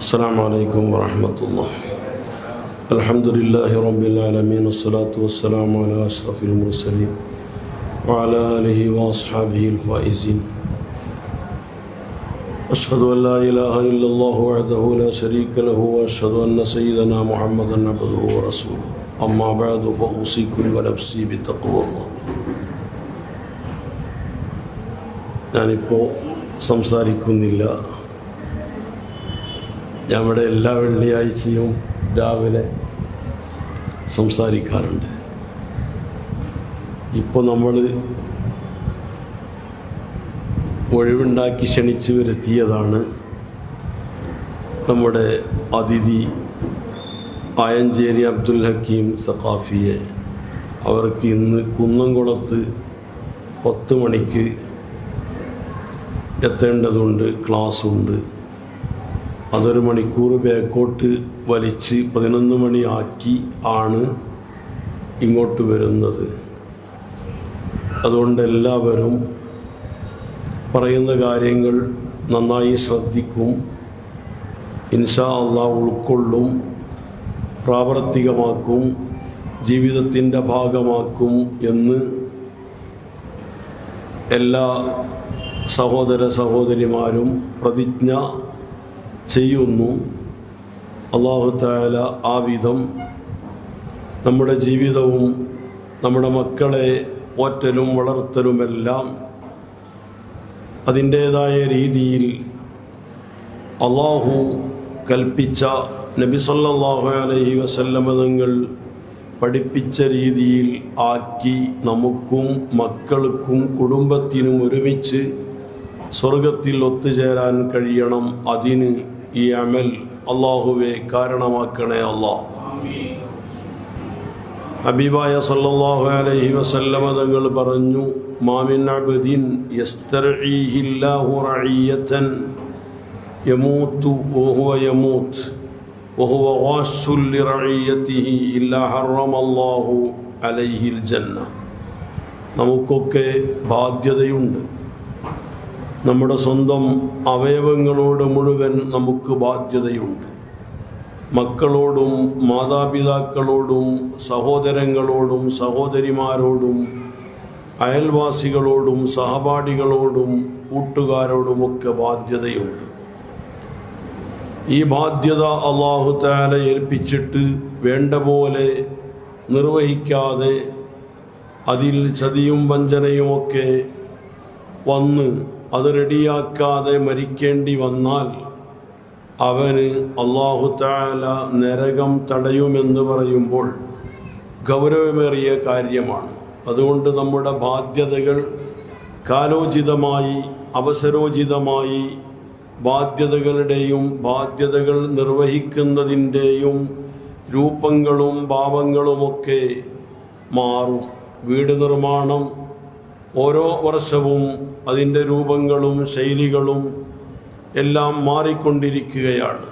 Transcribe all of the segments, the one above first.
السلام عليكم ورحمة الله. الحمد لله رب العالمين والصلاة والسلام على أشرف المرسلين وعلى آله وأصحابه الفائزين. أشهد أن لا إله إلا الله وحده لا شريك له وأشهد أن سيدنا محمدا عبده ورسوله. أما بعد فأوصيكم ونفسي بتقوى الله. ഞാനിപ്പോൾ സംസാരിക്കുന്നില്ല. നമ്മുടെ എല്ലാ വെള്ളിയാഴ്ചയും രാവിലെ സംസാരിക്കാറുണ്ട്. ഇപ്പോൾ നമ്മൾ ഒഴിവുണ്ടാക്കി ക്ഷണിച്ചു വരുത്തിയതാണ് നമ്മുടെ അതിഥി ആയഞ്ചേരി അബ്ദുൽ ഹക്കീം സഖാഫിയെ. അവർക്ക് ഇന്ന് കുന്നംകുളത്ത് 10 മണിക്ക് എത്തേണ്ടതുണ്ട്, ക്ലാസ്സുണ്ട്. അതൊരു മണിക്കൂർ ബാക്കോട്ട് വലിച്ച് 11 മണി ആക്കി ആണ് ഇങ്ങോട്ട് വരുന്നത്. അതുകൊണ്ട് എല്ലാവരും പറയുന്ന കാര്യങ്ങൾ നന്നായി ശ്രദ്ധിക്കും, ഇൻഷാ അല്ലാഹ് ഉൾക്കൊള്ളും, പ്രാവർത്തികമാക്കും, ജീവിതത്തിൻ്റെ ഭാഗമാക്കും എന്ന് എല്ലാ സഹോദര സഹോദരിമാരും പ്രതിജ്ഞ ചെയ്യുന്നു. അല്ലാഹു തആല ആ വിധം നമ്മുടെ ജീവിതവും നമ്മുടെ മക്കളെ പോറ്റലും വളർത്തലുമെല്ലാം അതിൻ്റേതായ രീതിയിൽ അല്ലാഹു കൽപ്പിച്ച നബി സല്ലല്ലാഹു അലൈഹി വസല്ലമ തങ്ങൾ പഠിപ്പിച്ച രീതിയിൽ ആക്കി നമുക്കും മക്കൾക്കും കുടുംബത്തിനും ഒരുമിച്ച് സ്വർഗത്തിൽ ഒത്തുചേരാൻ കഴിയണം. അതിന് ഈ അമൽ അല്ലാഹുവേ കാരണമാക്കണേ അല്ലാഹ്. ഹബീബായ സല്ലല്ലാഹു അലൈഹി വസല്ലമ തങ്ങൾ പറഞ്ഞു, മാമിൻ അബ്ദിൻ യസ്തർഈഹില്ലാഹു റഈയതൻ യമൂതു വഹുവ യമൂത് വഹുവ ഗാശുൻ ലിറഈയതിഹി ഇല്ലാ ഹറമല്ലാഹു അലൈഹിൽ ജന്ന. നമുക്കൊക്കെ ബാധ്യതയുണ്ട്. നമ്മുടെ സ്വന്തം അവയവങ്ങളോട് മുഴുവൻ നമുക്ക് ബാധ്യതയുണ്ട്. മക്കളോടും മാതാപിതാക്കളോടും സഹോദരങ്ങളോടും സഹോദരിമാരോടും അയൽവാസികളോടും സഹപാഠികളോടും കൂട്ടുകാരോടുമൊക്കെ ബാധ്യതയുണ്ട്. ഈ ബാധ്യത അല്ലാഹു തആല ഏൽപ്പിച്ചിട്ട് വേണ്ട പോലെ നിർവഹിക്കാതെ അതിൽ ചതിയും വഞ്ചനയുമൊക്കെ വന്ന് അത് റെഡിയാക്കാതെ മരിക്കേണ്ടി വന്നാൽ അവന് അല്ലാഹു തആല നരകം തടയുമെന്ന് പറയുമ്പോൾ ഗൗരവമേറിയ കാര്യമാണ്. അതുകൊണ്ട് നമ്മുടെ ബാധ്യതകൾ കാലോചിതമായി അവസരോചിതമായി ബാധ്യതകളുടെയും ബാധ്യതകൾ നിർവഹിക്കുന്നതിൻ്റെയും രൂപങ്ങളും ഭാവങ്ങളുമൊക്കെ മാറും. വീട് നിർമ്മാണം ഓരോ വർഷവും അതിൻ്റെ രൂപങ്ങളും ശൈലികളും എല്ലാം മാറിക്കൊണ്ടിരിക്കുകയാണ്.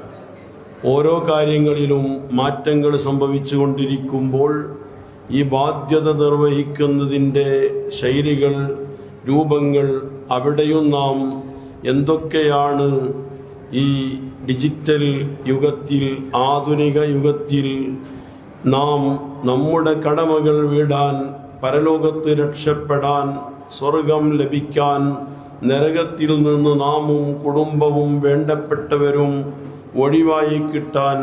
ഓരോ കാര്യങ്ങളിലും മാറ്റങ്ങൾ സംഭവിച്ചു കൊണ്ടിരിക്കുമ്പോൾ ഈ ബാധ്യത നിർവഹിക്കുന്നതിൻ്റെ ശൈലികൾ, രൂപങ്ങൾ, അവിടെയും നാം എന്തൊക്കെയാണ് ഈ ഡിജിറ്റൽ യുഗത്തിൽ, ആധുനിക യുഗത്തിൽ നാം നമ്മുടെ കടമകൾ വീടാൻ, പരലോകത്ത് രക്ഷപ്പെടാൻ, സ്വർഗം ലഭിക്കാൻ, നരകത്തിൽ നിന്ന് നാമും കുടുംബവും വേണ്ടപ്പെട്ടവരും ഒഴിവായി കിട്ടാൻ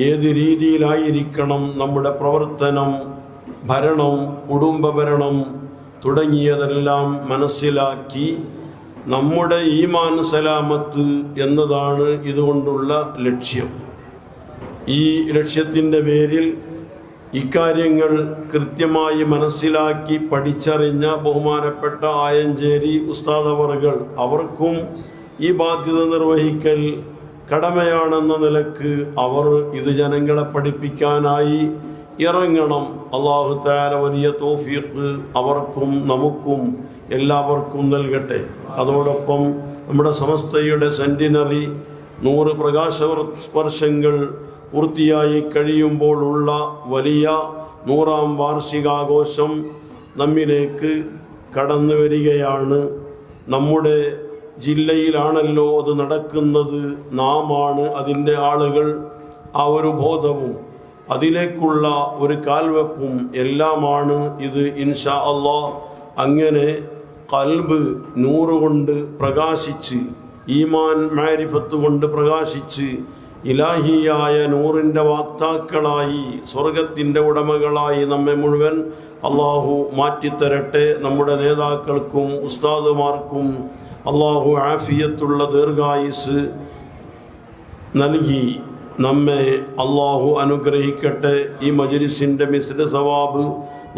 ഏത് രീതിയിലായിരിക്കണം നമ്മുടെ പ്രവർത്തനം, ഭരണം, കുടുംബഭരണം തുടങ്ങിയതെല്ലാം മനസ്സിലാക്കി നമ്മുടെ ഈമാൻ സലാമത്ത് എന്നതാണ് ഇതുകൊണ്ടുള്ള ലക്ഷ്യം. ഈ ലക്ഷ്യത്തിൻ്റെ പേരിൽ ഇക്കാര്യങ്ങൾ കൃത്യമായി മനസ്സിലാക്കി പഠിച്ചറിഞ്ഞ ബഹുമാനപ്പെട്ട ആയഞ്ചേരി ഉസ്താദ് അവറുകൾ, അവർക്കും ഈ ബാധ്യത നിർവഹിക്കൽ കടമയാണെന്ന നിലക്ക് അവർ ഇത് ജനങ്ങളെ പഠിപ്പിക്കാനായി ഇറങ്ങണം. അല്ലാഹു തആല വലിയ തൗഫീഖ് അവർക്കും നമുക്കും എല്ലാവർക്കും നൽകട്ടെ. അതോടൊപ്പം നമ്മുടെ സമസ്തയുടെ സെന്റിനറി 100 പ്രകാശസ്പർശങ്ങൾ പൂർത്തിയായി കഴിയുമ്പോഴുള്ള വലിയ 100ാം വാർഷികാഘോഷം നമ്മിലേക്ക് കടന്നു വരികയാണ്. നമ്മുടെ ജില്ലയിലാണല്ലോ അത് നടക്കുന്നത്, നാമാണ് അതിൻ്റെ ആളുകൾ. ആ ഒരു ബോധവും അതിലേക്കുള്ള ഒരു കാൽവെപ്പും എല്ലാമാണ് ഇത് ഇൻഷാ അല്ലാഹ്. അങ്ങനെ ഖൽബ് നൂറ് കൊണ്ട് പ്രകാശിച്ച്, ഈമാൻ മാരിഫത്ത് കൊണ്ട് പ്രകാശിച്ച്, ഇലാഹിയായ നൂറിൻ്റെ വാക്താക്കളായി, സ്വർഗത്തിൻ്റെ ഉടമകളായി നമ്മെ മുഴുവൻ അള്ളാഹു മാറ്റിത്തരട്ടെ. നമ്മുടെ നേതാക്കൾക്കും ഉസ്താദുമാർക്കും അള്ളാഹു ആഫിയത്തുള്ള ദീർഘായുസ് നൽകി നമ്മെ അള്ളാഹു അനുഗ്രഹിക്കട്ടെ. ഈ മജ്‌ലിസിൻ്റെ മിസ്ല് സവാബ്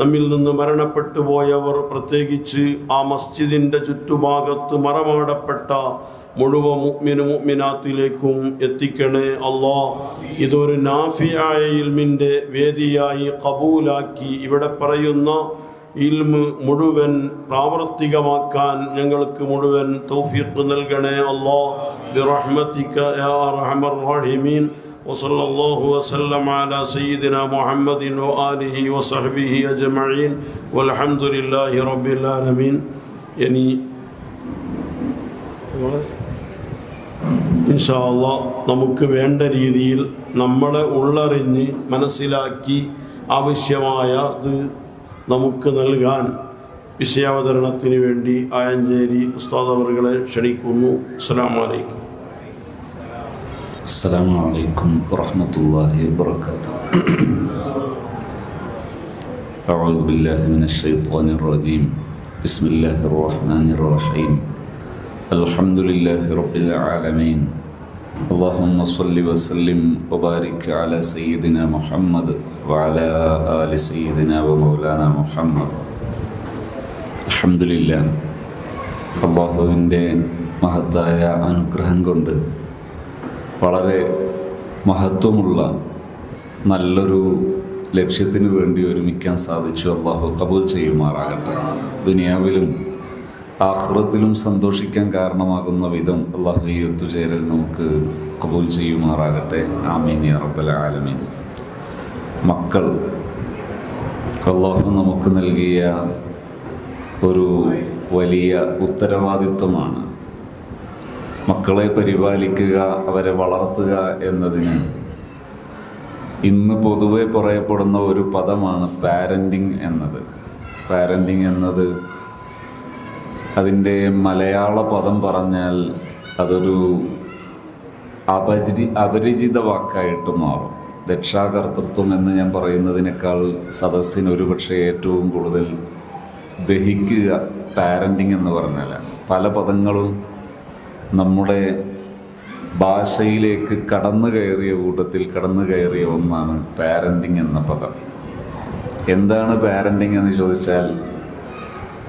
നമ്മിൽ നിന്ന് മരണപ്പെട്ടു പോയവർ, പ്രത്യേകിച്ച് ആ മസ്ജിദിൻ്റെ ചുറ്റുഭാഗത്ത് മറമാടപ്പെട്ട മുഴുവൻ മുഅ്മിനു മുഅ്മിനാത്തിലേക്കും എത്തിക്കണേ അല്ലാഹ്. ഇതൊരു നാഫിയായ ഇൽമിൻ്റെ വേദിയായി കബൂലാക്കി ഇവിടെ പറയുന്ന ഇൽമ് മുഴുവൻ പ്രാവർത്തികമാക്കാൻ ഞങ്ങൾക്ക് മുഴുവൻ തൗഫീഖ് നൽകണേ അല്ലാഹ്. ബിറഹ്മതിക യാ അർഹമർ റഹീമീൻ. വസല്ലല്ലാഹു വസല്ലമ അലാ സയ്യിദിനാ മുഹമ്മദിൻ വആലിഹി വസഹ്ബിഹി അജ്മഈൻ വൽഹംദുലില്ലാഹി റബ്ബിൽ ആലമീൻ. ഇനി ഇൻഷാ അല്ലാഹ് നമുക്ക് വേണ്ട രീതിയിൽ നമ്മളെ ഉള്ളറിഞ്ഞ് മനസ്സിലാക്കി ആവശ്യമായത് നമുക്ക് നൽകാൻ വിഷയാവതരണത്തിന് വേണ്ടി ആയഞ്ചേരി ഉസ്താദ് അവറുകളെ ക്ഷണിക്കുന്നു. അസ്സലാമു അലൈക്കും. അസ്സലാമു അലൈക്കും വറഹ്മത്തുള്ളാഹി വബറകാതുഹു. അഊദു ബില്ലാഹി മിനശ് ശൈത്വാനിർ റജീം. ബിസ്മില്ലാഹിർ റഹ്മാനിർ റഹീം. അൽഹംദുലില്ലാഹി റബ്ബിൽ ആലമീൻ. അല്ലാഹുമ്മ സ്വല്ലി വസല്ലിം വബാരിക് അലാ സയ്യിദിനാ മുഹമ്മദ് വഅലാ ആലി സയ്യിദിനാ വമൗലാനാ മുഹമ്മദ്. അൽഹംദുലില്ലാഹ്, അല്ലാഹുവിൻ്റെ മഹത്തായ അനുഗ്രഹം കൊണ്ട് വളരെ മഹത്വമുള്ള നല്ലൊരു ലക്ഷ്യത്തിന് വേണ്ടി ഒരുമിക്കാൻ സാധിച്ചു. അല്ലാഹു കബൂൽ ചെയ്യുമാറാകട്ടെ. ദുനിയാവിലും ആഖിറത്തിലും സന്തോഷിക്കാൻ കാരണമാകുന്ന വിധം അല്ലാഹു ഈ ഒത്തുചേരൽ നമുക്ക് കബൂൽ ചെയ്യുമാറാകട്ടെ. ആമീൻ യാ റബ്ബൽ ആലമീൻ. മക്കൾ അല്ലാഹു നമുക്ക് നൽകിയ ഒരു വലിയ ഉത്തരവാദിത്വമാണ്. മക്കളെ പരിപാലിക്കുക, അവരെ വളർത്തുക എന്നതിന് ഇന്ന് പൊതുവെ പറയപ്പെടുന്ന ഒരു പദമാണ് പാരൻറ്റിങ് എന്നത്. പാരൻറ്റിങ് എന്നത് അതിൻ്റെ മലയാള പദം പറഞ്ഞാൽ അതൊരു അപരിചിത വാക്കായിട്ട് മാറും. രക്ഷാകർതൃത്വം എന്ന് ഞാൻ പറയുന്നതിനേക്കാൾ സദസ്സിന് ഒരുപക്ഷെ ഏറ്റവും കൂടുതൽ ദഹിക്കുക പാരൻറ്റിങ് എന്ന് പറഞ്ഞാലാണ്. പല പദങ്ങളും നമ്മുടെ ഭാഷയിലേക്ക് കടന്നു കയറിയ കൂട്ടത്തിൽ കടന്നു കയറിയ ഒന്നാണ് പാരൻറ്റിങ് എന്ന പദം. എന്താണ് പാരൻറ്റിങ് എന്ന് ചോദിച്ചാൽ,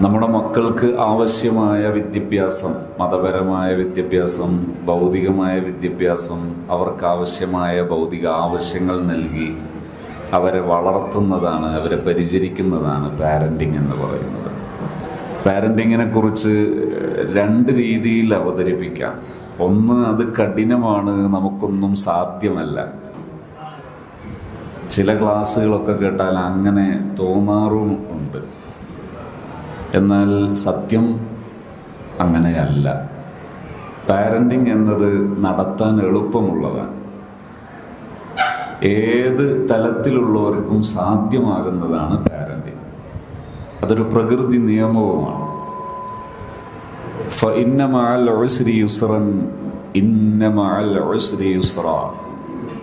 നമ്മുടെ മക്കൾക്ക് ആവശ്യമായ വിദ്യാഭ്യാസം, മതപരമായ വിദ്യാഭ്യാസം, ഭൗതികമായ വിദ്യാഭ്യാസം, അവർക്കാവശ്യമായ ഭൗതിക ആവശ്യങ്ങൾ നൽകി അവരെ വളർത്തുന്നതാണ്, അവരെ പരിചരിക്കുന്നതാണ് പാരൻറ്റിങ് എന്ന് പറയുന്നത്. പാരൻറ്റിങ്ങിനെ കുറിച്ച് രണ്ട് രീതിയിൽ അവതരിപ്പിക്കാം. ഒന്ന്, അത് കഠിനമാണ്, നമുക്കൊന്നും സാധ്യമല്ല. ചില ക്ലാസ്സുകളൊക്കെ കേട്ടാൽ അങ്ങനെ തോന്നാറും ഉണ്ട്. എന്നാൽ സത്യം അങ്ങനെയല്ല. പാരൻറ്റിങ് എന്നത് നടത്താൻ എളുപ്പമുള്ളതാണ്. ഏത് തലത്തിലുള്ളവർക്കും സാധ്യമാകുന്നതാണ് പാരൻറ്റിങ്. അതൊരു പ്രകൃതി നിയമവുമാണ്. ഫഇന്ന മഅൽ ഉസ്രി യുസ്റൻ ഇന്ന മഅൽ ഉസ്രി യുസ്റാ.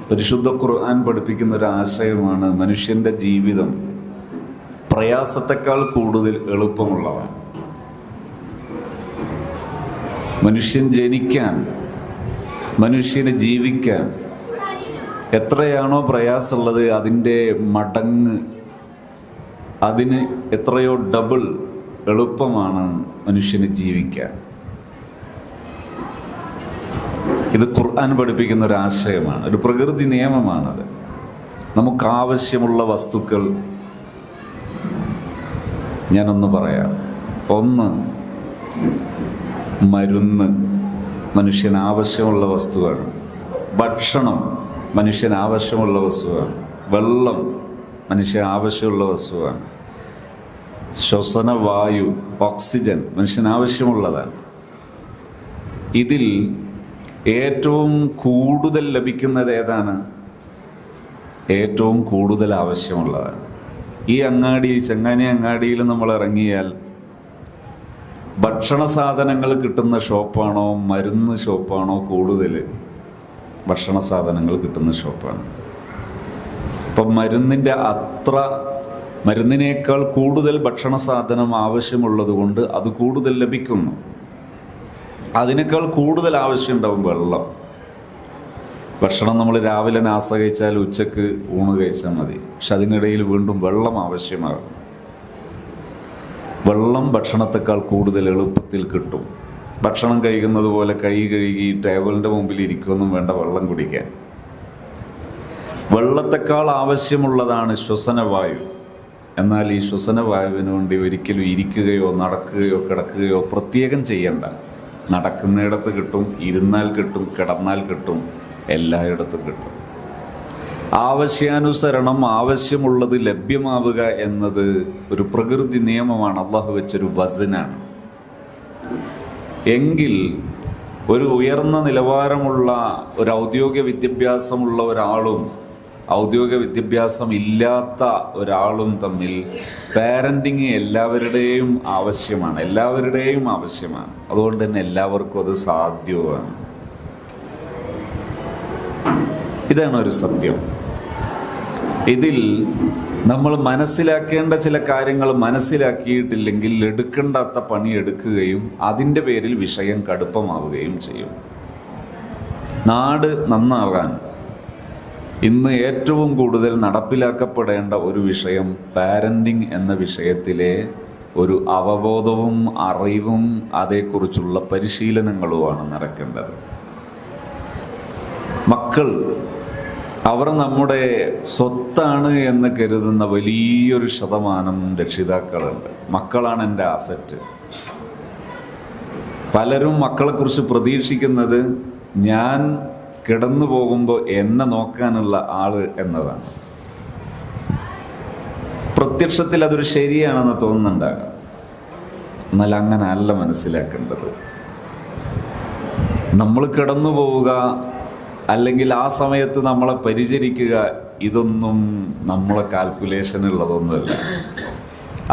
പരിശുദ്ധ ഖുർആൻ പഠിപ്പിക്കുന്ന ഒരു ആശയമാണ് മനുഷ്യൻ്റെ ജീവിതം പ്രയാസത്തെക്കാൾ കൂടുതൽ എളുപ്പമുള്ളതാണ്. മനുഷ്യൻ ജനിക്കാൻ, മനുഷ്യന് ജീവിക്കാൻ എത്രയാണോ പ്രയാസമുള്ളത് അതിൻ്റെ മടങ്ങ്, അതിന് എത്രയോ ഡബിൾ എളുപ്പമാണ് മനുഷ്യന് ജീവിക്കാൻ. ഇത് ഖുർആൻ പഠിപ്പിക്കുന്ന ഒരു ആശയമാണ്, ഒരു പ്രകൃതി നിയമമാണത്. നമുക്കാവശ്യമുള്ള വസ്തുക്കൾ ഞാനൊന്ന് പറയാം. ഒന്ന്, മരുന്ന് മനുഷ്യന് ആവശ്യമുള്ള വസ്തുവാണ്. ഭക്ഷണം മനുഷ്യന് ആവശ്യമുള്ള വസ്തുവാണ്. വെള്ളം മനുഷ്യന് ആവശ്യമുള്ള വസ്തുവാണ്. ശ്വസന വായു, ഓക്സിജൻ മനുഷ്യന് ആവശ്യമുള്ളതാണ്. ഇതിൽ ഏറ്റവും കൂടുതൽ ലഭിക്കുന്നത് ഏതാണ്? ഏറ്റവും കൂടുതൽ ആവശ്യമുള്ളതാണ്. ഈ ചെങ്ങാനി അങ്ങാടിയിൽ നമ്മൾ ഇറങ്ങിയാൽ ഭക്ഷണ സാധനങ്ങൾ കിട്ടുന്ന ഷോപ്പാണോ മരുന്ന് ഷോപ്പാണോ കൂടുതൽ? ഭക്ഷണ സാധനങ്ങൾ കിട്ടുന്ന ഷോപ്പാണ്. അപ്പം മരുന്നിനേക്കാൾ കൂടുതൽ ഭക്ഷണ സാധനം ആവശ്യമുള്ളത് കൊണ്ട് അത് കൂടുതൽ ലഭിക്കുന്നു. അതിനേക്കാൾ കൂടുതൽ ആവശ്യമുണ്ടാവും വെള്ളം. ഭക്ഷണം നമ്മൾ രാവിലെ നാസ്ത കഴിച്ചാൽ ഉച്ചക്ക് ഊണ് കഴിച്ചാൽ മതി, പക്ഷെ അതിനിടയിൽ വീണ്ടും വെള്ളം ആവശ്യമാകും. വെള്ളം ഭക്ഷണത്തെക്കാൾ കൂടുതൽ എളുപ്പത്തിൽ കിട്ടും. ഭക്ഷണം കഴിക്കുന്നത് പോലെ കൈ കഴുകി ടേബിളിൻ്റെ മുമ്പിൽ ഇരിക്കുമെന്നും വേണ്ട വെള്ളം കുടിക്കാൻ. വെള്ളത്തെക്കാൾ ആവശ്യമുള്ളതാണ് ശ്വസനവായു. എന്നാൽ ഈ ശ്വസനവായുവിന് വേണ്ടി ഒരിക്കലും ഇരിക്കുകയോ നടക്കുകയോ കിടക്കുകയോ പ്രത്യേകം ചെയ്യണ്ട. നടക്കുന്നിടത്ത് കിട്ടും, ഇരുന്നാൽ കിട്ടും, കിടന്നാൽ കിട്ടും, എല്ലായിടത്തും കിട്ടും. ആവശ്യാനുസരണം ആവശ്യമുള്ളത് ലഭ്യമാവുക എന്നത് ഒരു പ്രകൃതി നിയമമാണ്, അള്ളാഹു വെച്ചൊരു വസനാണ്. എങ്കിൽ ഒരു ഉയർന്ന നിലവാരമുള്ള ഒരു ഔദ്യോഗിക വിദ്യാഭ്യാസമുള്ള ഒരാളും ഔദ്യോഗിക വിദ്യാഭ്യാസം ഇല്ലാത്ത ഒരാളും തമ്മിൽ പാരന്റിങ് എല്ലാവരുടെയും ആവശ്യമാണ്. അതുകൊണ്ട് തന്നെ എല്ലാവർക്കും അത് സാധ്യവുമാണ്. ഇതാണ് ഒരു സത്യം. ഇതിൽ നമ്മൾ മനസ്സിലാക്കേണ്ട ചില കാര്യങ്ങൾ മനസ്സിലാക്കിയിട്ടില്ലെങ്കിൽ എടുക്കേണ്ടാത്ത പണി എടുക്കുകയും അതിൻ്റെ പേരിൽ വിഷയം കടുപ്പമാവുകയും ചെയ്യും. നാട് നന്നാകാൻ ഇന്ന് ഏറ്റവും കൂടുതൽ നടപ്പിലാക്കപ്പെടേണ്ട ഒരു വിഷയം പാരന്റിങ് എന്ന വിഷയത്തിലെ ഒരു അവബോധവും അറിവും അതേക്കുറിച്ചുള്ള പരിശീലനങ്ങളുമാണ് നടക്കേണ്ടത്. മക്കൾ അവർ നമ്മുടെ സ്വത്താണ് എന്ന് കരുതുന്ന വലിയൊരു ശതമാനം രക്ഷിതാക്കളുണ്ട്. മക്കളാണ് എൻ്റെ അസറ്റ്. പലരും മക്കളെക്കുറിച്ച് പ്രതീക്ഷിക്കുന്നത് ഞാൻ കിടന്നു പോകുമ്പോൾ എന്നെ നോക്കാനുള്ള ആള് എന്നതാണ്. പ്രത്യക്ഷത്തിൽ അതൊരു ശരിയാണെന്ന് തോന്നുന്നുണ്ടാകാം, എന്നാൽ അങ്ങനെ അല്ല മനസ്സിലാക്കേണ്ടത്. നമ്മൾ കിടന്നു പോവുക അല്ലെങ്കിൽ ആ സമയത്ത് നമ്മളെ പരിചരിക്കുക, ഇതൊന്നും നമ്മളെ കാൽക്കുലേഷനുള്ളതൊന്നുമല്ല.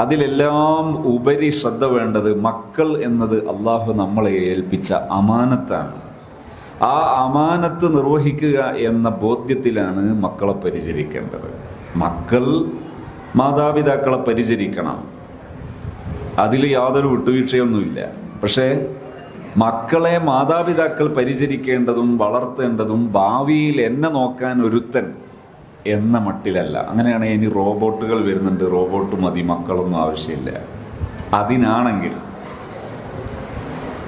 അതിലെല്ലാം ഉപരി ശ്രദ്ധ വേണ്ടത് മക്കൾ എന്നത് അള്ളാഹു നമ്മളെ ഏൽപ്പിച്ച അമാനത്താണ്. ആ അമാനത്ത് നിർവഹിക്കുക എന്ന ബോധ്യത്തിലാണ് മക്കളെ പരിചരിക്കേണ്ടത്. മക്കൾ മാതാപിതാക്കളെ പരിചരിക്കണം, അതിൽ യാതൊരു വിട്ടുവീഴ്ചയൊന്നുമില്ല. പക്ഷേ മക്കളെ മാതാപിതാക്കൾ പരിചരിക്കേണ്ടതും വളർത്തേണ്ടതും ഭാവിയിൽ എന്നെ നോക്കാൻ ഒരുത്തൻ എന്ന മട്ടിലല്ല. അങ്ങനെയാണ് ഇനി റോബോട്ടുകൾ വരുന്നുണ്ട്, റോബോട്ട് മതി, മക്കളൊന്നും ആവശ്യമില്ല. അതിനാണെങ്കിൽ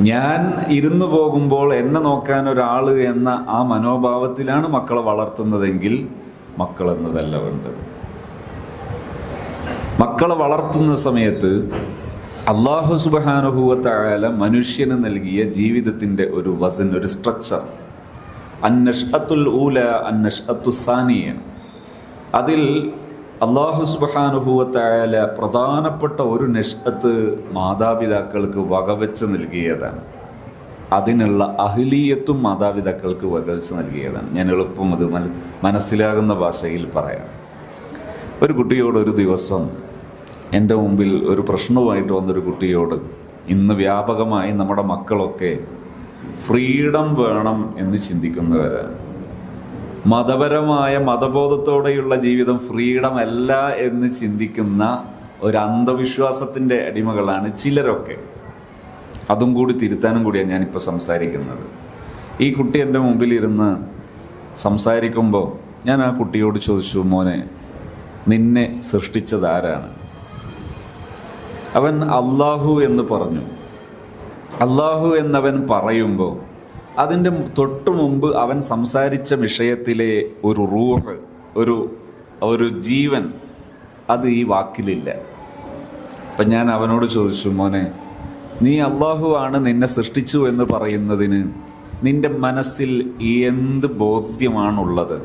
ഞാൻ ഇരുന്നു പോകുമ്പോൾ എന്നെ നോക്കാൻ ഒരാൾ എന്ന ആ മനോഭാവത്തിലാണ് മക്കളെ വളർത്തുന്നതെങ്കിൽ മക്കൾ എന്നതല്ല വേണ്ടത്. മക്കളെ വളർത്തുന്ന സമയത്ത് അല്ലാഹു സുബ്ഹാനഹു വ തആല മനുഷ്യന് നൽകിയ ജീവിതത്തിൻ്റെ ഒരു വസൻ, ഒരു സ്ട്രക്ചർ, അന്നഷ്അത്തുൽ ഊല അന്നഷ്അത്തു സാനിയ, അതിൽ അല്ലാഹു സുബ്ഹാനഹു വ തആല പ്രധാനപ്പെട്ട ഒരു നഷ്അത്ത് മാതാപിതാക്കൾക്ക് വകവെച്ച് നൽകിയതാണ്. അതിനുള്ള അഹ്ലിയത്തും മാതാപിതാക്കൾക്ക് വകവെച്ച് നൽകിയതാണ്. ഞാൻ എളുപ്പം അത് മനസ്സിലാകുന്ന ഭാഷയിൽ പറയാം. ഒരു കുട്ടിയോട് ഒരു ദിവസം എൻ്റെ മുമ്പിൽ ഒരു പ്രശ്നവുമായിട്ട് വന്നൊരു കുട്ടിയോട്, ഇന്ന് വ്യാപകമായി നമ്മുടെ മക്കളൊക്കെ ഫ്രീഡം വേണം എന്ന് ചിന്തിക്കുന്നവരാണ്. മതപരമായ മതബോധത്തോടെയുള്ള ജീവിതം ഫ്രീഡം അല്ല എന്ന് ചിന്തിക്കുന്ന ഒരു അന്ധവിശ്വാസത്തിൻ്റെ അടിമകളാണ് ചിലരൊക്കെ. അതും കൂടി തിരുത്താനും കൂടിയാണ് ഞാനിപ്പോൾ സംസാരിക്കുന്നത്. ഈ കുട്ടി എൻ്റെ മുമ്പിലിരുന്ന് സംസാരിക്കുമ്പോൾ ഞാൻ ആ കുട്ടിയോട് ചോദിച്ചു, മോനെ, നിന്നെ സൃഷ്ടിച്ചതാരാണ്? അവൻ അല്ലാഹു എന്ന് പറഞ്ഞു. അല്ലാഹു എന്നവൻ പറയുമ്പോൾ അതിൻ്റെ തൊട്ടു മുമ്പ് അവൻ സംസാരിച്ച വിഷയത്തിലെ ഒരു റൂഹ്, ഒരു ജീവൻ, അത് ഈ വാക്കിലില്ല. അപ്പം ഞാൻ അവനോട് ചോദിച്ചു, മോനെ, നീ അല്ലാഹു ആണ് നിന്നെ സൃഷ്ടിച്ചു എന്ന് പറയുന്നതിന് നിന്റെ മനസ്സിൽ എന്ത് ബോധ്യമാണുള്ളത്?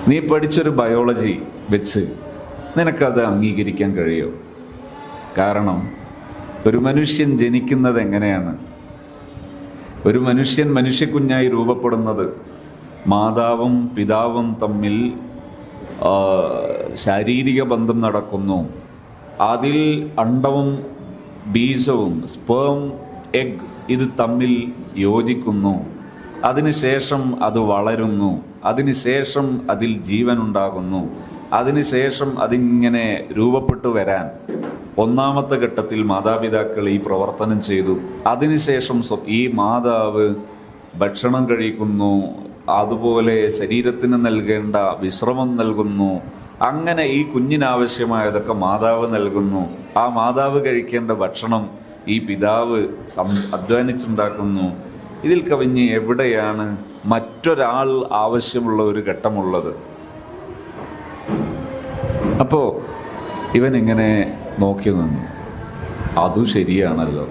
നീ പഠിച്ചൊരു ബയോളജി വെച്ച് നിനക്കത് അംഗീകരിക്കാൻ കഴിയുമോ? കാരണം ഒരു മനുഷ്യൻ ജനിക്കുന്നത് എങ്ങനെയാണ്? ഒരു മനുഷ്യൻ മനുഷ്യക്കുഞ്ഞായി രൂപപ്പെടുന്നത് മാതാവും പിതാവും തമ്മിൽ ശാരീരിക ബന്ധം നടക്കുന്നു. അതിൽ അണ്ഡവും ബീജവും സ്പേം എഗ് ഇത് തമ്മിൽ യോജിക്കുന്നു. അതിനുശേഷം അത് വളരുന്നു. അതിനുശേഷം അതിൽ ജീവനുണ്ടാകുന്നു. അതിനുശേഷം അതിങ്ങനെ രൂപപ്പെട്ടു വരാൻ ഒന്നാമത്തെ ഘട്ടത്തിൽ മാതാപിതാക്കൾ ഈ പ്രവർത്തനം ചെയ്തു. അതിനുശേഷം ഈ മാതാവ് ഭക്ഷണം കഴിക്കുന്നു, അതുപോലെ ശരീരത്തിന് നൽകേണ്ട വിശ്രമം നൽകുന്നു. അങ്ങനെ ഈ കുഞ്ഞിനാവശ്യമായതൊക്കെ മാതാവ് നൽകുന്നു. ആ മാതാവ് കഴിക്കേണ്ട ഭക്ഷണം ഈ പിതാവ് അധ്വാനിച്ചുണ്ടാക്കുന്നു. ഇതിൽ കവിഞ്ഞ് എവിടെയാണ് മറ്റൊരാൾ ആവശ്യമുള്ള ഒരു ഘട്ടമുള്ളത്? അപ്പോൾ ഇവൻ ഇങ്ങനെ നോക്കി നിന്നു. അതും ശരിയാണല്ലോ.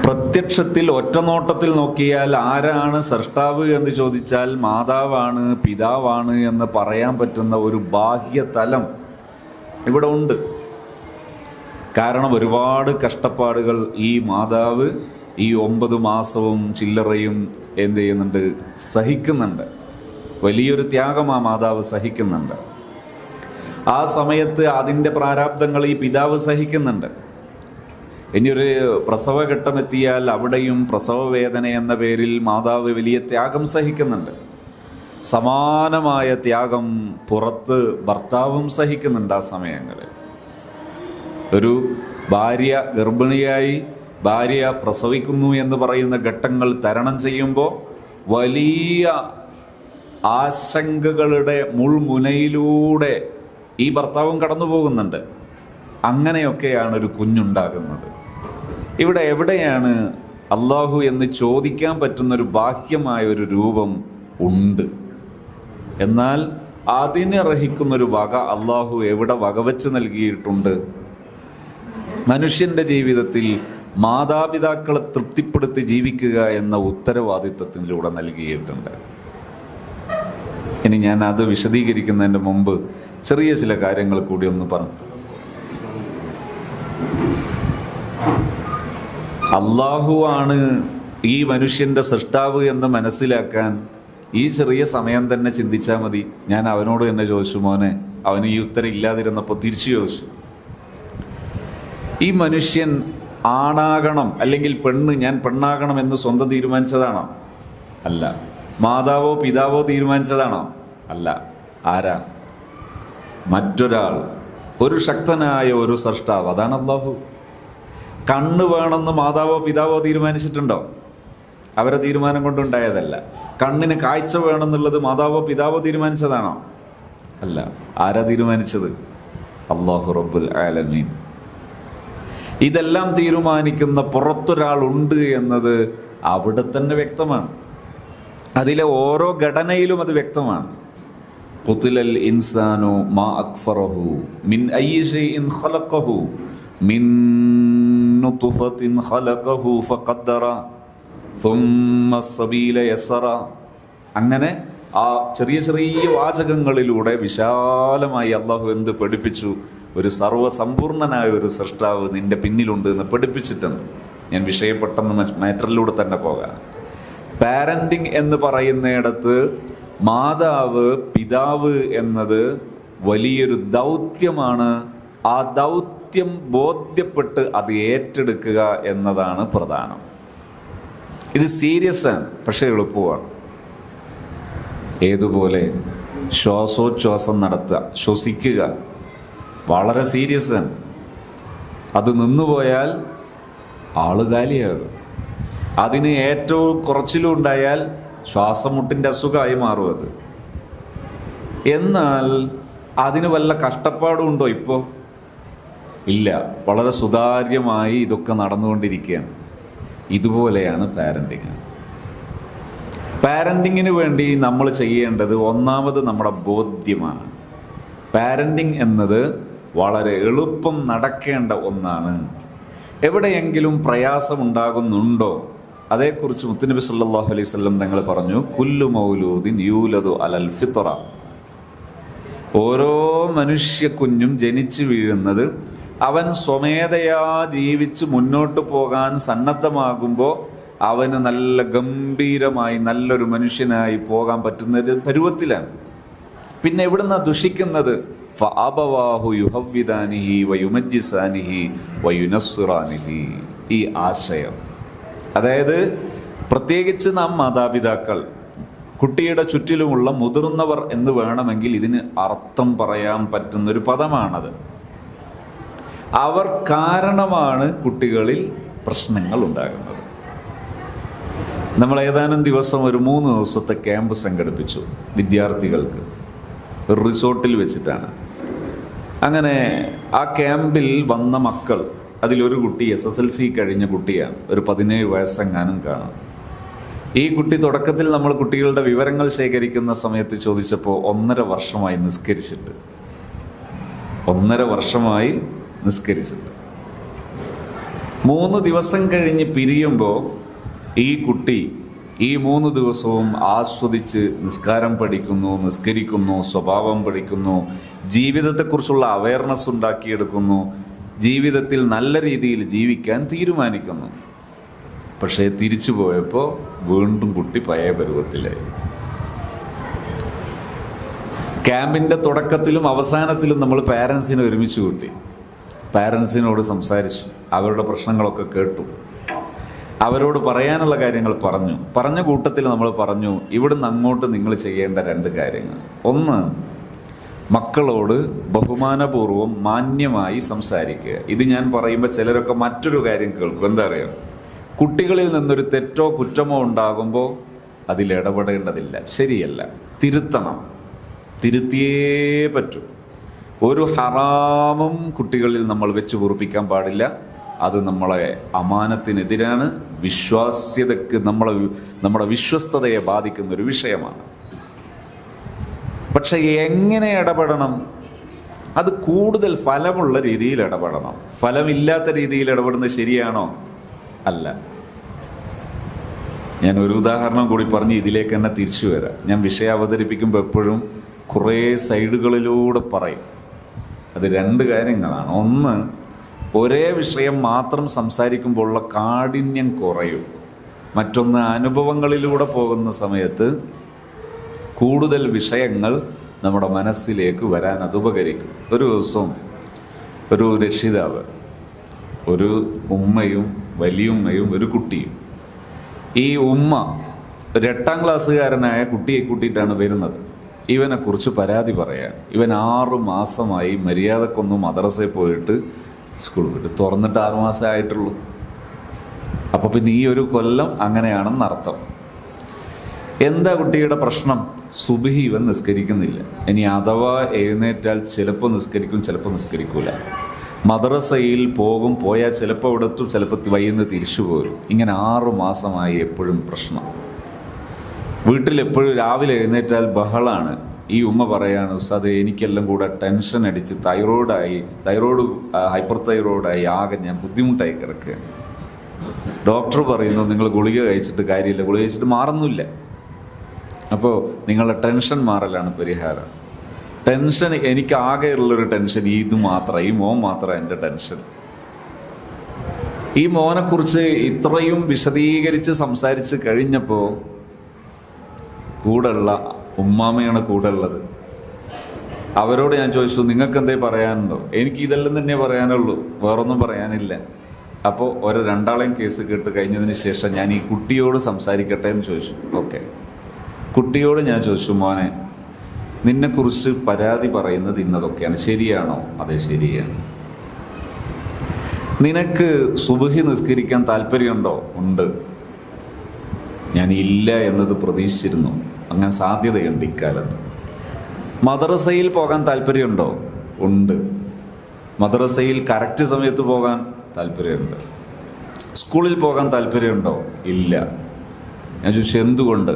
പ്രത്യക്ഷത്തിൽ ഒറ്റനോട്ടത്തിൽ നോക്കിയാൽ ആരാണ് സൃഷ്ടാവ് എന്ന് ചോദിച്ചാൽ മാതാവാണ്, പിതാവാണ് എന്ന് പറയാൻ പറ്റുന്ന ഒരു ബാഹ്യതലം ഇവിടെ ഉണ്ട്. കാരണം ഒരുപാട് കഷ്ടപ്പാടുകൾ ഈ മാതാവ് ഈ 9 മാസവും ചില്ലറയും എന്ത് ചെയ്യുന്നുണ്ട്, സഹിക്കുന്നുണ്ട്. വലിയൊരു ത്യാഗം ആ മാതാവ് സഹിക്കുന്നുണ്ട്. ആ സമയത്ത് അതിൻ്റെ പ്രാരാബ്ദങ്ങൾ ഈ പിതാവ് സഹിക്കുന്നുണ്ട്. ഇനിയൊരു പ്രസവഘട്ടം എത്തിയാൽ അവിടെയും പ്രസവ വേദന എന്ന പേരിൽ മാതാവ് വലിയ ത്യാഗം സഹിക്കുന്നുണ്ട്. സമാനമായ ത്യാഗം പുറത്ത് ഭർത്താവും സഹിക്കുന്നുണ്ട്. ആ സമയങ്ങളിൽ ഒരു ഭാര്യ ഗർഭിണിയായി ഭാര്യ പ്രസവിക്കുന്നു എന്ന് പറയുന്ന ഘട്ടങ്ങൾ തരണം ചെയ്യുമ്പോൾ വലിയ ആശങ്കകളുടെ മുൾമുനയിലൂടെ ഈ ഭർത്താവും കടന്നു പോകുന്നുണ്ട്. അങ്ങനെയൊക്കെയാണ് ഒരു കുഞ്ഞുണ്ടാകുന്നത്. ഇവിടെ എവിടെയാണ് അള്ളാഹു എന്ന് ചോദിക്കാൻ പറ്റുന്നൊരു ബാഹ്യമായ ഒരു രൂപം ഉണ്ട്. എന്നാൽ അതിനർഹിക്കുന്നൊരു വക അള്ളാഹു എവിടെ വകവെച്ച് നൽകിയിട്ടുണ്ട്? മനുഷ്യൻ്റെ ജീവിതത്തിൽ മാതാപിതാക്കളെ തൃപ്തിപ്പെടുത്തി ജീവിക്കുക എന്ന ഉത്തരവാദിത്വത്തിലൂടെ നൽകിയിട്ടുണ്ട്. ഇനി ഞാൻ അത് വിശദീകരിക്കുന്നതിൻ്റെ മുമ്പ് ചെറിയ ചില കാര്യങ്ങൾ കൂടി ഒന്ന് പറഞ്ഞു. അള്ളാഹുവാണ് ഈ മനുഷ്യൻ്റെ സൃഷ്ടാവ് എന്ന് മനസ്സിലാക്കാൻ ഈ ചെറിയ സമയം തന്നെ ചിന്തിച്ചാൽ മതി. ഞാൻ അവനോട് തന്നെ ചോദിച്ചു, മോനെ, അവന് ഈ ഉത്തരം ഇല്ലാതിരുന്നപ്പോൾ തിരിച്ചു ചോദിച്ചു, ഈ മനുഷ്യൻ ആണാകണം അല്ലെങ്കിൽ ഞാൻ പെണ്ണാകണം എന്ന് സ്വന്തം തീരുമാനിച്ചതാണോ? അല്ല. മാതാവോ പിതാവോ തീരുമാനിച്ചതാണോ? അല്ല. ആരാ? മറ്റൊരാൾ, ഒരു ശക്തനായ ഒരു സൃഷ്ടാവ്, അതാണ് അല്ലാഹു. കണ്ണ് വേണമെന്ന് മാതാവോ പിതാവോ തീരുമാനിച്ചിട്ടുണ്ടോ? അവരെ തീരുമാനം കൊണ്ടുണ്ടായതല്ല. കണ്ണിന് കാഴ്ച വേണമെന്നുള്ളത് മാതാവോ പിതാവോ തീരുമാനിച്ചതാണോ? അല്ല. ആരാ തീരുമാനിച്ചത്? അല്ലാഹു റബ്ബുൽ ആലമീൻ. ഇതെല്ലാം തീരുമാനിക്കുന്ന പുറത്തൊരാളുണ്ട് എന്നത് അവിടെ തന്നെ വ്യക്തമാണ്. അതിലെ ഓരോ ഘടനയിലും അത് വ്യക്തമാണ്. ഖുതിലൽ ഇൻസാനു മാ അക്ഫറഹു മിൻ അയ്യി ഷൈഇൻ ഖലഖഹു മിൻ നുത്ഫത്തിൻ ഖലഖഹു ഫഖദ്ദറ സുമ്മ സബീല യസറ. അങ്ങനെ ആ ചെറിയ ചെറിയ വാചകങ്ങളിലൂടെ വിശാലമായി അള്ളാഹു എന്ത് പഠിപ്പിച്ചു? ഒരു സർവ്വസമ്പൂർണനായ ഒരു സൃഷ്ടാവ് നിന്റെ പിന്നിലുണ്ട് എന്ന് പഠിപ്പിച്ചിട്ടുണ്ട്. ഞാൻ വിഷയപ്പെട്ടെന്ന് മാറ്ററിലൂടെ തന്നെ പോകാം. പാരന്റിങ് എന്ന് പറയുന്നിടത്ത് മാതാവ് പിതാവ് എന്നത് വലിയൊരു ദൗത്യമാണ്. ആ ദൗത്യം ബോധ്യപ്പെട്ട് അത് ഏറ്റെടുക്കുക എന്നതാണ് പ്രധാനം. ഇത് സീരിയസ് ആണ്, പക്ഷെ എളുപ്പമാണ്. ഏതുപോലെ ശ്വാസോച്ഛ്വാസം നടത്തുക, ശ്വസിക്കുക, വളരെ സീരിയസ് ആണ്. അത് നിന്നുപോയാൽ ആള് കാലിയാകും. അതിന് ഏറ്റവും കുറച്ചിലും ഉണ്ടായാൽ ശ്വാസമുട്ടിൻ്റെ അസുഖമായി മാറും അത്. എന്നാൽ അതിന് വല്ല കഷ്ടപ്പാടും ഉണ്ടോ ഇപ്പോൾ? ഇല്ല. വളരെ സുതാര്യമായി ഇതൊക്കെ നടന്നുകൊണ്ടിരിക്കുകയാണ്. ഇതുപോലെയാണ് പാരന്റിങ്. പാരന്റിങ്ങിന് വേണ്ടി നമ്മൾ ചെയ്യേണ്ടത് ഒന്നാമത് നമ്മുടെ ബോധ്യമാണ്. പാരന്റിങ് എന്നത് വളരെ എളുപ്പം നടക്കേണ്ട ഒന്നാണ്. എവിടെയെങ്കിലും പ്രയാസമുണ്ടാകുന്നുണ്ടോ? അതേക്കുറിച്ച് മുത്തുനബി സല്ലല്ലാഹു അലൈഹി വസല്ലം തങ്ങൾ പറഞ്ഞു, കുല്ലു മൗലൂദിൻ യൂലദു അലൽ ഫിത്ര. ഓരോ മനുഷ്യ കുഞ്ഞും ജനിച്ചു വീഴുന്നത് അവൻ സ്വമേധയാ ജീവിച്ച് മുന്നോട്ട് പോകാൻ സന്നദ്ധമാകുമ്പോൾ അവന് നല്ല ഗംഭീരമായി നല്ലൊരു മനുഷ്യനായി പോകാൻ പറ്റുന്ന ഒരു പരുവത്തിലാണ്. പിന്നെ എവിടുന്ന ദുഷിക്കുന്നത്? ഫഅബവാഹു യുഹവ്വിദാനിഹി വയുമജ്ജിസാനിഹി വയുനസ്സിറാനിഹി. ഈ ആശയം, അതായത് പ്രത്യേകിച്ച് നാം മാതാപിതാക്കൾ, കുട്ടിയുടെ ചുറ്റിലുമുള്ള മുതിർന്നവർ എന്ന് വേണമെങ്കിൽ ഇതിന് അർത്ഥം പറയാൻ പറ്റുന്നൊരു പദമാണത്. അവർ കാരണമാണ് കുട്ടികളിൽ പ്രശ്നങ്ങൾ ഉണ്ടാകുന്നത്. നമ്മൾ ഏതാനും ദിവസം ഒരു 3 ദിവസത്തെ ക്യാമ്പ് സംഘടിപ്പിച്ചു വിദ്യാർത്ഥികൾക്ക്, ഒരു റിസോർട്ടിൽ വെച്ചിട്ടാണ്. അങ്ങനെ ആ ക്യാമ്പിൽ വന്ന മക്കൾ, അതിലൊരു കുട്ടി SSLC കഴിഞ്ഞ കുട്ടിയാണ്, ഒരു 17 വയസ്സെങ്ങാനും കാണാം. ഈ കുട്ടി തുടക്കത്തിൽ നമ്മൾ കുട്ടികളുടെ വിവരങ്ങൾ ശേഖരിക്കുന്ന സമയത്ത് ചോദിച്ചപ്പോൾ 1.5 വർഷമായി നിസ്കരിച്ചിട്ട് 3 ദിവസം കഴിഞ്ഞ് പിരിയുമ്പോൾ ഈ കുട്ടി ഈ 3 ദിവസവും ആസ്വദിച്ച് നിസ്കാരം പഠിക്കുന്നു, നിസ്കരിക്കുന്നു, സ്വഭാവം പഠിക്കുന്നു, ജീവിതത്തെക്കുറിച്ചുള്ള അവയർനെസ് ഉണ്ടാക്കിയെടുക്കുന്നു, ജീവിതത്തിൽ നല്ല രീതിയിൽ ജീവിക്കാൻ തീരുമാനിക്കുന്നു. പക്ഷേ തിരിച്ചു പോയപ്പോൾ വീണ്ടും കുട്ടി പഴയ പരുവത്തിലായി. ക്യാമ്പിൻ്റെ തുടക്കത്തിലും അവസാനത്തിലും നമ്മൾ പാരൻസിനെ ഒരുമിച്ച് കൂട്ടി, പാരൻസിനോട് സംസാരിച്ചു, അവരുടെ പ്രശ്നങ്ങളൊക്കെ കേട്ടു, അവരോട് പറയാനുള്ള കാര്യങ്ങൾ പറഞ്ഞ കൂട്ടത്തിൽ നമ്മൾ പറഞ്ഞു, ഇവിടുന്ന് അങ്ങോട്ട് നിങ്ങൾ ചെയ്യേണ്ട 2 കാര്യങ്ങൾ. ഒന്ന്, മക്കളോട് ബഹുമാനപൂർവ്വം മാന്യമായി സംസാരിക്കുക. ഇത് ഞാൻ പറയുമ്പോൾ ചിലരൊക്കെ മറ്റൊരു കാര്യം കേൾക്കും. എന്താ പറയുക? കുട്ടികളിൽ നിന്നൊരു തെറ്റോ കുറ്റമോ ഉണ്ടാകുമ്പോൾ അതിലിടപെടേണ്ടതില്ല, ശരിയല്ല, തിരുത്തണം, തിരുത്തിയേ പറ്റൂ. ഒരു ഹറാമും കുട്ടികളിൽ നമ്മൾ വെച്ച് പൊറുപ്പിക്കാൻ പാടില്ല. അത് നമ്മളെ അമാനത്തിനെതിരാണ്, വിശ്വാസ്യതയ്ക്ക് നമ്മുടെ വിശ്വസ്തതയെ ബാധിക്കുന്ന ഒരു വിഷയമാണ്. പക്ഷെ എങ്ങനെ ഇടപെടണം? അത് കൂടുതൽ ഫലമുള്ള രീതിയിൽ ഇടപെടണം. ഫലമില്ലാത്ത രീതിയിൽ ഇടപെടുന്നത് ശരിയാണോ? അല്ല. ഞാൻ ഒരു ഉദാഹരണം കൂടി പറഞ്ഞ് ഇതിലേക്ക് തന്നെ തിരിച്ചു വരാം. ഞാൻ വിഷയം അവതരിപ്പിക്കുമ്പോൾ എപ്പോഴും കുറേ സൈഡുകളിലൂടെ പറയും. അത് 2 കാര്യങ്ങളാണ്. ഒന്ന്, ഒരേ വിഷയം മാത്രം സംസാരിക്കുമ്പോഴുള്ള കാഠിന്യം കുറയും. മറ്റൊന്ന്, അനുഭവങ്ങളിലൂടെ പോകുന്ന സമയത്ത് കൂടുതൽ വിഷയങ്ങൾ നമ്മുടെ മനസ്സിലേക്ക് വരാൻ അത് ഉപകരിക്കും. ഒരു ദിവസം ഒരു രക്ഷിതാവ്, ഒരു ഉമ്മയും വലിയുമ്മയും ഒരു കുട്ടിയും. ഈ ഉമ്മ ഒരു 8ാം ക്ലാസ്സുകാരനായ കുട്ടിയെ കൂട്ടിയിട്ടാണ് വരുന്നത്. ഇവനെക്കുറിച്ച് പരാതി പറയാൻ. ഇവൻ 6 മാസമായി മര്യാദക്കൊന്നും മദ്രസയിൽ പോയിട്ട് സ്കൂൾ വിട്ട് തുറന്നിട്ട് 6 മാസമേ ആയിട്ടുള്ളൂ. അപ്പോൾ പിന്നെ ഈ ഒരു കൊല്ലം അങ്ങനെയാണെന്നർത്ഥം. എന്താ കുട്ടിയുടെ പ്രശ്നം? സുബ്ഹി ഇവൻ നിസ്കരിക്കുന്നില്ല. ഇനി അഥവാ എഴുന്നേറ്റാൽ ചിലപ്പോൾ നിസ്കരിക്കും, ചിലപ്പോൾ നിസ്കരിക്കൂല. മദ്രസയിൽ പോയാൽ ചിലപ്പോൾ ഇവിടെ എത്തും, ചിലപ്പോൾ വൈകുന്നേരം തിരിച്ചു പോരും. ഇങ്ങനെ 6 മാസമായി എപ്പോഴും പ്രശ്നം. വീട്ടിലെപ്പോഴും രാവിലെ എഴുന്നേറ്റാൽ ബഹളാണ്. ഈ ഉമ്മ പറയാണ്, ഉസ്താദേ എനിക്കെല്ലാം കൂടെ ടെൻഷൻ അടിച്ച് ഹൈപ്പർ തൈറോയിഡായി ആകെ ഞാൻ ബുദ്ധിമുട്ടായി കിടക്കുക. ഡോക്ടർ പറയുന്നു നിങ്ങൾ ഗുളിക കഴിച്ചിട്ട് കാര്യമില്ല, ഗുളിക കഴിച്ചിട്ട് മാറുന്നില്ല. അപ്പോൾ നിങ്ങളുടെ ടെൻഷൻ മാറലാണ് പരിഹാരം. ടെൻഷൻ, എനിക്ക് ആകെ ഉള്ളൊരു ടെൻഷൻ ഇത് മാത്രം, ഈ മോൻ മാത്രം എൻ്റെ ടെൻഷൻ. ഈ മോനെക്കുറിച്ച് ഇത്രയും വിശദീകരിച്ച് സംസാരിച്ച് കഴിഞ്ഞപ്പോൾ കൂടെയുള്ള ഉമ്മാമയാണ് കൂടെ ഉള്ളത്. അവരോട് ഞാൻ ചോദിച്ചു, നിങ്ങൾക്ക് എന്തേ പറയാനുണ്ടോ? എനിക്ക് ഇതെല്ലാം തന്നെ പറയാനുള്ളൂ, വേറൊന്നും പറയാനില്ല. അപ്പോൾ 2 കേസ് കേട്ട് കഴിഞ്ഞതിന് ശേഷം ഞാൻ ഈ കുട്ടിയോട് സംസാരിക്കട്ടെ എന്ന് ചോദിച്ചു. ഓക്കെ. കുട്ടിയോട് ഞാൻ ചോദിച്ചു, മോനെ നിന്നെക്കുറിച്ച് പരാതി പറയുന്നത് ഇന്നതൊക്കെയാണ്, ശരിയാണോ? അതെ, ശരിയാണ്. നിനക്ക് സുബ്ഹി നിസ്കരിക്കാൻ താല്പര്യമുണ്ടോ? ഉണ്ട്. ഞാൻ ഇല്ല എന്നത് പ്രതീക്ഷിച്ചിരുന്നു, അങ്ങനെ സാധ്യതയുണ്ട് ഇക്കാലത്ത്. മദ്രസയിൽ പോകാൻ താല്പര്യമുണ്ടോ? ഉണ്ട്. മദ്രസയിൽ കറക്റ്റ് സമയത്ത് പോകാൻ താല്പര്യമുണ്ട്. സ്കൂളിൽ പോകാൻ താല്പര്യമുണ്ടോ? ഇല്ല. ഞാൻ ചോദിച്ചു എന്തുകൊണ്ട്?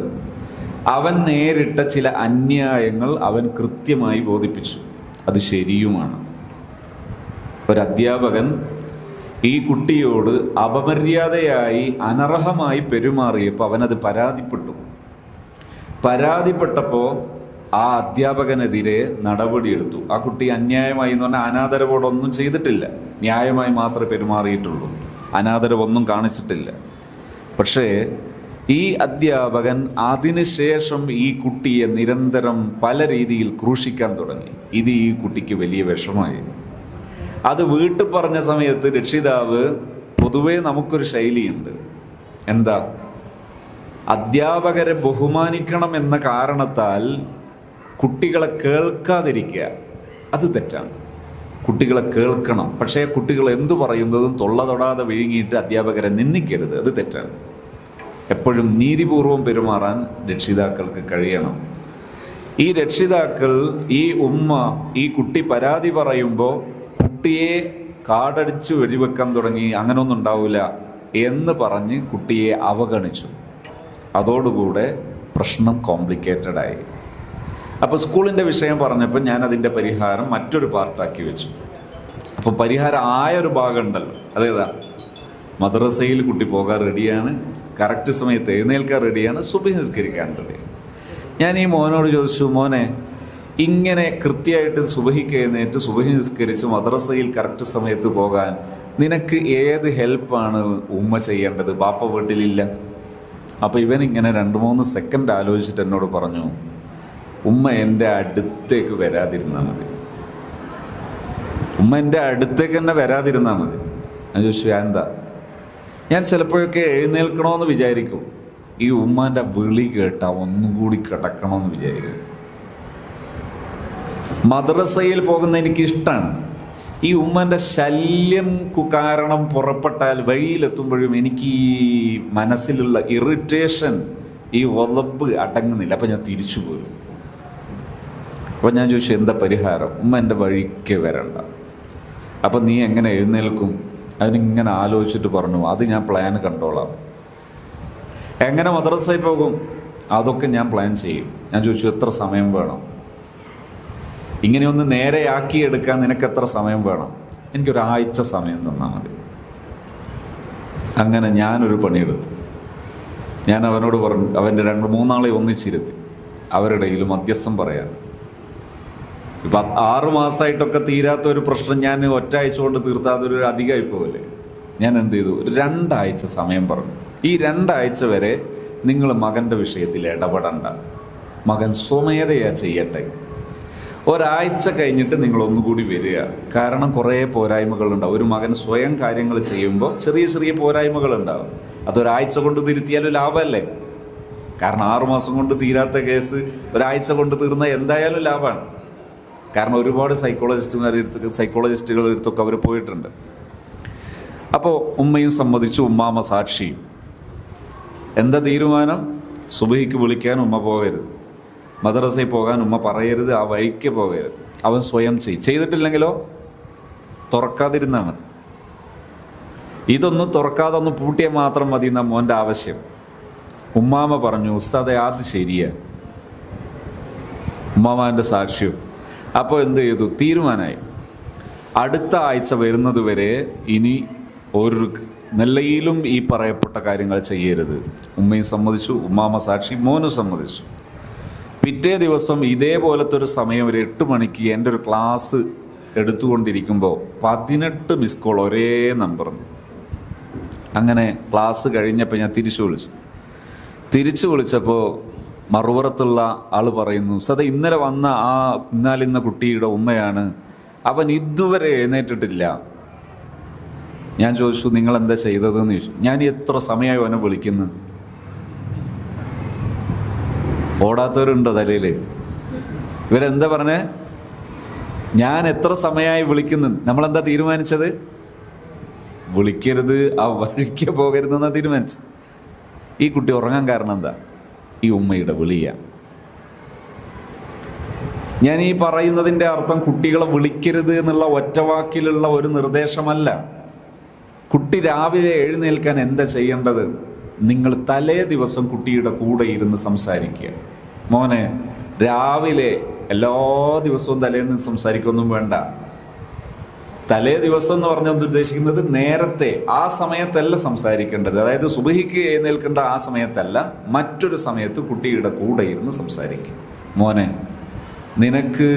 അവൻ നേരിട്ട ചില അന്യായങ്ങൾ അവൻ കൃത്യമായി ബോധിപ്പിച്ചു. അത് ശരിയുമാണ്. ഒരധ്യാപകൻ ഈ കുട്ടിയോട് അപമര്യാദയായി അനർഹമായി പെരുമാറിയപ്പോൾ അവനത് പരാതിപ്പെട്ടപ്പോൾ ആ അധ്യാപകനെതിരെ നടപടിയെടുത്തു. ആ കുട്ടി അന്യായമായി എന്ന് പറഞ്ഞാൽ അനാദരവോടൊന്നും ചെയ്തിട്ടില്ല, ന്യായമായി മാത്രമേ പെരുമാറിയിട്ടുള്ളൂ, അനാദരവൊന്നും കാണിച്ചിട്ടില്ല. പക്ഷേ ഈ അധ്യാപകൻ അതിനുശേഷം ഈ കുട്ടിയെ നിരന്തരം പല രീതിയിൽ ക്രൂശിക്കാൻ തുടങ്ങി. ഇത് ഈ കുട്ടിക്ക് വലിയ വിഷമായി. അത് വീട്ടിൽ പറഞ്ഞ സമയത്ത് രക്ഷിതാവ്, പൊതുവേ നമുക്കൊരു ശൈലിയുണ്ട്, എന്താ, അധ്യാപകരെ ബഹുമാനിക്കണം എന്ന കാരണത്താൽ കുട്ടികളെ കേൾക്കാതിരിക്കുക, അത് തെറ്റാണ്. കുട്ടികളെ കേൾക്കണം, പക്ഷേ കുട്ടികൾ എന്തു പറയുന്നതും തൊള്ള തൊടാതെ വിഴുങ്ങിയിട്ട് അധ്യാപകരെ നിന്ദിക്കരുത്, അത് തെറ്റാണ്. എപ്പോഴും നീതിപൂർവം പെരുമാറാൻ രക്ഷിതാക്കൾക്ക് കഴിയണം. ഈ രക്ഷിതാക്കൾ, ഈ ഉമ്മ ഈ കുട്ടി പരാതി പറയുമ്പോൾ കുട്ടിയെ കാടടിച്ച് വെടിവെക്കാൻ തുടങ്ങി, അങ്ങനെയൊന്നും ഉണ്ടാവില്ല എന്ന് പറഞ്ഞ് കുട്ടിയെ അവഗണിച്ചു. അതോടുകൂടെ പ്രശ്നം കോംപ്ലിക്കേറ്റഡ് ആയി. അപ്പോൾ സ്കൂളിൻ്റെ വിഷയം പറഞ്ഞപ്പോൾ ഞാൻ അതിൻ്റെ പരിഹാരം മറ്റൊരു പാർട്ടാക്കി വെച്ചു. അപ്പോൾ പരിഹാരം ആയൊരു ഭാഗം ഉണ്ടല്ലോ, അതേതാ, മദ്രസയിൽ കുട്ടി പോകാൻ റെഡിയാണ്, കറക്റ്റ് സമയത്ത് എഴുന്നേൽക്കാൻ റെഡിയാണ്, സുബ്ഹി നിസ്കരിക്കാൻ റെഡിയാണ്. ഞാൻ ഈ മോനോട് ചോദിച്ചു, മോനെ, ഇങ്ങനെ കൃത്യമായിട്ട് സുബ്ഹിക്ക് എഴുന്നേറ്റ് സുബ്ഹി നിസ്കരിച്ച് മദ്രസയിൽ കറക്റ്റ് സമയത്ത് പോകാൻ നിനക്ക് ഏത് ഹെൽപ്പാണ് ഉമ്മ ചെയ്യേണ്ടത്? ബാപ്പ വീട്ടിലില്ല. അപ്പോൾ ഇവനിങ്ങനെ 2-3 സെക്കൻഡ് ആലോചിച്ചിട്ട് എന്നോട് പറഞ്ഞു, ഉമ്മ എൻ്റെ അടുത്തേക്ക് വരാതിരുന്നാൽ മതി, ഉമ്മ എൻ്റെ അടുത്തേക്ക് തന്നെ വരാതിരുന്നാൽ മതി. ഞാൻ ചോദിച്ചു, എന്താ? ഞാൻ ചിലപ്പോഴൊക്കെ എഴുന്നേൽക്കണമെന്ന് വിചാരിക്കും, ഈ ഉമ്മാൻ്റെ വിളി കേട്ടാൽ ഒന്നും കൂടി കിടക്കണമെന്ന് വിചാരിക്കും. മദ്രസയിൽ പോകുന്ന എനിക്ക് ഇഷ്ടമാണ്. ഈ ഉമ്മാൻ്റെ ശല്യം കാരണം പുറപ്പെട്ടാൽ വഴിയിലെത്തുമ്പോഴും എനിക്ക് ഈ മനസ്സിലുള്ള ഇറിറ്റേഷൻ, ഈ ഒലപ്പ് അടങ്ങുന്നില്ല. അപ്പം ഞാൻ തിരിച്ചു പോരും. അപ്പം ഞാൻ ചോദിച്ചു, എന്താ പരിഹാരം? ഉമ്മ എൻ്റെ വഴിക്ക് വരണ്ട. അപ്പം നീ എങ്ങനെ എഴുന്നേൽക്കും? അതിനിങ്ങനെ ആലോചിച്ചിട്ട് പറഞ്ഞു, അത് ഞാൻ പ്ലാൻ കണ്ടോളാം. എങ്ങനെ മദ്രസയിൽ പോകും? അതൊക്കെ ഞാൻ പ്ലാൻ ചെയ്യും. ഞാൻ ചോദിച്ചു, എത്ര സമയം വേണം? ഇങ്ങനെയൊന്ന് നേരെയാക്കിയെടുക്കാൻ നിനക്ക് എത്ര സമയം വേണം? എനിക്കൊരാഴ്ച സമയം തന്നാൽ മതി. അങ്ങനെ ഞാനൊരു പണിയെടുത്തു. ഞാൻ അവനോട് പറഞ്ഞു, അവൻ്റെ 2-3 ആളെ ഒന്നിച്ചിരുത്തി അവരുടെയിൽ മധ്യസ്ഥം പറയാൻ. ഇപ്പം 6 മാസമായിട്ടൊക്കെ തീരാത്ത ഒരു പ്രശ്നം ഞാൻ ഒറ്റാഴ്ച കൊണ്ട് തീർത്താൽ അതൊരു അധികമായി പോകല്ലേ. ഞാൻ എന്ത് ചെയ്തു, ഒരു 2 ആഴ്ച സമയം പറഞ്ഞു. ഈ 2 ആഴ്ച വരെ നിങ്ങൾ മകൻ്റെ വിഷയത്തിൽ ഇടപെടണ്ട, മകൻ സ്വമേധയാ ചെയ്യട്ടെ. ഒരാഴ്ച കഴിഞ്ഞിട്ട് നിങ്ങൾ ഒന്നുകൂടി വരിക. കാരണം കുറേ പോരായ്മകളുണ്ടാവും. ഒരു മകൻ സ്വയം കാര്യങ്ങൾ ചെയ്യുമ്പോൾ ചെറിയ ചെറിയ പോരായ്മകളുണ്ടാവും. അതൊരാഴ്ച കൊണ്ട് തിരുത്തിയാലും ലാഭമല്ലേ? കാരണം 6 മാസം കൊണ്ട് തീരാത്ത കേസ് ഒരാഴ്ച കൊണ്ട് തീർന്നാൽ എന്തായാലും ലാഭമാണ്. കാരണം ഒരുപാട് സൈക്കോളജിസ്റ്റുകളുടെ അടുത്തൊക്കെ അവർ പോയിട്ടുണ്ട്. അപ്പോൾ ഉമ്മയും സമ്മതിച്ചു, ഉമ്മാമ സാക്ഷിയും. എന്താ തീരുമാനം? സുബഹിക്ക് വിളിക്കാൻ ഉമ്മ പോകരുത്, മദ്രസയിൽ പോകാൻ ഉമ്മ പറയരുത്, ആ വഴിക്ക് പോകരുത്. അവൻ സ്വയം ചെയ്തിട്ടില്ലെങ്കിലോ തുറക്കാതിരുന്നാൽ മതി. ഇതൊന്നും തുറക്കാതെ ഒന്ന് പൂട്ടിയാൽ മാത്രം മതി എന്നാ മോൻ്റെ ആവശ്യം. ഉമ്മാമ പറഞ്ഞു, ഉസ്താദെ അത് ശരിയാ. ഉമ്മാമാൻ്റെ സാക്ഷ്യം. അപ്പോൾ എന്ത് ചെയ്തു? തീരുമാനമായി. അടുത്ത ആഴ്ച വരുന്നത് വരെ ഇനി ഒരു നിലയിലും ഈ പറയപ്പെട്ട കാര്യങ്ങൾ ചെയ്യരുത്. ഉമ്മയും സമ്മതിച്ചു, ഉമ്മാമ സാക്ഷി, മോനും സമ്മതിച്ചു. പിറ്റേ ദിവസം ഇതേപോലത്തെ ഒരു സമയം, ഒരു 8 മണിക്ക് എൻ്റെ ഒരു ക്ലാസ് എടുത്തുകൊണ്ടിരിക്കുമ്പോൾ 18 മിസ് കോൾ ഒരേ നമ്പറിന്. അങ്ങനെ ക്ലാസ് കഴിഞ്ഞപ്പോൾ ഞാൻ തിരിച്ചു വിളിച്ചപ്പോൾ മറുപുറത്തുള്ള ആൾ പറയുന്നു, സദാ ഇന്നലെ വന്ന ആ ഇന്നാലിന്ന കുട്ടിയുടെ ഉമ്മയാണ്, അവൻ ഇതുവരെ എഴുന്നേറ്റിട്ടില്ല. ഞാൻ ചോദിച്ചു, നിങ്ങൾ എന്താ ചെയ്തതെന്ന് ചോദിച്ചു. ഞാൻ എത്ര സമയമായി അവനെ വിളിക്കുന്നു? ഓടാത്തവരുണ്ടോ തലയിൽ? ഇവരെന്താ പറഞ്ഞേ? ഞാൻ എത്ര സമയമായി വിളിക്കുന്നു. നമ്മളെന്താ തീരുമാനിച്ചത്? വിളിക്കരുത്, ആ വഴിക്ക് പോകരുതെന്നാ തീരുമാനിച്ചത്. ഈ കുട്ടി ഉറങ്ങാൻ കാരണം എന്താ? ഈ ഉമ്മയുടെ വിളിയ. ഞാൻ ഈ പറയുന്നതിൻ്റെ അർത്ഥം കുട്ടികളെ വിളിക്കരുത് എന്നുള്ള ഒറ്റവാക്കിലുള്ള ഒരു നിർദ്ദേശമല്ല. കുട്ടി രാവിലെ എഴുന്നേൽക്കാൻ എന്താ ചെയ്യേണ്ടത്? നിങ്ങൾ തലേ ദിവസം കുട്ടിയുടെ കൂടെ ഇരുന്ന് സംസാരിക്കുക. മോനെ, രാവിലെ എല്ലാ ദിവസവും തലേന്ന് സംസാരിക്കൊന്നും വേണ്ട. തലേ ദിവസം എന്ന് പറഞ്ഞത് ഉദ്ദേശിക്കുന്നത് നേരത്തെ, ആ സമയത്തല്ല സംസാരിക്കേണ്ടത്. അതായത് സുബഹിക്ക് എഴുന്നേൽക്കേണ്ട ആ സമയത്തല്ല, മറ്റൊരു സമയത്ത് കുട്ടിയുടെ കൂടെ ഇരുന്ന് സംസാരിക്കുക. മോനെ, നിനക്ക്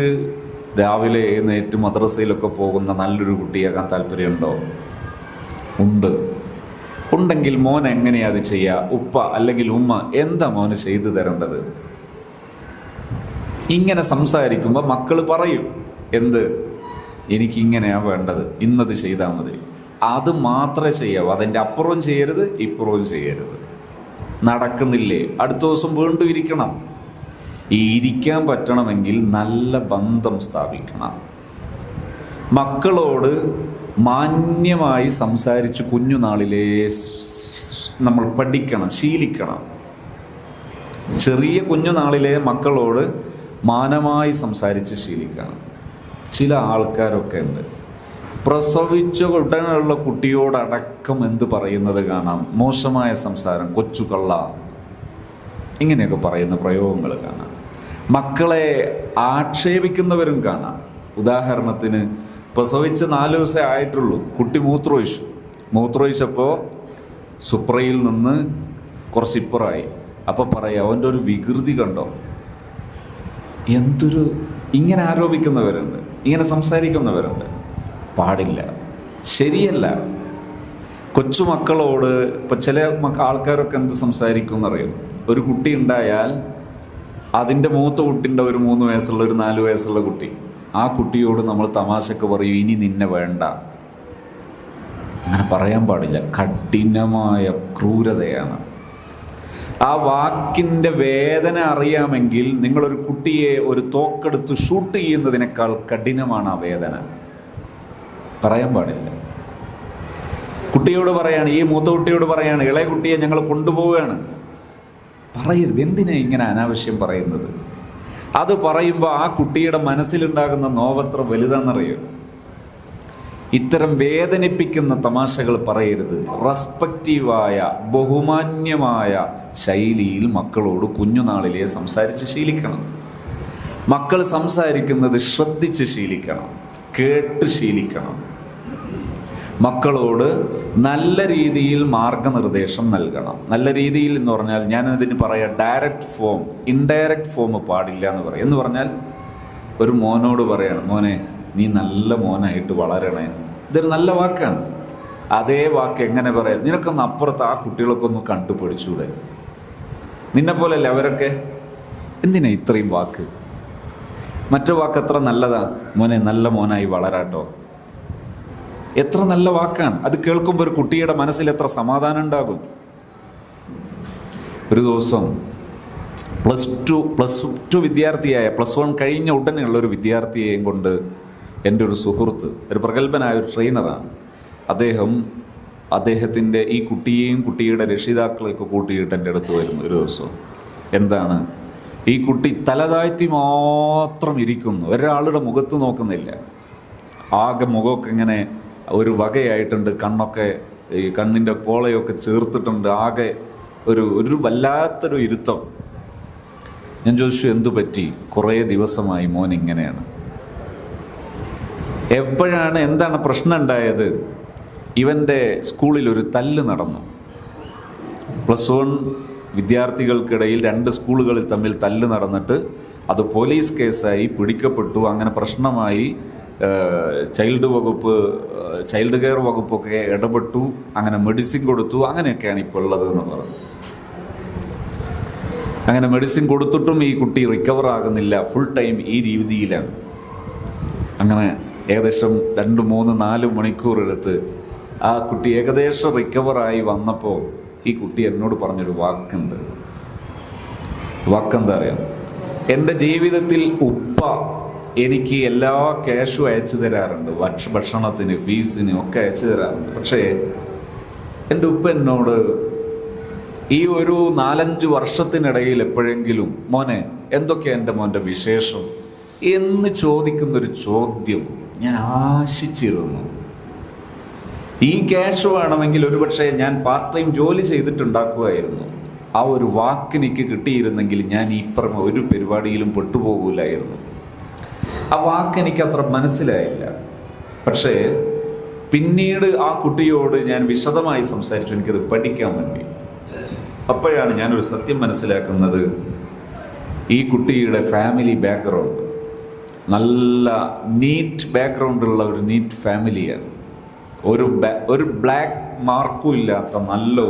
രാവിലെ എഴുന്നേറ്റ് മദ്രസയിലൊക്കെ പോകുന്ന നല്ലൊരു കുട്ടിയാകാൻ താല്പര്യമുണ്ടോ? ഉണ്ടെങ്കിൽ മോൻ എങ്ങനെയാ അത് ചെയ്യുക? ഉപ്പ അല്ലെങ്കിൽ ഉമ്മ എന്താ മോന് ചെയ്തു തരേണ്ടത്? ഇങ്ങനെ സംസാരിക്കുമ്പോൾ മക്കൾ പറയും, എന്ത്, എനിക്കിങ്ങനെയാ വേണ്ടത്, ഇന്നത് ചെയ്താൽ മതി. അത് മാത്രമേ ചെയ്യാവൂ, അതിൻ്റെ അപ്പുറവും ചെയ്യരുത്, ഇപ്പുറവും ചെയ്യരുത്. നടക്കുന്നില്ലേ, അടുത്ത ദിവസം വീണ്ടും ഇരിക്കണം. ഈ ഇരിക്കാൻ പറ്റണമെങ്കിൽ നല്ല ബന്ധം സ്ഥാപിക്കണം. മക്കളോട് മാന്യമായി സംസാരിച്ച് കുഞ്ഞുനാളിലേ നമ്മൾ പഠിക്കണം, ശീലിക്കണം. ചെറിയ കുഞ്ഞുനാളിലെ മക്കളോട് മാനമായി സംസാരിച്ച് ശീലിക്കണം. ചില ആൾക്കാരൊക്കെ ഉണ്ട്, പ്രസവിച്ച ഉടനെയുള്ള കുട്ടിയോടടക്കം എന്ത് പറയുന്നത് കാണാം, മോശമായ സംസാരം, കൊച്ചു കള്ള, ഇങ്ങനെയൊക്കെ പറയുന്ന പ്രയോഗങ്ങൾ കാണാം. മക്കളെ ആക്ഷേപിക്കുന്നവരും കാണാം. ഉദാഹരണത്തിന്, പ്രസവിച്ച് 4 ദിവസമേ ആയിട്ടുള്ളൂ, കുട്ടി മൂത്രമൊഴിച്ചപ്പോൾ സുപ്രയിൽ നിന്ന് കുറച്ച് ഇപ്പുറമായി. അപ്പം പറയാം, അവൻ്റെ ഒരു വികൃതി കണ്ടോ. എന്തൊരു, ഇങ്ങനെ ആരോപിക്കുന്നവരുണ്ട്, ഇങ്ങനെ സംസാരിക്കുന്നവരുണ്ട്. പാടില്ല, ശരിയല്ല. കൊച്ചുമക്കളോട് ഇപ്പം ചില ആൾക്കാരൊക്കെ എന്ത് സംസാരിക്കും എന്നറിയും. ഒരു കുട്ടി ഉണ്ടായാൽ അതിൻ്റെ മൂത്ത കുട്ടിൻ്റെ ഒരു 3 വയസ്സുള്ള, ഒരു 4 വയസ്സുള്ള കുട്ടി, ആ കുട്ടിയോട് നമ്മൾ തമാശക്ക് പറയും, ഇനി നിന്നെ വേണ്ട. അങ്ങനെ പറയാൻ പാടില്ല, കഠിനമായ ക്രൂരതയാണത്. ആ വാക്കിൻ്റെ വേദന അറിയാമെങ്കിൽ നിങ്ങളൊരു കുട്ടിയെ ഒരു തോക്കെടുത്ത് ഷൂട്ട് ചെയ്യുന്നതിനേക്കാൾ കഠിനമാണ് ആ വേദന. പറയാൻ പാടില്ല. കുട്ടിയോട് പറയാണ്, ഈ മൂത്ത കുട്ടിയോട് പറയാണ്, ഇളയ കുട്ടിയെ ഞങ്ങൾ കൊണ്ടുപോവുകയാണ്, പറയരുത്. എന്തിനാ ഇങ്ങനെ അനാവശ്യം പറയുന്നത്? അത് പറയുമ്പോൾ ആ കുട്ടിയുടെ മനസ്സിലുണ്ടാകുന്ന നോവത്ര വലുതാണെന്നറിയോ. ഇത്തരം വേദനിപ്പിക്കുന്ന തമാശകൾ പറയരുത്. റെസ്പെക്റ്റീവായ, ബഹുമാന്യമായ ശൈലിയിൽ മക്കളോട് കുഞ്ഞുനാളിലെ സംസാരിച്ച് ശീലിക്കണം. മക്കൾ സംസാരിക്കുന്നത് ശ്രദ്ധിച്ച് ശീലിക്കണം, കേട്ട് ശീലിക്കണം. മക്കളോട് നല്ല രീതിയിൽ മാർഗനിർദ്ദേശം നൽകണം. നല്ല രീതിയിൽ എന്ന് പറഞ്ഞാൽ, ഞാനതിന് പറയാം ഡയറക്റ്റ് ഫോം, ഇൻഡയറക്റ്റ് ഫോം പാടില്ല എന്ന് പറയും. എന്ന് പറഞ്ഞാൽ ഒരു മോനോട് പറയാണ്, മോനെ നീ നല്ല മോനായിട്ട് വളരണേ, ഇതൊരു നല്ല വാക്കാണ്. അതേ വാക്ക് എങ്ങനെ പറയാം, നിനക്കൊന്ന് അപ്പുറത്ത് ആ കുട്ടികളൊക്കെ ഒന്ന് കണ്ടുപിടിച്ചൂടെ, നിന്നെ പോലെയല്ലേ അവരൊക്കെ, എന്തിനാ ഇത്രയും വാക്ക്? മറ്റു വാക്ക് എത്ര നല്ലതാ, മോനെ നല്ല മോനായി വളരാട്ടോ, എത്ര നല്ല വാക്കാണ്. അത് കേൾക്കുമ്പോൾ ഒരു കുട്ടിയുടെ മനസ്സിൽ എത്ര സമാധാനം ഉണ്ടാകും. ഒരു ദിവസം പ്ലസ് ടു വിദ്യാർത്ഥിയായ, +1 കഴിഞ്ഞ ഉടനെയുള്ള ഒരു വിദ്യാർത്ഥിയെയും കൊണ്ട് എൻ്റെ ഒരു സുഹൃത്ത്, ഒരു പ്രഗത്ഭനായ ഒരു ട്രെയിനറാണ്, അദ്ദേഹത്തിൻ്റെ ഈ കുട്ടിയെയും കുട്ടിയുടെ രക്ഷിതാക്കളെയൊക്കെ കൂട്ടിയിട്ട് എൻ്റെ അടുത്ത് വരുന്നു ഒരു ദിവസം. എന്താണ്, ഈ കുട്ടി തലതാഴ്ത്തി മാത്രം ഇരിക്കുന്നു, ഒരാളുടെ മുഖത്ത് നോക്കുന്നില്ല, ആകെ മുഖമൊക്കെ ഇങ്ങനെ ഒരു വകയായിട്ടുണ്ട്, കണ്ണൊക്കെ ഈ കണ്ണിൻ്റെ പോളയൊക്കെ ചേർത്തിട്ടുണ്ട്, ആകെ ഒരു വല്ലാത്തൊരു ഇരുത്തം. ഞാൻ ചോദിച്ചു, എന്തു പറ്റി? കുറേ ദിവസമായി മോൻ ഇങ്ങനെയാണ്. എപ്പോഴാണ്, എന്താണ് പ്രശ്നം ഉണ്ടായത്? ഇവൻ്റെ സ്കൂളിൽ ഒരു തല്ല് നടന്നു. +1 വിദ്യാർത്ഥികൾക്കിടയിൽ 2 സ്കൂളുകളിൽ തമ്മിൽ തല്ല് നടന്നിട്ട് അത് പോലീസ് കേസായി, പിടിക്കപ്പെട്ടു, അങ്ങനെ പ്രശ്നമായി. ചൈൽഡ് കെയർ വകുപ്പൊക്കെ ഇടപെട്ടു, അങ്ങനെ മെഡിസിൻ കൊടുത്തു, അങ്ങനെയൊക്കെയാണ് ഇപ്പോൾ ഉള്ളത് എന്ന് പറഞ്ഞു. അങ്ങനെ മെഡിസിൻ കൊടുത്തിട്ടും ഈ കുട്ടി റിക്കവർ ആകുന്നില്ല, ഫുൾ ടൈം ഈ രീതിയിലാണ്. അങ്ങനെ ഏകദേശം 2, 3, 4 മണിക്കൂർ എടുത്ത് ആ കുട്ടി ഏകദേശം റിക്കവറായി വന്നപ്പോൾ ഈ കുട്ടി എന്നോട് പറഞ്ഞൊരു വാക്കുണ്ട്. വാക്കെന്താ അറിയാം? എൻ്റെ ജീവിതത്തിൽ ഉപ്പ എനിക്ക് എല്ലാ ക്യാഷും അയച്ചു തരാറുണ്ട്, ഭക്ഷണത്തിന്, ഫീസിന് ഒക്കെ അയച്ചു തരാറുണ്ട്. പക്ഷേ എൻ്റെ ഉപ്പ എന്നോട് ഈ ഒരു 4-5 വർഷത്തിനിടയിൽ എപ്പോഴെങ്കിലും, മോനെ എന്തൊക്കെയാണ് എൻ്റെ മോൻ്റെ വിശേഷം എന്ന് ചോദിക്കുന്നൊരു ചോദ്യം ഞാൻ ആശിച്ചിരുന്നു. ഈ ക്യാഷ് വേണമെങ്കിൽ ഒരുപക്ഷെ ഞാൻ പാർട്ട് ടൈം ജോലി ചെയ്തിട്ടുണ്ടാക്കുമായിരുന്നു. ആ ഒരു വാക്കെനിക്ക് കിട്ടിയിരുന്നെങ്കിൽ ഞാൻ ഈ പറഞ്ഞ ഒരു പരിപാടിയിലും പെട്ടുപോകില്ലായിരുന്നു. ആ വാക്കെനിക്ക് അത്ര മനസ്സിലായില്ല. പക്ഷേ പിന്നീട് ആ കുട്ടിയോട് ഞാൻ വിശദമായി സംസാരിച്ചു, എനിക്കത് പഠിക്കാൻ വേണ്ടി. അപ്പോഴാണ് ഞാനൊരു സത്യം മനസ്സിലാക്കുന്നത്. ഈ കുട്ടിയുടെ ഫാമിലി ബാക്ക്ഗ്രൗണ്ട്, നല്ല നീറ്റ് ബാക്ക്ഗ്രൗണ്ടുള്ള ഒരു നീറ്റ് ഫാമിലിയാണ്. ഒരു ബ്ലാക്ക് മാർക്കും ഇല്ലാത്ത നല്ല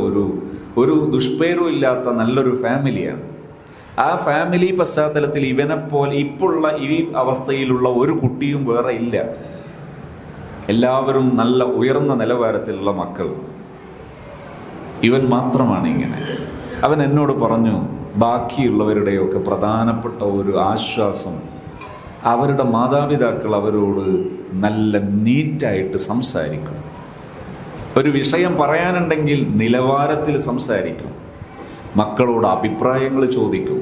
ഒരു ദുഷ്പേരും ഇല്ലാത്ത നല്ലൊരു ഫാമിലിയാണ്. ആ ഫാമിലി പശ്ചാത്തലത്തിൽ ഇവനെപ്പോലെ ഇപ്പോഴുള്ള ഈ അവസ്ഥയിലുള്ള ഒരു കുട്ടിയും വേറെ ഇല്ല. എല്ലാവരും നല്ല ഉയർന്ന നിലവാരത്തിലുള്ള മക്കൾ. ഇവൻ മാത്രമാണ് ഇങ്ങനെ. അവൻ എന്നോട് പറഞ്ഞു, ബാക്കിയുള്ളവരുടെയൊക്കെ പ്രധാനപ്പെട്ട ഒരു ആശ്വാസം അവരുടെ മാതാപിതാക്കൾ അവരോട് നല്ല നീറ്റായിട്ട് സംസാരിക്കും. ഒരു വിഷയം പറയാനുണ്ടെങ്കിൽ നിലവാരത്തിൽ സംസാരിക്കും. മക്കളോട് അഭിപ്രായങ്ങൾ ചോദിക്കും.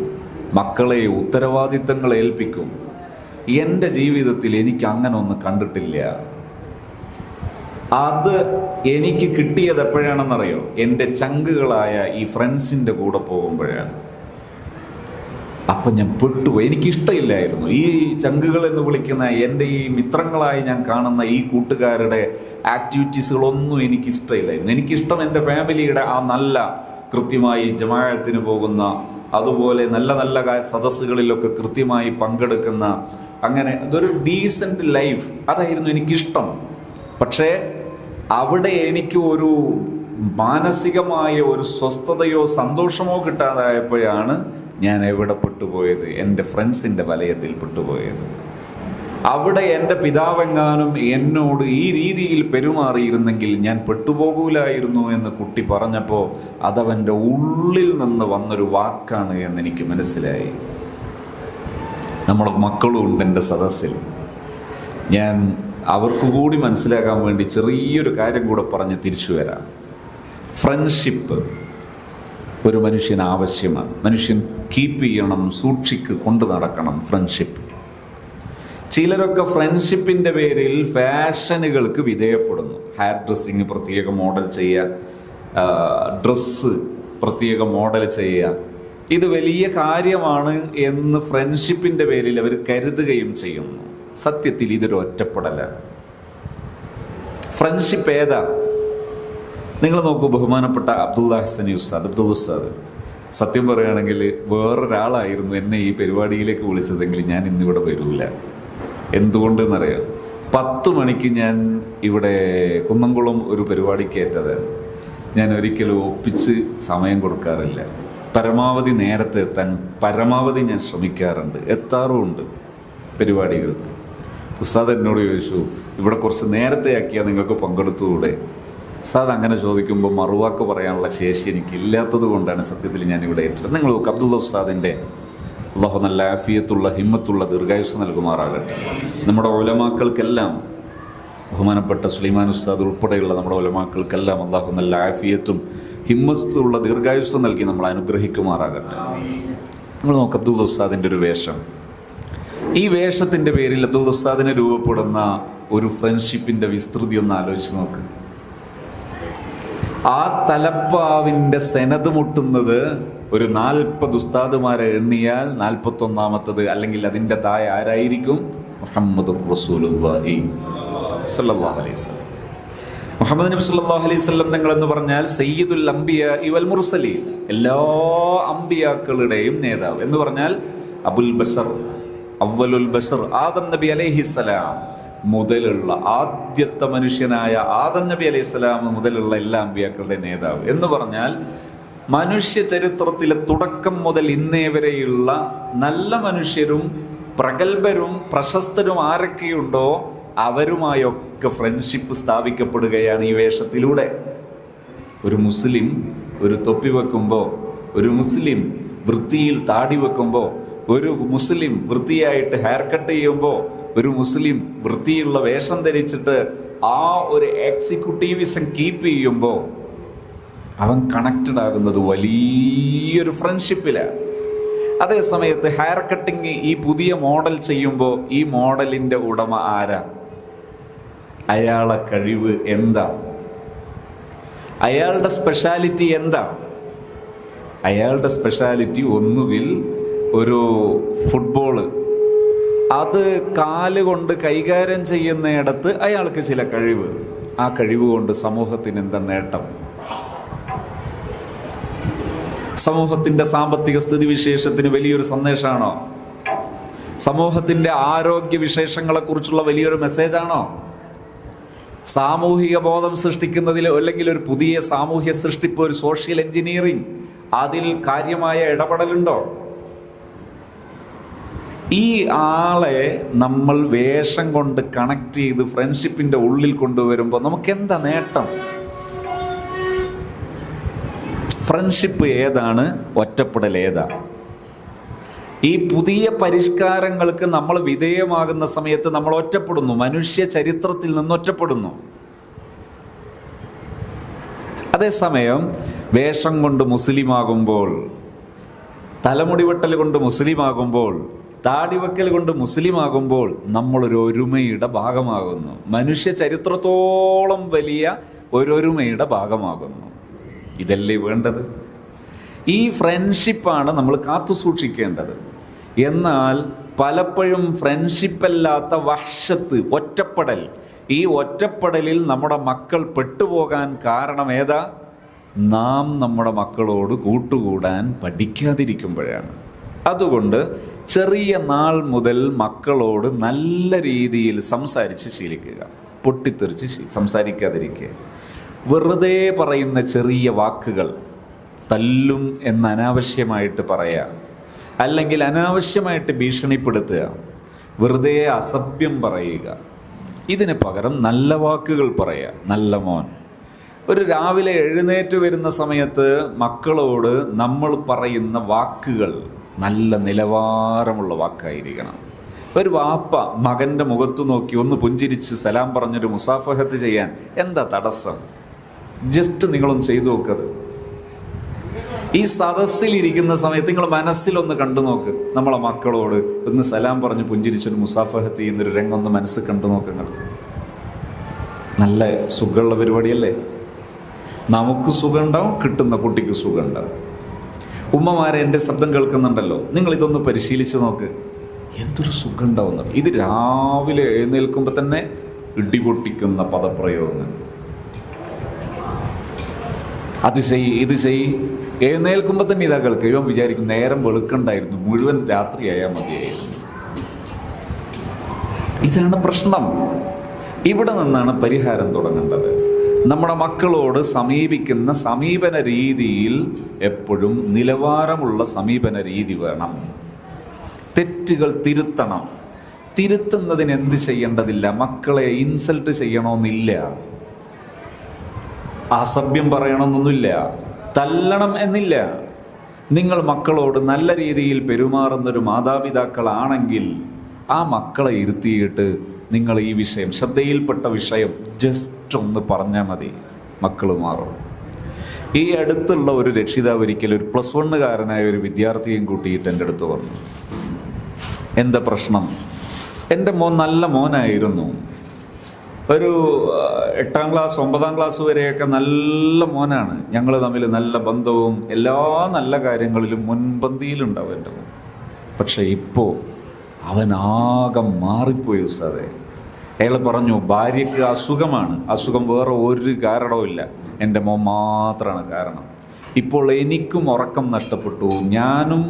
മക്കളെ ഉത്തരവാദിത്തങ്ങൾ ഏൽപ്പിക്കും. എൻ്റെ ജീവിതത്തിൽ എനിക്ക് അങ്ങനെ ഒന്ന് കണ്ടിട്ടില്ല. അത് എനിക്ക് കിട്ടിയത് എപ്പോഴാണെന്നറിയോ? എൻ്റെ ചങ്കുകളായ ഈ ഫ്രണ്ട്സിൻ്റെ കൂടെ പോകുമ്പോഴാണ്. അപ്പം ഞാൻ പെട്ടുപോയി. എനിക്കിഷ്ടമില്ലായിരുന്നു ഈ ചങ്കുകൾ എന്ന് വിളിക്കുന്ന എൻ്റെ ഈ മിത്രങ്ങളായി ഞാൻ കാണുന്ന ഈ കൂട്ടുകാരുടെ ആക്ടിവിറ്റീസുകളൊന്നും എനിക്കിഷ്ടമില്ലായിരുന്നു. എനിക്കിഷ്ടം എൻ്റെ ഫാമിലിയുടെ ആ നല്ല കൃത്യമായി ജമാഅത്തിന് പോകുന്ന, അതുപോലെ നല്ല നല്ല സദസ്സുകളിലൊക്കെ കൃത്യമായി പങ്കെടുക്കുന്ന, അങ്ങനെ അതൊരു ഡീസൻറ്റ് ലൈഫ്, അതായിരുന്നു എനിക്കിഷ്ടം. പക്ഷേ അവിടെ എനിക്ക് ഒരു മാനസികമായ ഒരു സ്വസ്ഥതയോ സന്തോഷമോ കിട്ടാതായപ്പോഴാണ് ഞാൻ എവിടെ പെട്ടുപോയത്? എൻ്റെ ഫ്രണ്ട്സിൻ്റെ വലയത്തിൽ പെട്ടുപോയത്. അവിടെ എൻ്റെ പിതാവെങ്ങാനും എന്നോട് ഈ രീതിയിൽ പെരുമാറിയിരുന്നെങ്കിൽ ഞാൻ പെട്ടുപോകൂലായിരുന്നു എന്ന് കുട്ടി പറഞ്ഞപ്പോൾ അതവൻ്റെ ഉള്ളിൽ നിന്ന് വന്നൊരു വാക്കാണ് എന്നെനിക്ക് മനസ്സിലായി. നമ്മുടെ മക്കളും ഉണ്ട് എൻ്റെ സദസ്സിൽ. ഞാൻ അവർക്ക് കൂടി മനസ്സിലാക്കാൻ വേണ്ടി ചെറിയൊരു കാര്യം കൂടെ പറഞ്ഞ് തിരിച്ചു വരാം. ഫ്രണ്ട്ഷിപ്പ് ഒരു മനുഷ്യന് ആവശ്യമാണ്. മനുഷ്യൻ കീപ്പ് ചെയ്യണം, കൊണ്ടു നടക്കണം ഫ്രണ്ട്ഷിപ്പ്. ചിലരൊക്കെ ഫ്രണ്ട്ഷിപ്പിൻ്റെ പേരിൽ ഫാഷനുകൾക്ക് വിധേയപ്പെടുന്നു. ഹെയർ ഡ്രസ്സിങ് പ്രത്യേക മോഡൽ ചെയ്യുക, ഡ്രസ്സ് പ്രത്യേക മോഡൽ ചെയ്യുക. ഇത് വലിയ കാര്യമാണ് എന്ന് ഫ്രണ്ട്ഷിപ്പിൻ്റെ പേരിൽ അവർ കരുതുകയും ചെയ്യുന്നു. സത്യത്തിൽ ഇതൊരു ഒറ്റപ്പെടലാണ്. ഫ്രണ്ട്ഷിപ്പ് ഏതാ? നിങ്ങൾ നോക്കൂ, ബഹുമാനപ്പെട്ട അബ്ദുള്ള ഹസനി ഉസ്താദ്, അബ്ദുൾ ഉസ്താദ്, സത്യം പറയുകയാണെങ്കിൽ വേറൊരാളായിരുന്നു എന്നെ ഈ പരിപാടിയിലേക്ക് വിളിച്ചതെങ്കിൽ ഞാൻ ഇന്നിവിടെ വരൂല. എന്തുകൊണ്ടെന്നറിയാം? 10 മണിക്ക് ഞാൻ ഇവിടെ കുന്നംകുളം ഒരു പരിപാടി കയറ്റതാണ്. ഞാൻ ഒരിക്കലും ഒപ്പിച്ച് സമയം കൊടുക്കാറില്ല. പരമാവധി നേരത്തെ എത്താൻ പരമാവധി ഞാൻ ശ്രമിക്കാറുണ്ട്, എത്താറുമുണ്ട് പരിപാടികൾക്ക്. ഉസ്താദ് എന്നോട് ചോദിച്ചു, ഇവിടെ കുറച്ച് നേരത്തെ ആക്കിയാൽ നിങ്ങൾക്ക് പങ്കെടുത്തുകൂടെ? ഉസ്താദ് അങ്ങനെ ചോദിക്കുമ്പോൾ മറുവാക്ക് പറയാനുള്ള ശേഷി എനിക്കില്ലാത്തത് കൊണ്ടാണ് സത്യത്തിൽ ഞാനിവിടെ ഏറ്റത്. നിങ്ങൾ നോക്ക്, അബ്ദുള്ള ഉസ്താദിൻ്റെ അല്ലാഹു നല്ല ആഫിയത്തുള്ള ഹിമ്മത്തുള്ള ദീർഘായുസ് നൽകുമാറാകട്ടെ. നമ്മുടെ ഉലമാക്കൾക്കെല്ലാം, ബഹുമാനപ്പെട്ട സുലൈമാൻ ഉസ്താദ് ഉൾപ്പെടെയുള്ള നമ്മുടെ ഉലമാക്കൾക്കെല്ലാം അല്ലാഹു നല്ല ആഫിയത്തും ഹിമ്മത്തുള്ള ദീർഘായുസ് നൽകി നമ്മൾ അനുഗ്രഹിക്കുമാറാകട്ടെ. നിങ്ങൾ നോക്ക്, അബ്ദുള്ള ഉസ്താദിൻ്റെ ഒരു വേഷം. ഈ വേഷത്തിൻ്റെ പേരിൽ അബ്ദുള്ള ഉസ്താദിന് രൂപപ്പെടുന്ന ഒരു ഫ്രണ്ട്ഷിപ്പിൻ്റെ വിസ്തൃതി ഒന്ന് ആലോചിച്ച് നോക്ക്. ആ തലപ്പാവിൻ്റെ സെനത് മുട്ടുന്നത് ഒരു 40 ഉസ്താദുമാരെ എണ്ണിയാൽ 41ാമത്തത് അല്ലെങ്കിൽ അതിൻ്റെ താഴെ ആരായിരിക്കും? മുഹമ്മദുർ റസൂലുള്ളാഹി സ്വല്ലല്ലാഹു അലൈഹി വസല്ലം. മുഹമ്മദ് നബി സ്വല്ലല്ലാഹു അലൈഹി വസല്ലം തങ്ങൾ എന്ന് പറഞ്ഞാൽ സയ്യിദുൽ അംബിയാ വൽ മുർസലീൻ, എല്ലാ അംബിയാക്കളുടെയും നേതാവ് എന്ന് പറഞ്ഞാൽ അബുൽ ബശർ, അവ്വലുൽ ബശർ, ആദം നബി അലൈഹിസ്സലാം മുതലുള്ള ആദ്യത്തെ മനുഷ്യനായ ആദം നബി അലൈഹിസ്സലാം മുതലുള്ള എല്ലാ അമ്പിയാക്കളുടെ നേതാവ് എന്ന് പറഞ്ഞാൽ മനുഷ്യ ചരിത്രത്തിലെ തുടക്കം മുതൽ ഇന്നേ വരെയുള്ള നല്ല മനുഷ്യരും പ്രഗത്ഭരും പ്രശസ്തരും ആരൊക്കെയുണ്ടോ അവരുമായൊക്കെ ഫ്രണ്ട്ഷിപ്പ് സ്ഥാപിക്കപ്പെടുകയാണ് ഈ വേഷത്തിലൂടെ. ഒരു മുസ്ലിം ഒരു തൊപ്പി വെക്കുമ്പോൾ, ഒരു മുസ്ലിം വൃത്തിയിൽ താടി വെക്കുമ്പോൾ, ഒരു മുസ്ലിം വൃത്തിയായിട്ട് ഹെയർ കട്ട് ചെയ്യുമ്പോൾ, ഒരു മുസ്ലിം വൃത്തിയുള്ള വേഷം ധരിച്ചിട്ട് ആ ഒരു എക്സിക്യൂട്ടീവിസം കീപ്പ് ചെയ്യുമ്പോൾ അവൻ കണക്റ്റഡ് ആകുന്നത് വലിയൊരു ഫ്രണ്ട്ഷിപ്പിലാണ്. അതേ സമയത്ത് ഹെയർ കട്ടിങ് ഈ പുതിയ മോഡൽ ചെയ്യുമ്പോൾ ഈ മോഡലിൻ്റെ ഉടമ ആരാ? അയാളെ കഴിവ് എന്താ? അയാളുടെ സ്പെഷ്യാലിറ്റി എന്താ? അയാളുടെ സ്പെഷ്യാലിറ്റി ഒന്നുകിൽ ഒരു ഫുട്ബോള്, അത് കാലുകൊണ്ട് കൈകാര്യം ചെയ്യുന്നിടത്ത് അയാൾക്ക് ചില കഴിവ്, ആ കഴിവ് കൊണ്ട് സമൂഹത്തിന് എന്താ നേട്ടം? സമൂഹത്തിന്റെ സാമ്പത്തിക സ്ഥിതിവിശേഷത്തിന് വലിയൊരു സന്ദേശമാണോ? സമൂഹത്തിൻ്റെ ആരോഗ്യ വിശേഷങ്ങളെക്കുറിച്ചുള്ള വലിയൊരു മെസ്സേജാണോ? സാമൂഹിക ബോധം സൃഷ്ടിക്കുന്നതിൽ, അല്ലെങ്കിൽ ഒരു പുതിയ സാമൂഹ്യ സൃഷ്ടിപ്പ്, ഒരു സോഷ്യൽ എഞ്ചിനീയറിംഗ്, അതിൽ കാര്യമായ ഇടപെടലുണ്ടോ? ഈ ആളെ നമ്മൾ വേഷം കൊണ്ട് കണക്ട് ചെയ്ത് ഫ്രണ്ട്ഷിപ്പിന്റെ ഉള്ളിൽ കൊണ്ടുവരുമ്പോൾ നമുക്ക് എന്താ നേട്ടം? ഫ്രണ്ട്ഷിപ്പ് ഏതാണ്, ഒറ്റപ്പെടൽ ഏതാ? ഈ പുതിയ പരിഷ്കാരങ്ങൾക്ക് നമ്മൾ വിധേയമാകുന്ന സമയത്ത് നമ്മൾ ഒറ്റപ്പെടുന്നു, മനുഷ്യ ചരിത്രത്തിൽ നിന്ന് ഒറ്റപ്പെടുന്നു. അതേസമയം വേഷം കൊണ്ട് മുസ്ലിമാകുമ്പോൾ, തലമുടി വെട്ടൽ കൊണ്ട് മുസ്ലിമാകുമ്പോൾ, താടിവെക്കൽ കൊണ്ട് മുസ്ലിമാകുമ്പോൾ നമ്മളൊരു ഒരുമയുടെ ഭാഗമാകുന്നു. മനുഷ്യ ചരിത്രത്തോളം വലിയ ഒരുമയുടെ ഭാഗമാകുന്നു. ഇതല്ലേ വേണ്ടത്? ഈ ഫ്രണ്ട്ഷിപ്പാണ് നമ്മൾ കാത്തു സൂക്ഷിക്കേണ്ടത്. എന്നാൽ പലപ്പോഴും ഫ്രണ്ട്ഷിപ്പല്ലാത്ത വഹ്ശത്ത്, ഒറ്റപ്പെടൽ, ഈ ഒറ്റപ്പെടലിൽ നമ്മുടെ മക്കൾ പെട്ടുപോകാൻ കാരണം ഏതാ? നാം നമ്മുടെ മക്കളോട് കൂട്ടുകൂടാൻ പഠിക്കാതിരിക്കുമ്പോഴാണ്. അതുകൊണ്ട് ചെറിയ നാൾ മുതൽ മക്കളോട് നല്ല രീതിയിൽ സംസാരിച്ച് ശീലിക്കുക. പൊട്ടിത്തെറിച്ച് സംസാരിക്കാതിരിക്കുക. വെറുതെ പറയുന്ന ചെറിയ വാക്കുകൾ, തല്ലും എന്ന് അനാവശ്യമായിട്ട് പറയുക, അല്ലെങ്കിൽ അനാവശ്യമായിട്ട് ഭീഷണിപ്പെടുത്തുക, വെറുതെ അസഭ്യം പറയുക, ഇതിന് പകരം നല്ല വാക്കുകൾ പറയുക. നല്ല മോൻ, ഒരു രാവിലെ എഴുന്നേറ്റ് വരുന്ന സമയത്ത് മക്കളോട് നമ്മൾ പറയുന്ന വാക്കുകൾ നല്ല നിലവാരമുള്ള വാക്കായിരിക്കണം. ഒരു വാപ്പ മകൻ്റെ മുഖത്ത് നോക്കി ഒന്ന് പുഞ്ചിരിച്ച് സലാം പറഞ്ഞൊരു മുസാഫഹത്ത് ചെയ്യാൻ എന്താ തടസ്സം? ജസ്റ്റ് നിങ്ങളൊന്ന് ചെയ്തു നോക്കത്. ഈ സദസ്സിലിരിക്കുന്ന സമയത്ത് നിങ്ങൾ മനസ്സിലൊന്ന് കണ്ടു നോക്ക്. നമ്മളെ മക്കളോട് ഒന്ന് സലാം പറഞ്ഞ് പുഞ്ചിരിച്ചൊരു മുസാഫഹത്ത് ചെയ്യുന്നൊരു രംഗം ഒന്ന് മനസ്സിൽ കണ്ടു നോക്കുക. നല്ല സുഖമുള്ള പരിപാടിയല്ലേ? നമുക്ക് സുഖം ഉണ്ടാവും, കിട്ടുന്ന കുട്ടിക്ക് സുഖം ഉണ്ടാവും. ഉമ്മമാരെ, എൻ്റെ ശബ്ദം കേൾക്കുന്നുണ്ടല്ലോ, നിങ്ങൾ ഇതൊന്ന് പരിശീലിച്ച് നോക്ക്. എന്തൊരു സുഖം ഉണ്ടാവുന്ന. ഇത് രാവിലെ എഴുന്നേൽക്കുമ്പോൾ തന്നെ ഇടിപൊട്ടിക്കുന്ന പദപ്രയോഗങ്ങൾ. അത് ചെയ്യ്, ഇത് ചെയ്യ്. എഴുന്നേൽക്കുമ്പോൾ തന്നെ ഇതാ കേൾക്കുക. ഇവൻ വിചാരിക്കും നേരം വെളുക്കണ്ടായിരുന്നു, മുഴുവൻ രാത്രിയായാൽ മതിയായിരുന്നു. ഇതാണ് പ്രശ്നം. ഇവിടെ നിന്നാണ് പരിഹാരം തുടങ്ങേണ്ടത്. നമ്മുടെ മക്കളോട് സമീപിക്കുന്ന സമീപന രീതിയിൽ എപ്പോഴും നിലവാരമുള്ള സമീപന രീതി വേണം. തെറ്റുകൾ തിരുത്തണം. തിരുത്തുന്നതിന് എന്ത് ചെയ്യേണ്ടതില്ല, മക്കളെ ഇൻസൾട്ട് ചെയ്യണമെന്നില്ല, അസഭ്യം പറയണമെന്നൊന്നുമില്ല, തല്ലണം എന്നില്ല. നിങ്ങൾ മക്കളോട് നല്ല രീതിയിൽ പെരുമാറുന്നൊരു മാതാപിതാക്കളാണെങ്കിൽ ആ മക്കളെ ഇരുത്തിയിട്ട് നിങ്ങൾ ഈ വിഷയം, ശ്രദ്ധയിൽപ്പെട്ട വിഷയം ജസ്റ്റ് ഒന്ന് പറഞ്ഞാൽ മതി, മക്കൾ മാറും. ഈ അടുത്തുള്ള ഒരു രക്ഷിതാവ് ഒരിക്കലും ഒരു +1 ഒരു വിദ്യാർത്ഥിയും കൂട്ടിയിട്ട് എൻ്റെ അടുത്ത് വന്നു. എന്താ പ്രശ്നം? എൻ്റെ മോൻ നല്ല മോനായിരുന്നു. ഒരു 8ാം ക്ലാസ് 9ാം ക്ലാസ് വരെയൊക്കെ നല്ല മോനാണ്. ഞങ്ങൾ തമ്മിൽ നല്ല ബന്ധവും എല്ലാ നല്ല കാര്യങ്ങളിലും മുൻപന്തിയിലുണ്ടാവും എൻ്റെ മോൻ. പക്ഷെ ഇപ്പോൾ അവനാകെ മാറിപ്പോയി ഉസ്താദേ. അയാൾ പറഞ്ഞു, ഭാര്യയ്ക്ക് അസുഖമാണ്, അസുഖം വേറെ ഒരു കാരണവുമില്ല, എൻ്റെ മോൻ മാത്രമാണ് കാരണം. ഇപ്പോൾ എനിക്കും ഉറക്കം നഷ്ടപ്പെട്ടു, ഞാനും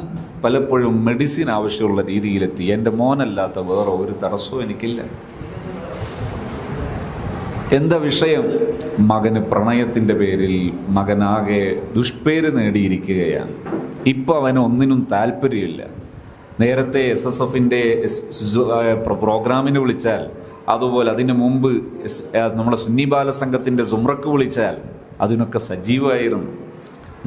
പലപ്പോഴും മെഡിസിൻ ആവശ്യമുള്ള രീതിയിലെത്തി, എൻ്റെ മോനല്ലാത്ത വേറെ ഒരു തടസ്സവും എനിക്കില്ല. എന്താ വിഷയം? മകന് പ്രണയത്തിൻ്റെ പേരിൽ മകനാകെ ദുഷ്പേര് നേടിയിരിക്കുകയാണ്. ഇപ്പോൾ അവന് ഒന്നിനും താല്പര്യമില്ല. നേരത്തെ SSFൻ്റെ പ്രോഗ്രാമിന് വിളിച്ചാൽ, അതുപോലെ അതിന് മുമ്പ് നമ്മുടെ സുന്നി ബാലസംഘത്തിൻ്റെ സുമ്രക്ക് വിളിച്ചാൽ അതിനൊക്കെ സജീവമായിരുന്നു.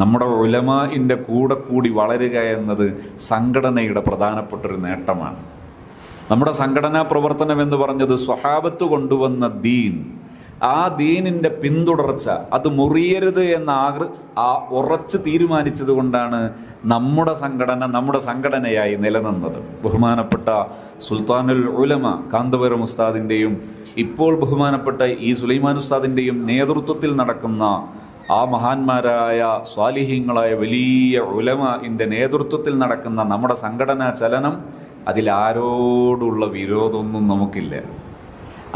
നമ്മുടെ ഉലമാഇൻ്റെ കൂടെ കൂടി വളരുക എന്നത് സംഘടനയുടെ പ്രധാനപ്പെട്ടൊരു നേട്ടമാണ്. നമ്മുടെ സംഘടനാ പ്രവർത്തനം എന്ന് പറഞ്ഞത് സ്വഹാബത്ത് കൊണ്ടുവന്ന ദീൻ, ആ ദീനിൻ്റെ പിന്തുടർച്ച, അത് മുറിയരുത് എന്ന ഉറച്ച് തീരുമാനിച്ചത് കൊണ്ടാണ് നമ്മുടെ സംഘടനയായി നിലനിന്നത്. ബഹുമാനപ്പെട്ട സുൽത്താനുൽ ഉലമ കാന്തപുരം ഉസ്താദിൻ്റെയും ഇപ്പോൾ ബഹുമാനപ്പെട്ട ഈ സുലൈമാൻ ഉസ്താദിൻ്റെയും നേതൃത്വത്തിൽ നടക്കുന്ന ആ മഹാന്മാരായ സ്വാലിഹീങ്ങളായ വലിയ ഉലമയുടെ നേതൃത്വത്തിൽ നടക്കുന്ന നമ്മുടെ സംഘടനാ ചലനം, അതിലാരോടുള്ള വിരോധമൊന്നും നമുക്കില്ല.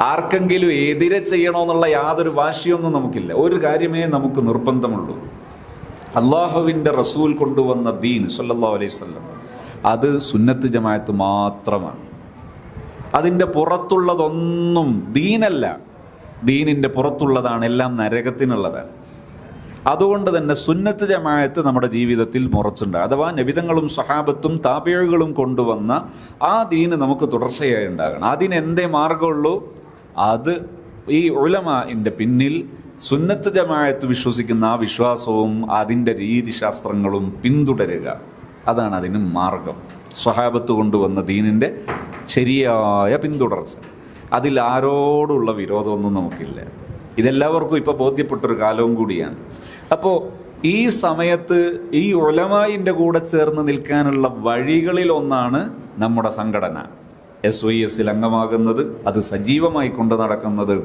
ആർക്കെങ്കിലും എതിരെ ചെയ്യണമെന്നുള്ള യാതൊരു വാശിയൊന്നും നമുക്കില്ല. ഒരു കാര്യമേ നമുക്ക് നിർബന്ധമുള്ളൂ, അള്ളാഹുവിൻ്റെ റസൂൽ കൊണ്ടുവന്ന ദീൻ സല്ലല്ലാഹു അലൈഹി വസല്ലം, അത് സുന്നത്ത് ജമാഅത്ത് മാത്രമാണ്. അതിൻ്റെ പുറത്തുള്ളതൊന്നും ദീനല്ല. ദീനിൻ്റെ പുറത്തുള്ളതാണ് എല്ലാം നരകത്തിനുള്ളതാണ്. അതുകൊണ്ട് തന്നെ സുന്നത്ത് ജമാഅത്ത് നമ്മുടെ ജീവിതത്തിൽ മുറച്ചുണ്ട്. അഥവാ നബിതങ്ങളും സഹാബത്തും താബിഈകളും കൊണ്ടുവന്ന ആ ദീന് നമുക്ക് തുടർച്ചയായി ഉണ്ടാകണം. അതിനെന്തേ മാർഗമുള്ളൂ? അത് ഈ ഉലമാഇന്റെ പിന്നിൽ സുന്നത്ത് ജമാഅത്ത് വിശ്വസിക്കുന്ന ആ വിശ്വാസവും അതിൻ്റെ രീതിശാസ്ത്രങ്ങളും പിന്തുടരുക. അതാണ് അതിന് മാർഗം. സ്വഹാബത്ത് കൊണ്ടുവന്ന ദീനിൻ്റെ ശരിയായ പിന്തുടർച്ച. അതിൽ ആരോടുള്ള വിരോധമൊന്നും നമുക്കില്ല. ഇതെല്ലാവർക്കും ഇപ്പോൾ ബോധ്യപ്പെട്ടൊരു കാലവും കൂടിയാണ്. അപ്പോൾ ഈ സമയത്ത് ഈ ഉലമാഇന്റെ കൂടെ ചേർന്ന് നിൽക്കാനുള്ള വഴികളിൽ ഒന്നാണ് നമ്മുടെ സംഘടന SYS അംഗമാകുന്നത്, അത് സജീവമായി കൊണ്ട് നടക്കുന്നത്.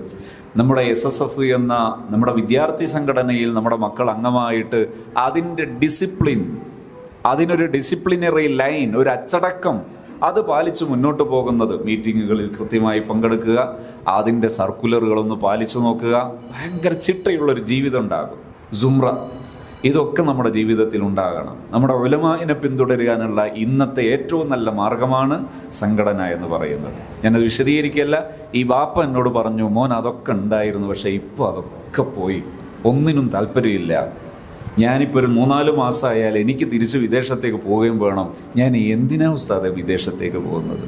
നമ്മുടെ SSF എന്ന നമ്മുടെ വിദ്യാർത്ഥി സംഘടനയിൽ നമ്മുടെ മക്കൾ അംഗമായിട്ട് അതിൻ്റെ ഡിസിപ്ലിൻ, അതിനൊരു ഡിസിപ്ലിനറി ലൈൻ, ഒരു അച്ചടക്കം അത് പാലിച്ച് മുന്നോട്ട് പോകുന്നത്. മീറ്റിങ്ങുകളിൽ കൃത്യമായി പങ്കെടുക്കുക, അതിൻ്റെ സർക്കുലറുകളൊന്ന് പാലിച്ചു നോക്കുക, ഭയങ്കര ചിട്ടയുള്ളൊരു ജീവിതം ഉണ്ടാകും. സുംറ, ഇതൊക്കെ നമ്മുടെ ജീവിതത്തിൽ ഉണ്ടാകണം. നമ്മുടെ ഉലമാഇനെ പിന്തുടരാനുള്ള ഇന്നത്തെ ഏറ്റവും നല്ല മാർഗമാണ് സംഘടന എന്ന് പറയുന്നത്. ഞാനത് വിശദീകരിക്കല്ല. ഈ ബാപ്പ എന്നോട് പറഞ്ഞു, മോൻ അതൊക്കെ ഉണ്ടായിരുന്നു, പക്ഷേ ഇപ്പോൾ അതൊക്കെ പോയി, ഒന്നിനും താല്പര്യമില്ല. ഞാനിപ്പോൾ ഒരു 3-4 മാസമായാൽ എനിക്ക് തിരിച്ച് വിദേശത്തേക്ക് പോവുകയും വേണം. ഞാൻ എന്തിനാ ഉസ്താദെ വിദേശത്തേക്ക് പോകുന്നത്?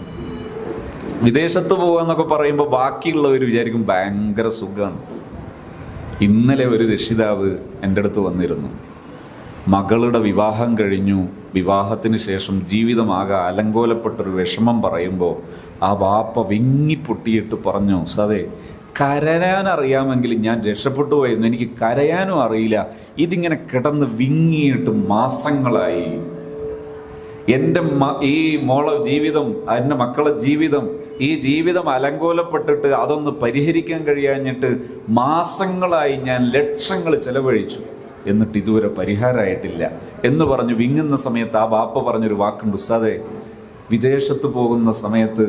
വിദേശത്ത് പോകാന്നൊക്കെ പറയുമ്പോൾ ബാക്കിയുള്ളവർ വിചാരിക്കും ഭയങ്കര സുഖമാണ്. ഇന്നലെ ഒരു രക്ഷിതാവ് എൻ്റെ അടുത്ത് വന്നിരുന്നു. മകളുടെ വിവാഹം കഴിഞ്ഞു. വിവാഹത്തിന് ശേഷം ജീവിതമാകെ അലങ്കോലപ്പെട്ടൊരു വിഷമം പറയുമ്പോൾ ആ ബാപ്പ വിങ്ങിപ്പൊട്ടിയിട്ട് പറഞ്ഞു, ഉസ്താദേ കരയാൻ അറിയാമെങ്കിൽ ഞാൻ രക്ഷപ്പെട്ടു പോയിരുന്നു, എനിക്ക് കരയാനും അറിയില്ല. ഇതിങ്ങനെ കിടന്ന് വിങ്ങിയിട്ട് മാസങ്ങളായി. എൻ്റെ ഈ മോളെ ജീവിതം, എൻ്റെ മക്കളെ ജീവിതം, ഈ ജീവിതം അലങ്കോലപ്പെട്ടിട്ട് അതൊന്ന് പരിഹരിക്കാൻ കഴിയാഞ്ഞിട്ട് മാസങ്ങളായി ഞാൻ ലക്ഷങ്ങൾ ചെലവഴിച്ചു, എന്നിട്ട് ഇതുവരെ പരിഹാരമായിട്ടില്ല എന്ന് പറഞ്ഞു വിങ്ങുന്ന സമയത്ത് ആ ബാപ്പ പറഞ്ഞൊരു വാക്കുണ്ട്, ഉസ്താദേ വിദേശത്ത് പോകുന്ന സമയത്ത്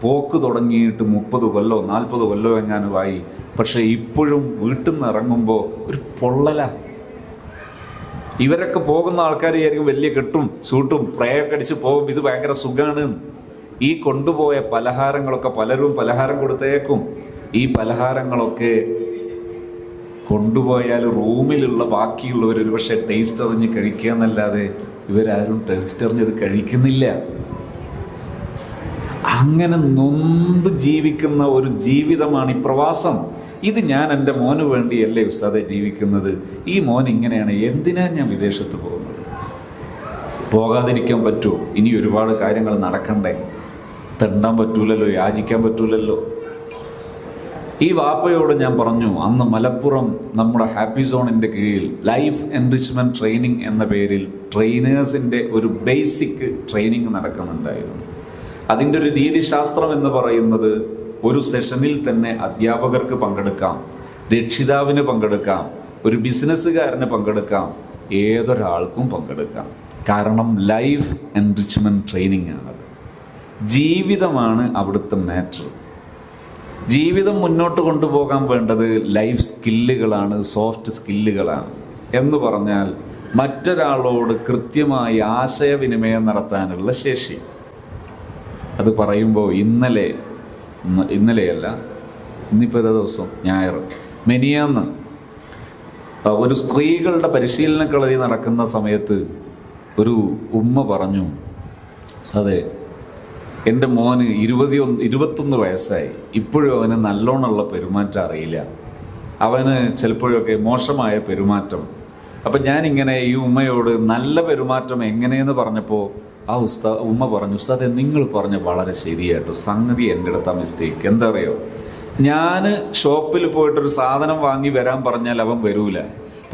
പോക്ക് തുടങ്ങിയിട്ട് 30 കൊല്ലോ 40 കൊല്ലോ എങ്ങാനുമായി, പക്ഷെ ഇപ്പോഴും വീട്ടിൽ നിന്ന് ഇറങ്ങുമ്പോൾ ഒരു പൊള്ളല. ഇവരൊക്കെ പോകുന്ന ആൾക്കാർ ആയിരിക്കും വലിയ കെട്ടും സൂട്ടും പ്രയൊക്കെ അടിച്ച് പോകും, ഇത് ഭയങ്കര സുഖമാണ്. ഈ കൊണ്ടുപോയ പലഹാരങ്ങളൊക്കെ പലരും പലഹാരം കൊടുത്തേക്കും. ഈ പലഹാരങ്ങളൊക്കെ കൊണ്ടുപോയാൽ റൂമിലുള്ള ബാക്കിയുള്ളവർ ഒരു പക്ഷേ ടേസ്റ്റ് അറിഞ്ഞ് കഴിക്കുക എന്നല്ലാതെ ഇവരാരും ടേസ്റ്റ് അറിഞ്ഞത് കഴിക്കുന്നില്ല. അങ്ങനെ നൊന്ത് ജീവിക്കുന്ന ഒരു ജീവിതമാണ് ഈ പ്രവാസം. ഇത് ഞാൻ എൻ്റെ മോന് വേണ്ടിയല്ലേ ഉസ്താദെ ജീവിക്കുന്നത്? ഈ മോൻ ഇങ്ങനെയാണ്, എന്തിനാ ഞാൻ വിദേശത്ത് പോകുന്നത്? പോകാതിരിക്കാൻ പറ്റുമോ? ഇനി ഒരുപാട് കാര്യങ്ങൾ നടക്കണ്ടേ? തെണ്ടാൻ പറ്റൂലല്ലോ, യാചിക്കാൻ പറ്റൂലല്ലോ. ഈ വാപ്പയോട് ഞാൻ പറഞ്ഞു, അന്ന് മലപ്പുറം നമ്മുടെ ഹാപ്പി സോണിൻ്റെ കീഴിൽ ലൈഫ് എൻറിച്ച്മെൻറ്റ് ട്രെയിനിങ് എന്ന പേരിൽ ട്രെയിനേഴ്സിൻ്റെ ഒരു ബേസിക് ട്രെയിനിങ് നടക്കുന്നുണ്ടായിരുന്നു. അതിൻ്റെ ഒരു രീതിശാസ്ത്രം എന്ന് പറയുന്നത് ഒരു സെഷനിൽ തന്നെ അധ്യാപകർക്ക് പങ്കെടുക്കാം, രക്ഷിതാവിന് പങ്കെടുക്കാം, ഒരു ബിസിനസ്സുകാരന് പങ്കെടുക്കാം, ഏതൊരാൾക്കും പങ്കെടുക്കാം. കാരണം ലൈഫ് എൻറിച്ച്മെൻറ്റ് ട്രെയിനിങ് ആണത്. ജീവിതമാണ് അവിടുത്തെ മാറ്റർ. ജീവിതം മുന്നോട്ട് കൊണ്ടുപോകാൻ വേണ്ടത് ലൈഫ് സ്കില്ലുകളാണ്, സോഫ്റ്റ് സ്കില്ലുകളാണ്. എന്ന് പറഞ്ഞാൽ മറ്റൊരാളോട് കൃത്യമായി ആശയവിനിമയം നടത്താനുള്ള ശേഷി. അത് പറയുമ്പോൾ ഇന്നലെയല്ല, ഇന്നിപ്പോൾ ഏതാ ദിവസം? ഞായർ. മെനിയാന്ന് ഒരു സ്ത്രീകളുടെ പരിശീലന കളരി നടക്കുന്ന സമയത്ത് ഒരു ഉമ്മ പറഞ്ഞു, സതെ എൻ്റെ മോന് 21 വയസ്സായി, ഇപ്പോഴും അവന് നല്ലോണമുള്ള പെരുമാറ്റം അറിയില്ല, അവന് ചിലപ്പോഴൊക്കെ മോശമായ പെരുമാറ്റം. അപ്പം ഞാനിങ്ങനെ ഈ ഉമ്മയോട് നല്ല പെരുമാറ്റം എങ്ങനെയെന്ന് പറഞ്ഞപ്പോൾ ആ ഉമ്മ പറഞ്ഞു, ഉസ്താദെ നിങ്ങൾ പറഞ്ഞ വളരെ ശരിയായിട്ടോ, സംഗതി എൻ്റെ അടുത്ത മിസ്റ്റേക്ക്. എന്താ അറിയോ, ഞാൻ ഷോപ്പിൽ പോയിട്ടൊരു സാധനം വാങ്ങി വരാൻ പറഞ്ഞാൽ അവൻ വരൂല.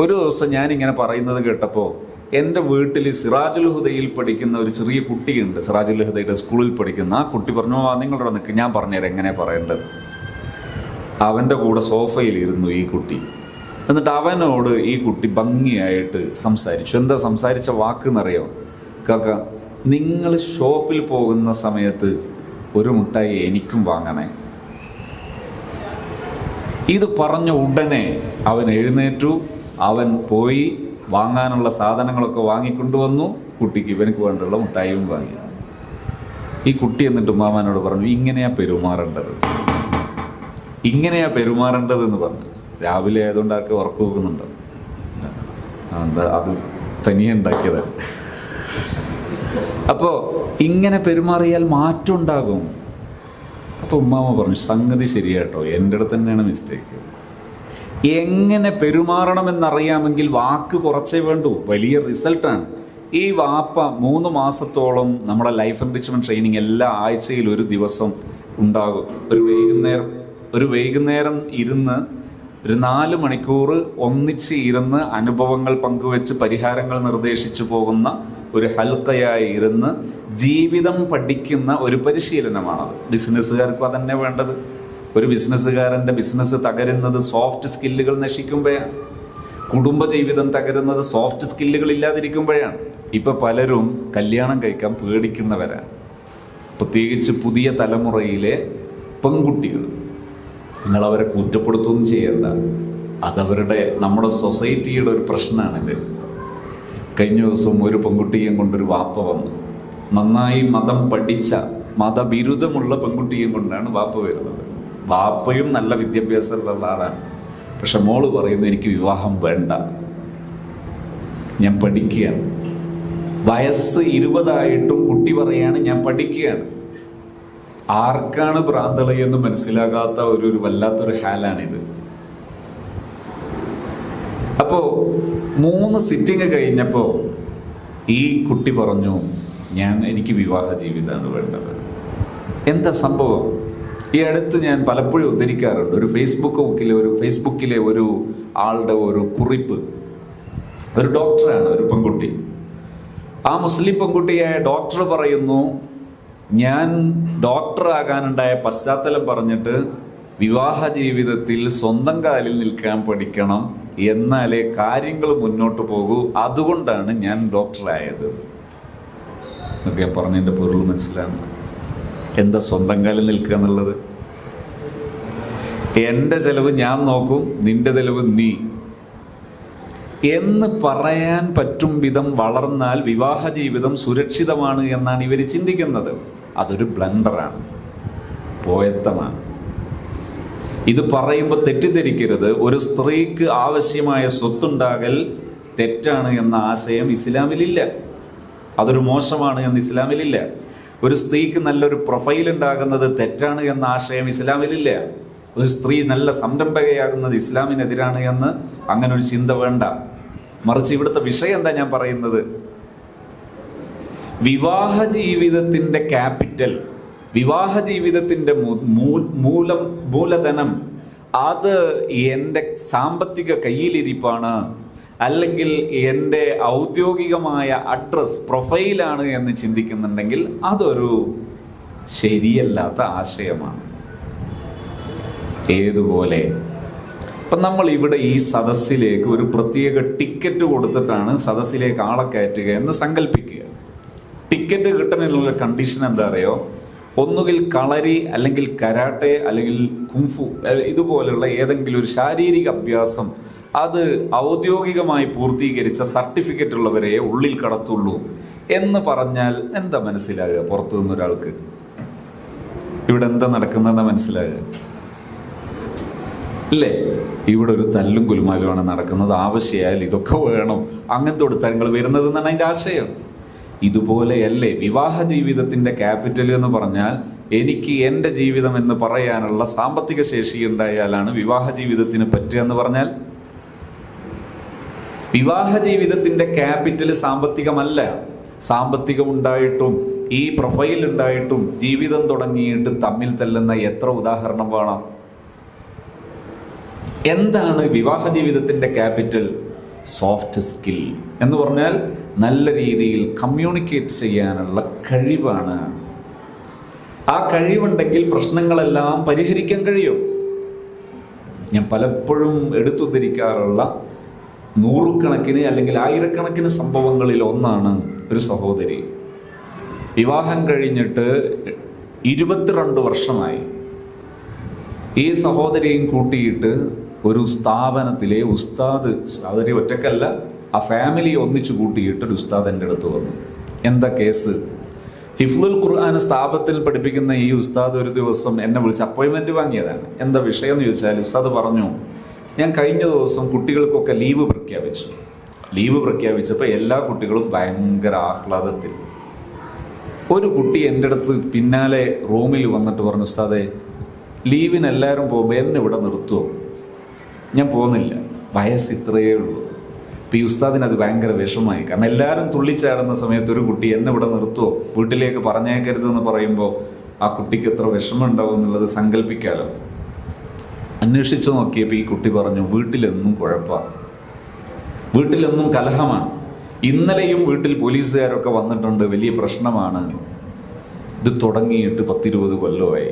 ഒരു ദിവസം ഞാനിങ്ങനെ പറയുന്നത് കേട്ടപ്പോൾ എൻ്റെ വീട്ടിൽ സിറാജുൽ ഹുദയിൽ പഠിക്കുന്ന ഒരു ചെറിയ കുട്ടിയുണ്ട്, സിറാജുൽ ഹുദയുടെ സ്കൂളിൽ പഠിക്കുന്ന ആ കുട്ടി പറഞ്ഞു, നിങ്ങളുടെ നിൽക്ക്, ഞാൻ പറഞ്ഞുതരാം എങ്ങനെ പറയേണ്ടത്. അവൻ്റെ കൂടെ സോഫയിലിരുന്നു ഈ കുട്ടി. എന്നിട്ട് അവനോട് ഈ കുട്ടി ഭംഗിയായിട്ട് സംസാരിച്ചു. എന്താ സംസാരിച്ച വാക്കെന്നറിയോ? കാക്ക, നിങ്ങൾ ഷോപ്പിൽ പോകുന്ന സമയത്ത് ഒരു മുട്ടായി എനിക്കും വാങ്ങണേ. ഇത് പറഞ്ഞ ഉടനെ അവൻ എഴുന്നേറ്റു, അവൻ പോയി വാങ്ങാനുള്ള സാധനങ്ങളൊക്കെ വാങ്ങിക്കൊണ്ടുവന്നു. കുട്ടിക്ക് ഇവനക്ക് വേണ്ടുള്ള മുട്ടായും വാങ്ങി. ഈ കുട്ടി എന്നിട്ട് ഉമ്മാമാനോട് പറഞ്ഞു, ഇങ്ങനെയാ പെരുമാറേണ്ടത്, ഇങ്ങനെയാ പെരുമാറേണ്ടത് എന്ന് പറഞ്ഞു. രാവിലെ ആയതുകൊണ്ട് ആൾക്ക് ഉറക്കം വെക്കുന്നുണ്ടോ? എന്താ അത് തനിയെ ഉണ്ടാക്കിയത്. അപ്പോൾ ഇങ്ങനെ പെരുമാറിയാൽ മാറ്റം ഉണ്ടാകും. അപ്പോൾ ഉമ്മാമ പറഞ്ഞു, സംഗതി ശരിയാട്ടോ, എൻ്റെ അടുത്ത് തന്നെയാണ് മിസ്റ്റേക്ക്. എങ്ങനെ പെരുമാറണമെന്നറിയാമെങ്കിൽ വാക്ക് കുറച്ചേ വേണ്ടൂ, വലിയ റിസൾട്ടാണ്. ഈ വാപ്പ 3 മാസത്തോളം നമ്മുടെ ലൈഫ് എൻറിച്ച്മെൻറ്റ് ട്രെയിനിങ് എല്ലാ ആഴ്ചയിലും ഒരു ദിവസം ഉണ്ടാകും. ഒരു വൈകുന്നേരം ഇരുന്ന് ഒരു 4 മണിക്കൂർ ഒന്നിച്ച് ഇരുന്ന് അനുഭവങ്ങൾ പങ്കുവെച്ച് പരിഹാരങ്ങൾ നിർദ്ദേശിച്ചു പോകുന്ന ഒരു ഹൽക്കയായി ഇരുന്ന് ജീവിതം പഠിക്കുന്ന ഒരു പരിശീലനമാണത്. ബിസിനസ്സുകാർക്കും അതന്നെ വേണ്ടത്. ഒരു ബിസിനസ്സുകാരൻ്റെ ബിസിനസ് തകരുന്നത് സോഫ്റ്റ് സ്കില്ലുകൾ നശിക്കുമ്പോഴാണ്. കുടുംബജീവിതം തകരുന്നത് സോഫ്റ്റ് സ്കില്ലുകൾ ഇല്ലാതിരിക്കുമ്പോഴാണ്. ഇപ്പം പലരും കല്യാണം കഴിക്കാൻ പേടിക്കുന്നവരാണ്, പ്രത്യേകിച്ച് പുതിയ തലമുറയിലെ പെൺകുട്ടികൾ. നിങ്ങളവരെ കുറ്റപ്പെടുത്തുകയൊന്നും ചെയ്യണ്ട, അതവരുടെ നമ്മുടെ സൊസൈറ്റിയുടെ ഒരു പ്രശ്നമാണിത്. കഴിഞ്ഞ ദിവസം ഒരു പെൺകുട്ടിയെയും കൊണ്ടൊരു വാപ്പ വന്നു. നന്നായി മതം പഠിച്ച മതബിരുദമുള്ള പെൺകുട്ടിയെയും കൊണ്ടാണ് വാപ്പ വരുന്നത്. വാപ്പയും നല്ല വിദ്യാഭ്യാസമുള്ള ആളാണ്. പക്ഷെ മോള് പറയുന്നു, എനിക്ക് വിവാഹം വേണ്ട, ഞാൻ പഠിക്കുകയാണ്. വയസ്സ് 20 കുട്ടി പറയാണ്, ഞാൻ പഠിക്കുകയാണ്. ആർക്കാണ് ഭ്രാന്തളയെന്ന് മനസ്സിലാകാത്ത ഒരു വല്ലാത്തൊരു ഹാലാണിത്. അപ്പോൾ 3 സിറ്റിംഗ് കഴിഞ്ഞപ്പോൾ ഈ കുട്ടി പറഞ്ഞു, എനിക്ക് വിവാഹ ജീവിതമാണ് വേണ്ടത്. എന്താ സംഭവം? ഈ അടുത്ത് ഞാൻ പലപ്പോഴും ഉദ്ധരിക്കാറുണ്ട്. ഒരു ഫേസ്ബുക്കിലെ ഒരു ആളുടെ ഒരു കുറിപ്പ്. ഒരു ഡോക്ടറാണ്, ഒരു പെൺകുട്ടി. ആ മുസ്ലിം പെൺകുട്ടിയായ ഡോക്ടർ പറയുന്നു, ഞാൻ ഡോക്ടറാകാനുണ്ടായ പശ്ചാത്തലം പറഞ്ഞിട്ട് വിവാഹ ജീവിതത്തിൽ സ്വന്തം കാലിൽ നിൽക്കാൻ പഠിക്കണം, എന്നാലേ കാര്യങ്ങൾ മുന്നോട്ട് പോകൂ, അതുകൊണ്ടാണ് ഞാൻ ഡോക്ടറായത് എന്നൊക്കെ പറഞ്ഞതിൻ്റെ പൊരുൾ മനസ്സിലാകുന്നു. എന്താ സ്വന്തം കാലിൽ നിൽക്കുക എന്നുള്ളത്? എൻ്റെ ചെലവ് ഞാൻ നോക്കും, നിന്റെ ചെലവ് നീ എന്ന് പറയാൻ പറ്റും വിധം വളർന്നാൽ വിവാഹ ജീവിതം സുരക്ഷിതമാണ് എന്നാണ് ഇവർ ചിന്തിക്കുന്നത്. അതൊരു ബ്ലണ്ടറാണ്, പോയത്തമാണ്. ഇത് പറയുമ്പോൾ തെറ്റിദ്ധരിക്കരുത്. ഒരു സ്ത്രീക്ക് ആവശ്യമായ സ്വത്തുണ്ടാകൽ തെറ്റാണ് എന്ന ആശയം ഇസ്ലാമിലില്ല. അതൊരു മോശമാണ് എന്ന് ഇസ്ലാമിലില്ല. ഒരു സ്ത്രീക്ക് നല്ലൊരു പ്രൊഫൈൽ ഉണ്ടാകുന്നത് തെറ്റാണ് എന്ന ആശയം ഇസ്ലാമിലില്ല. ഒരു സ്ത്രീ നല്ല സംരംഭകയാകുന്നത് ഇസ്ലാമിനെതിരാണ് എന്ന് അങ്ങനെ ഒരു ചിന്ത വേണ്ട. മറിച്ച് ഇവിടുത്തെ വിഷയം എന്താ ഞാൻ പറയുന്നത്? വിവാഹ ജീവിതത്തിൻ്റെ ക്യാപിറ്റൽ, വിവാഹ ജീവിതത്തിൻ്റെ മൂലധനം, അത് എൻ്റെ സാമ്പത്തിക കയ്യിലിരിപ്പാണ്, അല്ലെങ്കിൽ എൻ്റെ ഔദ്യോഗികമായ അഡ്രസ് പ്രൊഫൈലാണ് എന്ന് ചിന്തിക്കുന്നുണ്ടെങ്കിൽ അതൊരു ശരിയല്ലാത്ത ആശയമാണ്. ഏതുപോലെ ഇപ്പം നമ്മൾ ഇവിടെ ഈ സദസ്സിലേക്ക് ഒരു പ്രത്യേക ടിക്കറ്റ് കൊടുത്തിട്ടാണ് സദസ്സിലേക്ക് ആളെ കയറ്റുക എന്ന് സങ്കല്പിക്കുക. ടിക്കറ്റ് കിട്ടണമെന്നുള്ള കണ്ടീഷൻ എന്താ അറിയോ? ഒന്നുകിൽ കളരി, അല്ലെങ്കിൽ കരാട്ടെ, അല്ലെങ്കിൽ കുംഫു, ഇതുപോലുള്ള ഏതെങ്കിലും ഒരു ശാരീരിക അഭ്യാസം അത് ഔദ്യോഗികമായി പൂർത്തീകരിച്ച സർട്ടിഫിക്കറ്റ് ഉള്ളവരെ ഉള്ളിൽ കടത്തുള്ളൂ എന്ന് പറഞ്ഞാൽ എന്താ മനസ്സിലാകുക? പുറത്തു നിന്നൊരാൾക്ക് ഇവിടെ എന്താ നടക്കുന്നതെന്ന് മനസ്സിലാകുക ഇല്ലേ? ഇവിടെ ഒരു തല്ലും കുലുമാലുമാണ് നടക്കുന്നത്. ആവശ്യമായാൽ ഇതൊക്കെ വേണം, അങ്ങനത്തെ കൊടുത്തങ്ങൾ വരുന്നത് എന്നാണ് അതിൻ്റെ ആശയം. ഇതുപോലെയല്ലേ വിവാഹ ജീവിതത്തിൻ്റെ ക്യാപിറ്റൽ എന്ന് പറഞ്ഞാൽ, എനിക്ക് എൻ്റെ ജീവിതം എന്ന് പറയാനുള്ള സാമ്പത്തിക ശേഷി ഉണ്ടായാലാണ് വിവാഹ ജീവിതത്തിന് പറ്റുക എന്ന് പറഞ്ഞാൽ, വിവാഹ ജീവിതത്തിൻ്റെ ക്യാപിറ്റൽ സാമ്പത്തികമല്ല. സാമ്പത്തികം ഉണ്ടായിട്ടും ഈ പ്രൊഫൈൽ ഉണ്ടായിട്ടും ജീവിതം തുടങ്ങിയിട്ട് തമ്മിൽ തല്ലുന്ന എത്ര ഉദാഹരണം വേണം? എന്താണ് വിവാഹ ജീവിതത്തിൻ്റെ ക്യാപിറ്റൽ? സോഫ്റ്റ് സ്കിൽ എന്ന് പറഞ്ഞാൽ നല്ല രീതിയിൽ കമ്മ്യൂണിക്കേറ്റ് ചെയ്യാനുള്ള കഴിവാണ്. ആ കഴിവുണ്ടെങ്കിൽ പ്രശ്നങ്ങളെല്ലാം പരിഹരിക്കാൻ കഴിയും. ഞാൻ പലപ്പോഴും എടുത്തുദ്ധരിക്കാറുള്ള 100 അല്ലെങ്കിൽ 1000 സംഭവങ്ങളിൽ ഒന്നാണ് ഒരു സഹോദരി. വിവാഹം കഴിഞ്ഞിട്ട് 22 വർഷമായി. ഈ സഹോദരിയും കൂട്ടിയിട്ട് ഒരു സ്ഥാപനത്തിലെ ഉസ്താദ്, സഹോദരി ഒറ്റക്കല്ല, ആ ഫാമിലി ഒന്നിച്ചു കൂട്ടിയിട്ട് ഒരു ഉസ്താദ് എൻ്റെ അടുത്ത് വന്നു. എന്താ കേസ്? ഹിഫ്ലുൽ ഖുർആൻ സ്ഥാപനത്തിൽ പഠിപ്പിക്കുന്ന ഈ ഉസ്താദ് ഒരു ദിവസം എന്നെ വിളിച്ച് അപ്പോയിൻമെൻറ്റ് വാങ്ങിയതാണ്. എന്താ വിഷയം എന്ന് ചോദിച്ചാൽ, ഉസ്താദ് പറഞ്ഞു, ഞാൻ കഴിഞ്ഞ ദിവസം കുട്ടികൾക്കൊക്കെ ലീവ് പ്രഖ്യാപിച്ചു. ലീവ് പ്രഖ്യാപിച്ചപ്പോൾ എല്ലാ കുട്ടികളും ഭയങ്കര ആഹ്ലാദത്തിൽ. ഒരു കുട്ടി എൻ്റെ അടുത്ത് പിന്നാലെ റൂമിൽ വന്നിട്ട് പറഞ്ഞു, ഉസ്താദേ, ലീവിന് എല്ലാവരും പോകുമ്പോൾ എന്നെ ഇവിടെ നിർത്തുമോ? ഞാൻ പോകുന്നില്ല, വയസ്സ് ഇത്രയേ ഉള്ളൂ. അപ്പോൾ ഈ ഉസ്താദിന് അത് ഭയങ്കര വിഷമമായി. കാരണം എല്ലാവരും തുള്ളിച്ചാടുന്ന സമയത്ത് ഒരു കുട്ടി എന്നെ ഇവിടെ നിർത്തുമോ, വീട്ടിലേക്ക് പറഞ്ഞേക്കരുതെന്ന് പറയുമ്പോൾ ആ കുട്ടിക്ക് എത്ര വിഷമം ഉണ്ടാവും എന്നുള്ളത് സങ്കല്പിക്കാമല്ലോ. അന്വേഷിച്ചു നോക്കിയപ്പോൾ ഈ കുട്ടി പറഞ്ഞു, വീട്ടിലെന്നും കുഴപ്പമാണ്, വീട്ടിലെന്നും കലഹമാണ്. ഇന്നലെയും വീട്ടിൽ പോലീസുകാരൊക്കെ വന്നിട്ടുണ്ട്, വലിയ പ്രശ്നമാണ്. ഇത് തുടങ്ങിയിട്ട് 10-20 കൊല്ലമായി.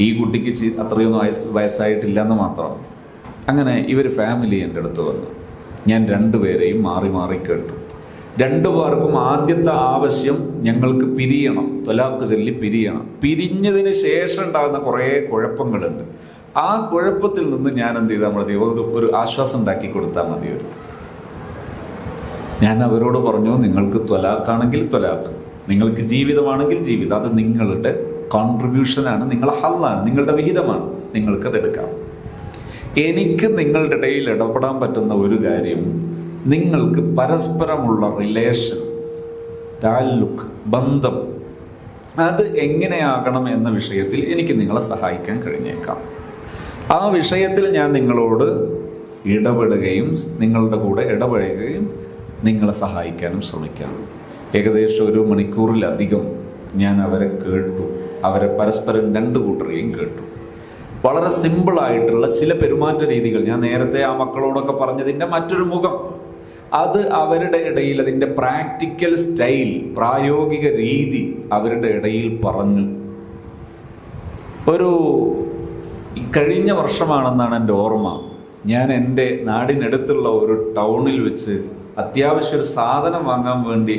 ഈ കുട്ടിക്ക് അത്രയൊന്നും വയസ്സായിട്ടില്ലെന്ന് മാത്രം. അങ്ങനെ ഇവർ ഫാമിലി എൻ്റെ അടുത്ത് വന്നു. ഞാൻ രണ്ടുപേരെയും മാറി മാറി കേട്ടു. രണ്ടുപേർക്കും ആദ്യത്തെ ആവശ്യം ഞങ്ങൾക്ക് പിരിയണം, ത്വലാഖ് ചൊല്ലി പിരിയണം. പിരിഞ്ഞതിന് ശേഷം ഉണ്ടാകുന്ന കുറേ കുഴപ്പങ്ങളുണ്ട്. ആ കുഴപ്പത്തിൽ നിന്ന് ഞാൻ എന്ത് ചെയ്താൽ മതി, ഒരു ആശ്വാസം ഉണ്ടാക്കി കൊടുത്താൽ മതി. ഞാൻ അവരോട് പറഞ്ഞു, നിങ്ങൾക്ക് ത്വലാഖാണെങ്കിൽ ത്വലാഖ്, നിങ്ങൾക്ക് ജീവിതമാണെങ്കിൽ ജീവിതം, അത് നിങ്ങളുടെ കോൺട്രിബ്യൂഷനാണ്, നിങ്ങളുടെ ഹല്ലാണ്, നിങ്ങളുടെ വിഹിതമാണ്, നിങ്ങൾക്കത് എടുക്കാം. എനിക്ക് നിങ്ങളുടെ ഇടയിൽ ഇടപെടാൻ പറ്റുന്ന ഒരു കാര്യം, നിങ്ങൾക്ക് പരസ്പരമുള്ള റിലേഷൻ, താല്ലുക്ക്, ബന്ധം, അത് എങ്ങനെയാകണം എന്ന വിഷയത്തിൽ എനിക്ക് നിങ്ങളെ സഹായിക്കാൻ കഴിഞ്ഞേക്കാം. ആ വിഷയത്തിൽ ഞാൻ നിങ്ങളോട് ഇടപെടുകയും നിങ്ങളുടെ കൂടെ ഇടപഴകുകയും നിങ്ങളെ സഹായിക്കാനും ശ്രമിക്കാം. ഏകദേശം 1 മണിക്കൂറിലധികം ഞാൻ അവരെ കേട്ടു. അവരെ പരസ്പരം 2 കൂട്ടരെയും കേട്ടു. വളരെ സിമ്പിളായിട്ടുള്ള ചില പെരുമാറ്റ രീതികൾ, ഞാൻ നേരത്തെ ആ മക്കളോടൊക്കെ പറഞ്ഞതിൻ്റെ മറ്റൊരു മുഖം, അത് അവരുടെ ഇടയിൽ അതിൻ്റെ പ്രാക്ടിക്കൽ സ്റ്റൈൽ, പ്രായോഗിക രീതി അവരുടെ ഇടയിൽ പറഞ്ഞു. ഒരു കഴിഞ്ഞ വർഷമാണെന്നാണ് എൻ്റെ ഓർമ്മ, ഞാൻ എൻ്റെ നാടിനടുത്തുള്ള ഒരു ടൗണിൽ വെച്ച് അത്യാവശ്യം ഒരു സാധനം വാങ്ങാൻ വേണ്ടി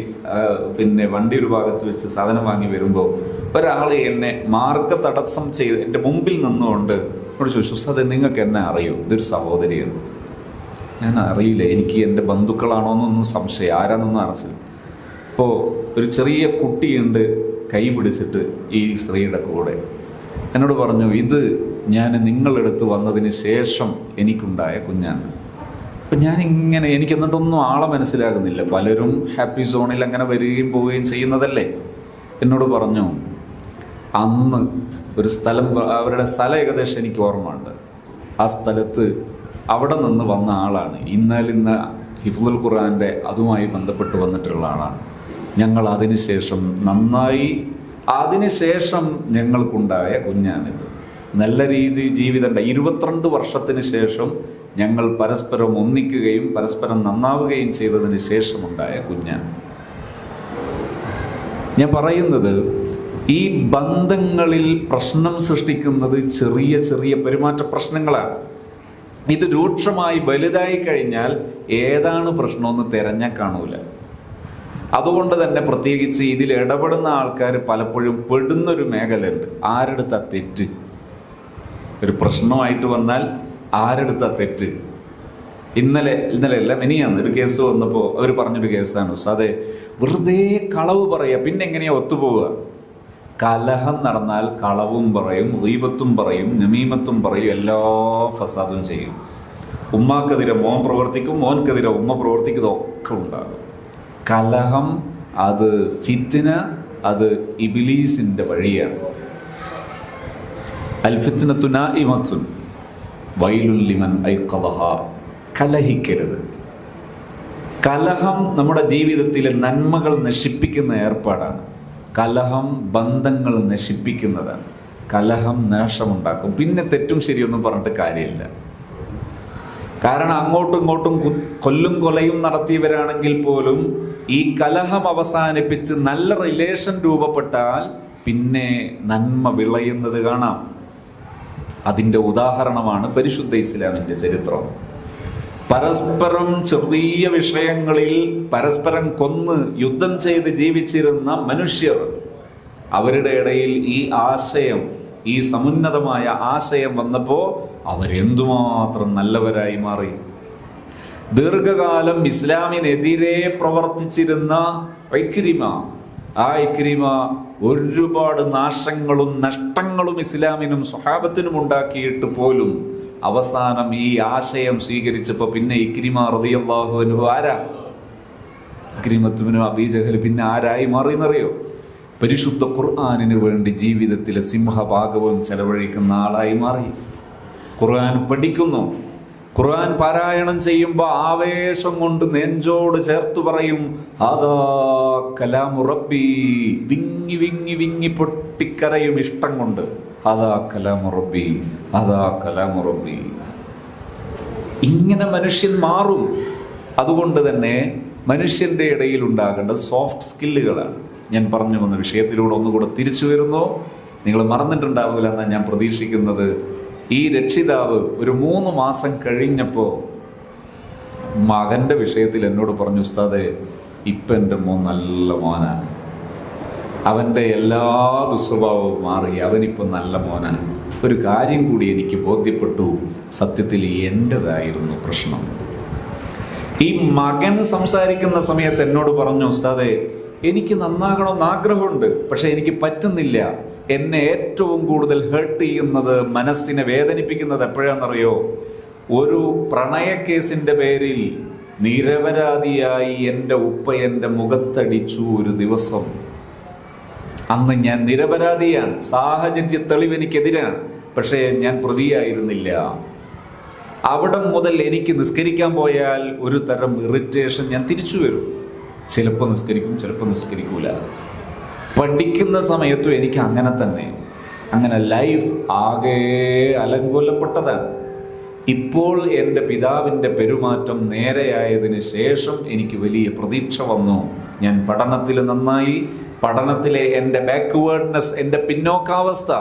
വണ്ടി ഒരു ഭാഗത്ത് വെച്ച് സാധനം വാങ്ങി വരുമ്പോൾ ഒരാൾ എന്നെ മാർഗ തടസ്സം ചെയ്ത് എൻ്റെ മുമ്പിൽ നിന്നുകൊണ്ട് എന്നോട് ചോദിച്ചു, ഉസ്താദേ, നിങ്ങൾക്ക് എന്നെ അറിയൂ? ഇതൊരു സഹോദരിയാണ്. ഞാൻ അറിയില്ല, എനിക്ക് എൻ്റെ ബന്ധുക്കളാണോ എന്നൊന്നും സംശയം, ആരാന്നൊന്നും അറിയില്ല. അപ്പോൾ ഒരു ചെറിയ കുട്ടിയുണ്ട് കൈ പിടിച്ചിട്ട് ഈ സ്ത്രീയുടെ കൂടെ. എന്നോട് പറഞ്ഞു, ഇത് ഞാൻ നിങ്ങളെടുത്ത് വന്നതിന് ശേഷം എനിക്കുണ്ടായ കുഞ്ഞാണ്. അപ്പം ഞാനിങ്ങനെ, എനിക്ക് എന്നിട്ടൊന്നും ആളെ മനസ്സിലാകുന്നില്ല. പലരും ഹാപ്പി സോണിൽ അങ്ങനെ വരികയും പോവുകയും ചെയ്യുന്നതല്ലേ. എന്നോട് പറഞ്ഞു, അന്ന് ഒരു സ്ഥലം, അവരുടെ സ്ഥലം ഏകദേശം എനിക്ക് ഓർമ്മയുണ്ട്. ആ സ്ഥലത്ത് അവിടെ നിന്ന് വന്ന ആളാണ്. ഇന്ന ഹിഫ്ലുൽ ഖുർആൻ്റെ അതുമായി ബന്ധപ്പെട്ട് വന്നിട്ടുള്ള ആളാണ്. ഞങ്ങൾ അതിനുശേഷം നന്നായി, അതിനുശേഷം ഞങ്ങൾക്കുണ്ടായ കുഞ്ഞാണിത്. നല്ല രീതി ജീവിതം 22 വർഷത്തിന് ശേഷം ഞങ്ങൾ പരസ്പരം ഒന്നിക്കുകയും പരസ്പരം നന്നാവുകയും ചെയ്തതിന് ശേഷമുണ്ടായ കുഞ്ഞാണ്. ഞാൻ പറയുന്നത്, ഈ ബന്ധങ്ങളിൽ പ്രശ്നം സൃഷ്ടിക്കുന്നത് ചെറിയ ചെറിയ പെരുമാറ്റ പ്രശ്നങ്ങളാണ്. ഇത് രൂക്ഷമായി വലുതായി കഴിഞ്ഞാൽ ഏതാണ് പ്രശ്നമെന്ന് തിരഞ്ഞാൽ കാണൂല. അതുകൊണ്ട് തന്നെ പ്രത്യേകിച്ച് ഇതിൽ ഇടപെടുന്ന ആൾക്കാർ പലപ്പോഴും പെടുന്നൊരു മേഖലയുണ്ട്. ആരെടുത്ത തെറ്റ്? ഒരു പ്രശ്നമായിട്ട് വന്നാൽ ആരെടുത്ത തെറ്റ്? ഇന്നലെ അല്ല, മിനിയാന്ന് ഒരു കേസ് വന്നപ്പോൾ അവർ പറഞ്ഞൊരു കേസാണ്, ഉസ്താദേ, വെറുതെ കളവ് പറയുക, പിന്നെ എങ്ങനെയാ ഒത്തുപോവുക? കലഹം നടന്നാൽ കളവും പറയും, ഗീബത്തും പറയും, നമീമത്തും പറയും, എല്ലാ ഫസാദും ചെയ്യും. ഉമ്മാക്കെതിരെ മോൻ പ്രവർത്തിക്കും, മോൻക്കെതിരെ ഉമ്മ പ്രവർത്തിക്കും, ഇതൊക്കെ ഉണ്ടാകും. കലഹം അത് ഫിത്ന, അത് ഇബ്ലീസിന്റെ വഴിയാണ്. അൽ ഫിത്നതു നാഇമത്തുൻ വൈലുൽ ലിമൻ ഐഖളഹ. കലഹിക്കരുത്. കലഹം നമ്മുടെ ജീവിതത്തിലെ നന്മകൾ നശിപ്പിക്കുന്ന ഏർപ്പാടാണ്. കലഹം ബന്ധങ്ങൾ നശിപ്പിക്കുന്നതാണ്. കലഹം നാശമുണ്ടാക്കും. പിന്നെ തെറ്റും ശരിയൊന്നും പറഞ്ഞിട്ട് കാര്യമില്ല. കാരണം അങ്ങോട്ടും ഇങ്ങോട്ടും കൊല്ലും കൊലയും നടത്തിയവരാണെങ്കിൽ പോലും ഈ കലഹം അവസാനിപ്പിച്ച് നല്ല റിലേഷൻ രൂപപ്പെട്ടാൽ പിന്നെ നന്മ വിളയുന്നത് കാണാം. അതിൻ്റെ ഉദാഹരണമാണ് പരിശുദ്ധ ഇസ്ലാമിൻ്റെ ചരിത്രം. പരസ്പരം ചെറിയ വിഷയങ്ങളിൽ പരസ്പരം കൊന്ന് യുദ്ധം ചെയ്ത് ജീവിച്ചിരുന്ന മനുഷ്യർ, അവരുടെ ഇടയിൽ ഈ ആശയം, ഈ സമുന്നതമായ ആശയം വന്നപ്പോൾ അവരെന്തുമാത്രം നല്ലവരായി മാറി. ദീർഘകാലം ഇസ്ലാമിനെതിരെ പ്രവർത്തിച്ചിരുന്ന ഇക്രിമ. ആ ഇക്രിമ ഒരുപാട് നാശങ്ങളും നഷ്ടങ്ങളും ഇസ്ലാമിനും സ്വഹാബത്തിനും ഉണ്ടാക്കിയിട്ട് പോലും അവസാനം ഈ ആശയം സ്വീകരിച്ചപ്പോൾ പിന്നെ ഇക്രിമ റളിയല്ലാഹു അൻഹു ആരാ? ഇക്രിമത്ത് ബിൻ അബീ ജഹൽ പിന്നെ ആരായി മാറിയെന്നറിയോ? പരിശുദ്ധ ഖുർആനിന് വേണ്ടി ജീവിതത്തിലെ സിംഹഭാഗവും ചെലവഴിക്കുന്ന ആളായി മാറി. ഖുർആൻ പഠിക്കുന്നു, ഖുർആൻ പാരായണം ചെയ്യുമ്പോൾ ആവേശം കൊണ്ട് നെഞ്ചോട് ചേർത്ത് പറയും, അതാ കലാമു റബ്ബി. വിങ്ങി വിങ്ങി വിങ്ങി പൊട്ടിക്കരയും ഇഷ്ടം കൊണ്ട്. അതാ കലാമു റബ്ബി, അതാ കലാമു റബ്ബി. ഇങ്ങനെ മനുഷ്യൻ മാറും. അതുകൊണ്ട് തന്നെ മനുഷ്യന്റെ ഇടയിൽ ഉണ്ടാകേണ്ട സോഫ്റ്റ് സ്കില്ലുകളാണ്. ഞാൻ പറഞ്ഞു വന്ന വിഷയത്തിലൂടെ ഒന്നുകൂടെ തിരിച്ചു വരുന്നു. നിങ്ങൾ മറന്നിട്ടുണ്ടാവില്ല എന്നാണ് ഞാൻ പ്രതീക്ഷിക്കുന്നത്. ഈ രക്ഷിതാവ് ഒരു 3 മാസം കഴിഞ്ഞപ്പോൾ മകൻ്റെ വിഷയത്തിൽ എന്നോട് പറഞ്ഞു, ഉസ്താദേ, ഇപ്പം എൻ്റെ മോൻ നല്ല മോനാണ്, അവൻ്റെ എല്ലാ ദുസ്വഭാവവും മാറി, അവനിപ്പം നല്ല മോനാണ്. ഒരു കാര്യം കൂടി എനിക്ക് ബോധ്യപ്പെട്ടു, സത്യത്തിൽ എൻ്റെതായിരുന്നു പ്രശ്നം. ഈ മകൻ സംസാരിക്കുന്ന സമയത്ത് എന്നോട് പറഞ്ഞു, ഉസ്താദേ, എനിക്ക് നന്നാകണമെന്ന് ആഗ്രഹമുണ്ട്, പക്ഷെ എനിക്ക് പറ്റുന്നില്ല. എന്നെ ഏറ്റവും കൂടുതൽ ഹേർട്ട് ചെയ്യുന്നത്, മനസ്സിനെ വേദനിപ്പിക്കുന്നത് എപ്പോഴാണെന്നറിയോ? ഒരു പ്രണയക്കേസിന്റെ പേരിൽ നിരപരാധിയായി എൻ്റെ ഉപ്പ എൻ്റെ മുഖത്തടിച്ചു ഒരു ദിവസം. അന്ന് ഞാൻ നിരപരാധിയാണ്, സാഹചര്യ തെളിവ് എനിക്കെതിരാണ്, പക്ഷേ ഞാൻ പ്രതിയായിരുന്നില്ല. അവിടെ മുതൽ എനിക്ക് നിസ്കരിക്കാൻ പോയാൽ ഒരു തരം ഇറിറ്റേഷൻ. ഞാൻ തിരിച്ചു വരും, ചിലപ്പോൾ നിസ്കരിക്കും, ചിലപ്പോൾ നിസ്കരിക്കൂല. പഠിക്കുന്ന സമയത്തും എനിക്ക് അങ്ങനെ തന്നെ. അങ്ങനെ ലൈഫ് ആകെ അലങ്കോലപ്പെട്ടതാണ്. ഇപ്പോൾ എൻ്റെ പിതാവിൻ്റെ പെരുമാറ്റം നേരെയായതിന് ശേഷം എനിക്ക് വലിയ പ്രതീക്ഷ വന്നു. ഞാൻ പഠനത്തിൽ നന്നായി, പഠനത്തിലെ എൻ്റെ ബാക്ക്വേർഡ്നെസ്, എൻ്റെ പിന്നോക്കാവസ്ഥ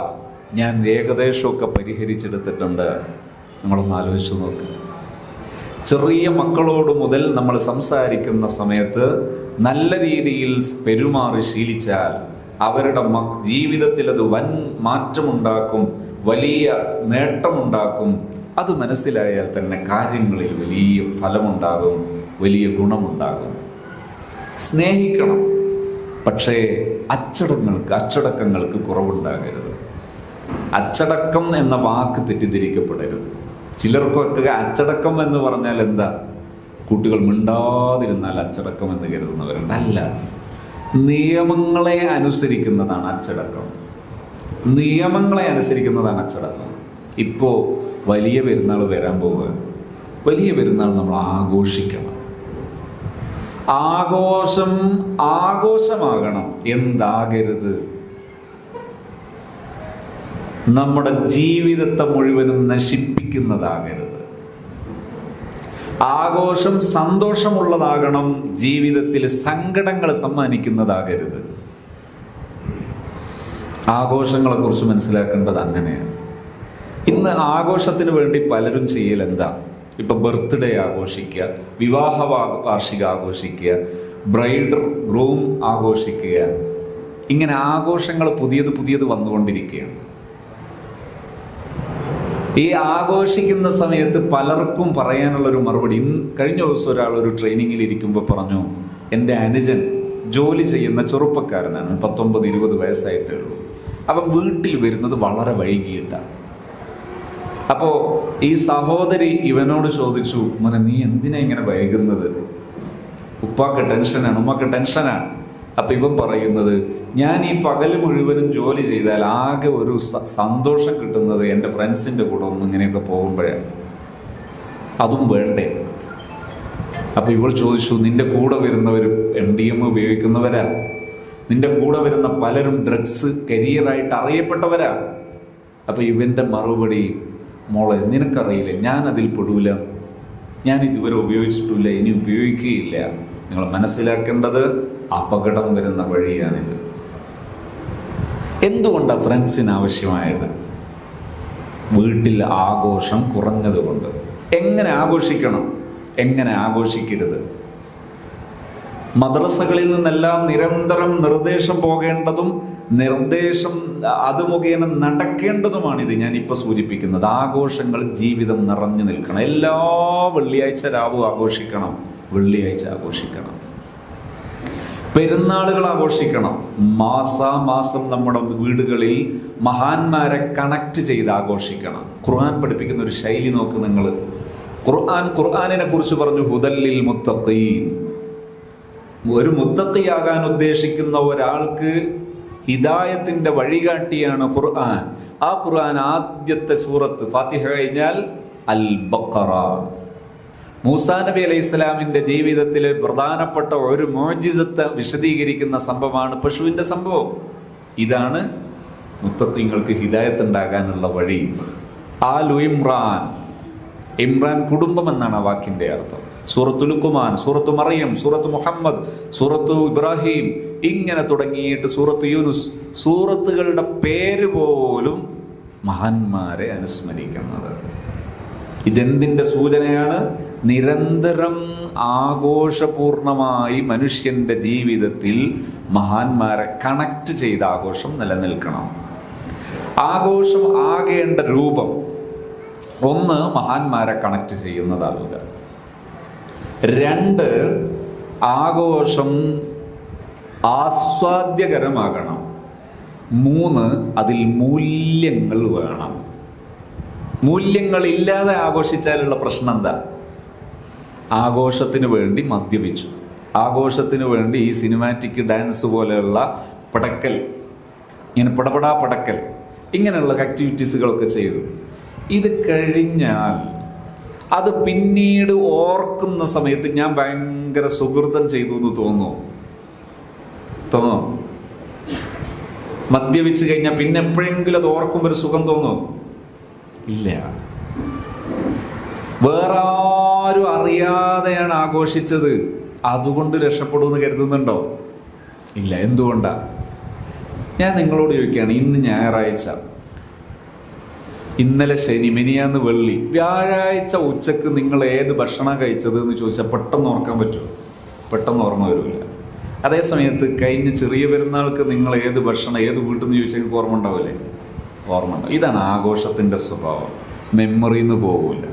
ഞാൻ ഏകദേശമൊക്കെ പരിഹരിച്ചെടുത്തിട്ടുണ്ട്. നമ്മളൊന്ന് ആലോചിച്ച് നോക്ക്. ചെറിയ മക്കളോട് മുതൽ നമ്മൾ സംസാരിക്കുന്ന സമയത്ത് നല്ല രീതിയിൽ പെരുമാറി ശീലിച്ചാൽ അവരുടെ ജീവിതത്തിൽ അത് വൻ മാറ്റമുണ്ടാക്കും, വലിയ നേട്ടമുണ്ടാക്കും. അത് മനസ്സിലായാൽ തന്നെ കാര്യങ്ങളിൽ വലിയ ഫലമുണ്ടാകും, വലിയ ഗുണമുണ്ടാകും. സ്നേഹിക്കണം, പക്ഷേ അച്ചടക്കങ്ങൾക്ക് കുറവുണ്ടാകരുത്. അച്ചടക്കം എന്ന വാക്ക് തെറ്റിദ്ധരിക്കപ്പെടരുത്. ചിലർക്കൊക്കെ അച്ചടക്കം എന്ന് പറഞ്ഞാൽ എന്താ? കുട്ടികൾ മിണ്ടാതിരുന്നാൽ അച്ചടക്കം എന്ന് കരുതുന്നവരുണ്ട്. അല്ല, നിയമങ്ങളെ അനുസരിക്കുന്നതാണ് അച്ചടക്കം. നിയമങ്ങളെ അനുസരിക്കുന്നതാണ് അച്ചടക്കം. ഇപ്പോൾ വലിയ പെരുന്നാൾ വരാൻ പോവുക. വലിയ പെരുന്നാൾ നമ്മൾ ആഘോഷിക്കണം. ആഘോഷമാകണം. എന്താകരുത്? നമ്മുടെ ജീവിതത്തെ മുഴുവനും നശിപ്പിക്കുന്നതാകരുത്. ആഘോഷം സന്തോഷമുള്ളതാകണം, ജീവിതത്തിൽ സങ്കടങ്ങൾ സമ്മാനിക്കുന്നതാകരുത്. ആഘോഷങ്ങളെ കുറിച്ച് മനസ്സിലാക്കേണ്ടത് അങ്ങനെയാണ്. ഇന്ന് ആഘോഷത്തിന് വേണ്ടി പലരും ചെയ്യൽ എന്താ? ഇപ്പൊ ബർത്ത്ഡേ ആഘോഷിക്കുക, വിവാഹ വാർഷിക ആഘോഷിക്കുക, ബ്രൈഡ് ഗ്രൂം ആഘോഷിക്കുക. ഇങ്ങനെ ആഘോഷങ്ങൾ പുതിയത് വന്നുകൊണ്ടിരിക്കുകയാണ്. ഈ ആഘോഷിക്കുന്ന സമയത്ത് പലർക്കും പറയാനുള്ളൊരു മറുപടി, കഴിഞ്ഞ ദിവസം ഒരാൾ ഒരു ട്രെയിനിങ്ങിൽ ഇരിക്കുമ്പോൾ പറഞ്ഞു, എൻ്റെ അനുജൻ ജോലി ചെയ്യുന്ന ചെറുപ്പക്കാരനാണ്, 19-20 വയസ്സായിട്ടേ ഉള്ളൂ. അവൻ വീട്ടിൽ വരുന്നത് വളരെ വൈകിയിട്ടാണ്. അപ്പോൾ ഈ സഹോദരി ഇവനോട് ചോദിച്ചു, മോനെ, നീ എന്തിനാ ഇങ്ങനെ വൈകുന്നത്? ഉപ്പാക്ക് ടെൻഷനാണ്, ഉമ്മക്ക് ടെൻഷനാണ്. അപ്പം ഇവൻ പറയുന്നത്, ഞാൻ ഈ പകല് മുഴുവനും ജോലി ചെയ്താൽ ആകെ ഒരു സന്തോഷം കിട്ടുന്നത് എൻ്റെ ഫ്രണ്ട്സിൻ്റെ കൂടെ ഒന്ന് ഇങ്ങനെയൊക്കെ പോകുമ്പോഴാണ്. അതും വേണ്ടേ? അപ്പം ഇവൾ ചോദിച്ചു, നിന്റെ കൂടെ വരുന്നവരും MDM ഉപയോഗിക്കുന്നവരാ, നിന്റെ കൂടെ വരുന്ന പലരും ഡ്രഗ്സ് കരിയറായിട്ട് അറിയപ്പെട്ടവരാ. അപ്പം ഇവൻ്റെ മറുപടി, മോളെ, നിനക്കറിയില്ല, ഞാൻ അതിൽ പെടൂല, ഞാൻ ഇതുവരെ ഉപയോഗിച്ചിട്ടില്ല, ഇനി ഉപയോഗിക്കുകയില്ല. നിങ്ങൾ മനസ്സിലാക്കേണ്ടത് അപകടം വരുന്ന വഴിയാണിത്. എന്തുകൊണ്ടാണ് ഫ്രണ്ട്സിന് ആവശ്യമായത്? വീട്ടിൽ ആഘോഷം കുറഞ്ഞതുകൊണ്ട്. എങ്ങനെ ആഘോഷിക്കണം, എങ്ങനെ ആഘോഷിക്കരുത്? മദ്രസകളിൽ നിന്നെല്ലാം നിരന്തരം നിർദ്ദേശം പോകേണ്ടതും നിർദ്ദേശം അത് മുഖേന നടക്കേണ്ടതുമാണിത് ഞാനിപ്പോൾ സൂചിപ്പിക്കുന്നത്. ആഘോഷങ്ങൾ ജീവിതം നിറഞ്ഞു നിൽക്കണം. എല്ലാ വെള്ളിയാഴ്ച രാവും ആഘോഷിക്കണം, വെള്ളിയാഴ്ച ആഘോഷിക്കണം. പെരുന്നാളുകൾ ആഘോഷിക്കണം. മാസാമാസം നമ്മുടെ വീടുകളിൽ മഹാന്മാരെ കണക്ട് ചെയ്ത് ആഘോഷിക്കണം. ഖുർആൻ പഠിപ്പിക്കുന്ന ഒരു ശൈലി നോക്ക് നിങ്ങൾ. ഖുർആനിനെ കുറിച്ച് പറഞ്ഞു ഹുദല്ലിൽ മുത്തഖീൻ. ഒരു മുത്തഖിയാകാൻ ഉദ്ദേശിക്കുന്ന ഒരാൾക്ക് ഹിദായത്തിന്റെ വഴികാട്ടിയാണ് ഖുർആൻ. ആ ഖുർആൻ ആദ്യത്തെ സൂറത്ത് ഫാത്തിഹ കഴിഞ്ഞാൽ അൽ ബഖറ. മൂസാ നബി അലൈഹി സ്വലാമിന്റെ ജീവിതത്തിലെ പ്രധാനപ്പെട്ട ഒരു മുഅ്ജിസത്ത് വിശദീകരിക്കുന്ന സംഭവമാണ് പശുവിന്റെ സംഭവം. ഇതാണ് മുത്തഖീങ്ങൾക്ക് ഹിദായത്ത് ഉണ്ടാകാനുള്ള വഴി. ആലു ഇമ്രാൻ, ഇമ്രാൻ കുടുംബം എന്നാണ് ആ വാക്കിന്റെ അർത്ഥം. സൂറത്തു ലുഖ്മാൻ, സൂറത്തു മറിയം, സൂറത്തു മുഹമ്മദ്, സൂറത്തു ഇബ്രാഹിം, ഇങ്ങനെ തുടങ്ങിയിട്ട് സൂറത്തു യൂനുസ്, സൂറത്തുകളുടെ പേര് പോലും മഹാന്മാരെ അനുസ്മരിക്കുന്നത്. ഇതെന്തിന്റെ സൂചനയാണ്? നിരന്തരം ആഘോഷപൂർണമായി മനുഷ്യന്റെ ജീവിതത്തിൽ മഹാന്മാരെ കണക്ട് ചെയ്ത ആഘോഷം നിലനിൽക്കണം. ആഘോഷം ആകേണ്ട രൂപം ഒന്ന്, മഹാന്മാരെ കണക്ട് ചെയ്യുന്നതാകുക. രണ്ട്, ആഘോഷം ആസ്വാദ്യകരമാകണം. മൂന്ന്, അതിൽ മൂല്യങ്ങൾ വേണം. മൂല്യങ്ങൾ ഇല്ലാതെ ആഘോഷിച്ചാലുള്ള പ്രശ്നം എന്താ? ആഘോഷത്തിന് വേണ്ടി മദ്യപിച്ചു, ആഘോഷത്തിന് വേണ്ടി ഈ സിനിമാറ്റിക് ഡാൻസ് പോലെയുള്ള പടക്കൽ, ഇങ്ങനെ പടപടാ പടക്കൽ, ഇങ്ങനെയുള്ള ആക്ടിവിറ്റീസുകളൊക്കെ ചെയ്തു. ഇത് കഴിഞ്ഞാൽ അത് പിന്നീട് ഓർക്കുന്ന സമയത്ത് ഞാൻ ഭയങ്കര സുഹൃതം ചെയ്തു എന്ന് തോന്നോ? മദ്യപിച്ച് കഴിഞ്ഞാൽ പിന്നെ എപ്പോഴെങ്കിലും അത് ഓർക്കുമ്പോൾ ഒരു സുഖം തോന്നോ? ഇല്ല. വേറെ ആരും അറിയാതെയാണ് ആഘോഷിച്ചത്, അതുകൊണ്ട് രക്ഷപ്പെടുമെന്ന് കരുതുന്നുണ്ടോ? ഇല്ല. എന്തുകൊണ്ടാ? ഞാൻ നിങ്ങളോട് ചോദിക്കുകയാണ്, ഇന്ന് ഞായറാഴ്ച, ഇന്നലെ ശനി, മിനിയാന്ന് വെള്ളി, വ്യാഴാഴ്ച ഉച്ചക്ക് നിങ്ങൾ ഏത് ഭക്ഷണം കഴിച്ചത് എന്ന് ചോദിച്ചാൽ പെട്ടെന്ന് ഓർക്കാൻ പറ്റുമോ? പെട്ടെന്ന് ഓർമ്മ വരില്ല. അതേ സമയത്ത് കഴിഞ്ഞ ചെറിയ പെരുന്നാൾക്ക് നിങ്ങൾ ഏത് ഭക്ഷണം ഏത് വീട്ടിൽ നിന്ന് ചോദിച്ചാൽ നിങ്ങൾക്ക് ഓർമ്മ ഉണ്ടാവില്ലേ? ഓർമ്മ ഉണ്ടാവും. ഇതാണ് ആഘോഷത്തിൻ്റെ സ്വഭാവം. മെമ്മറിന്ന് പോകില്ല.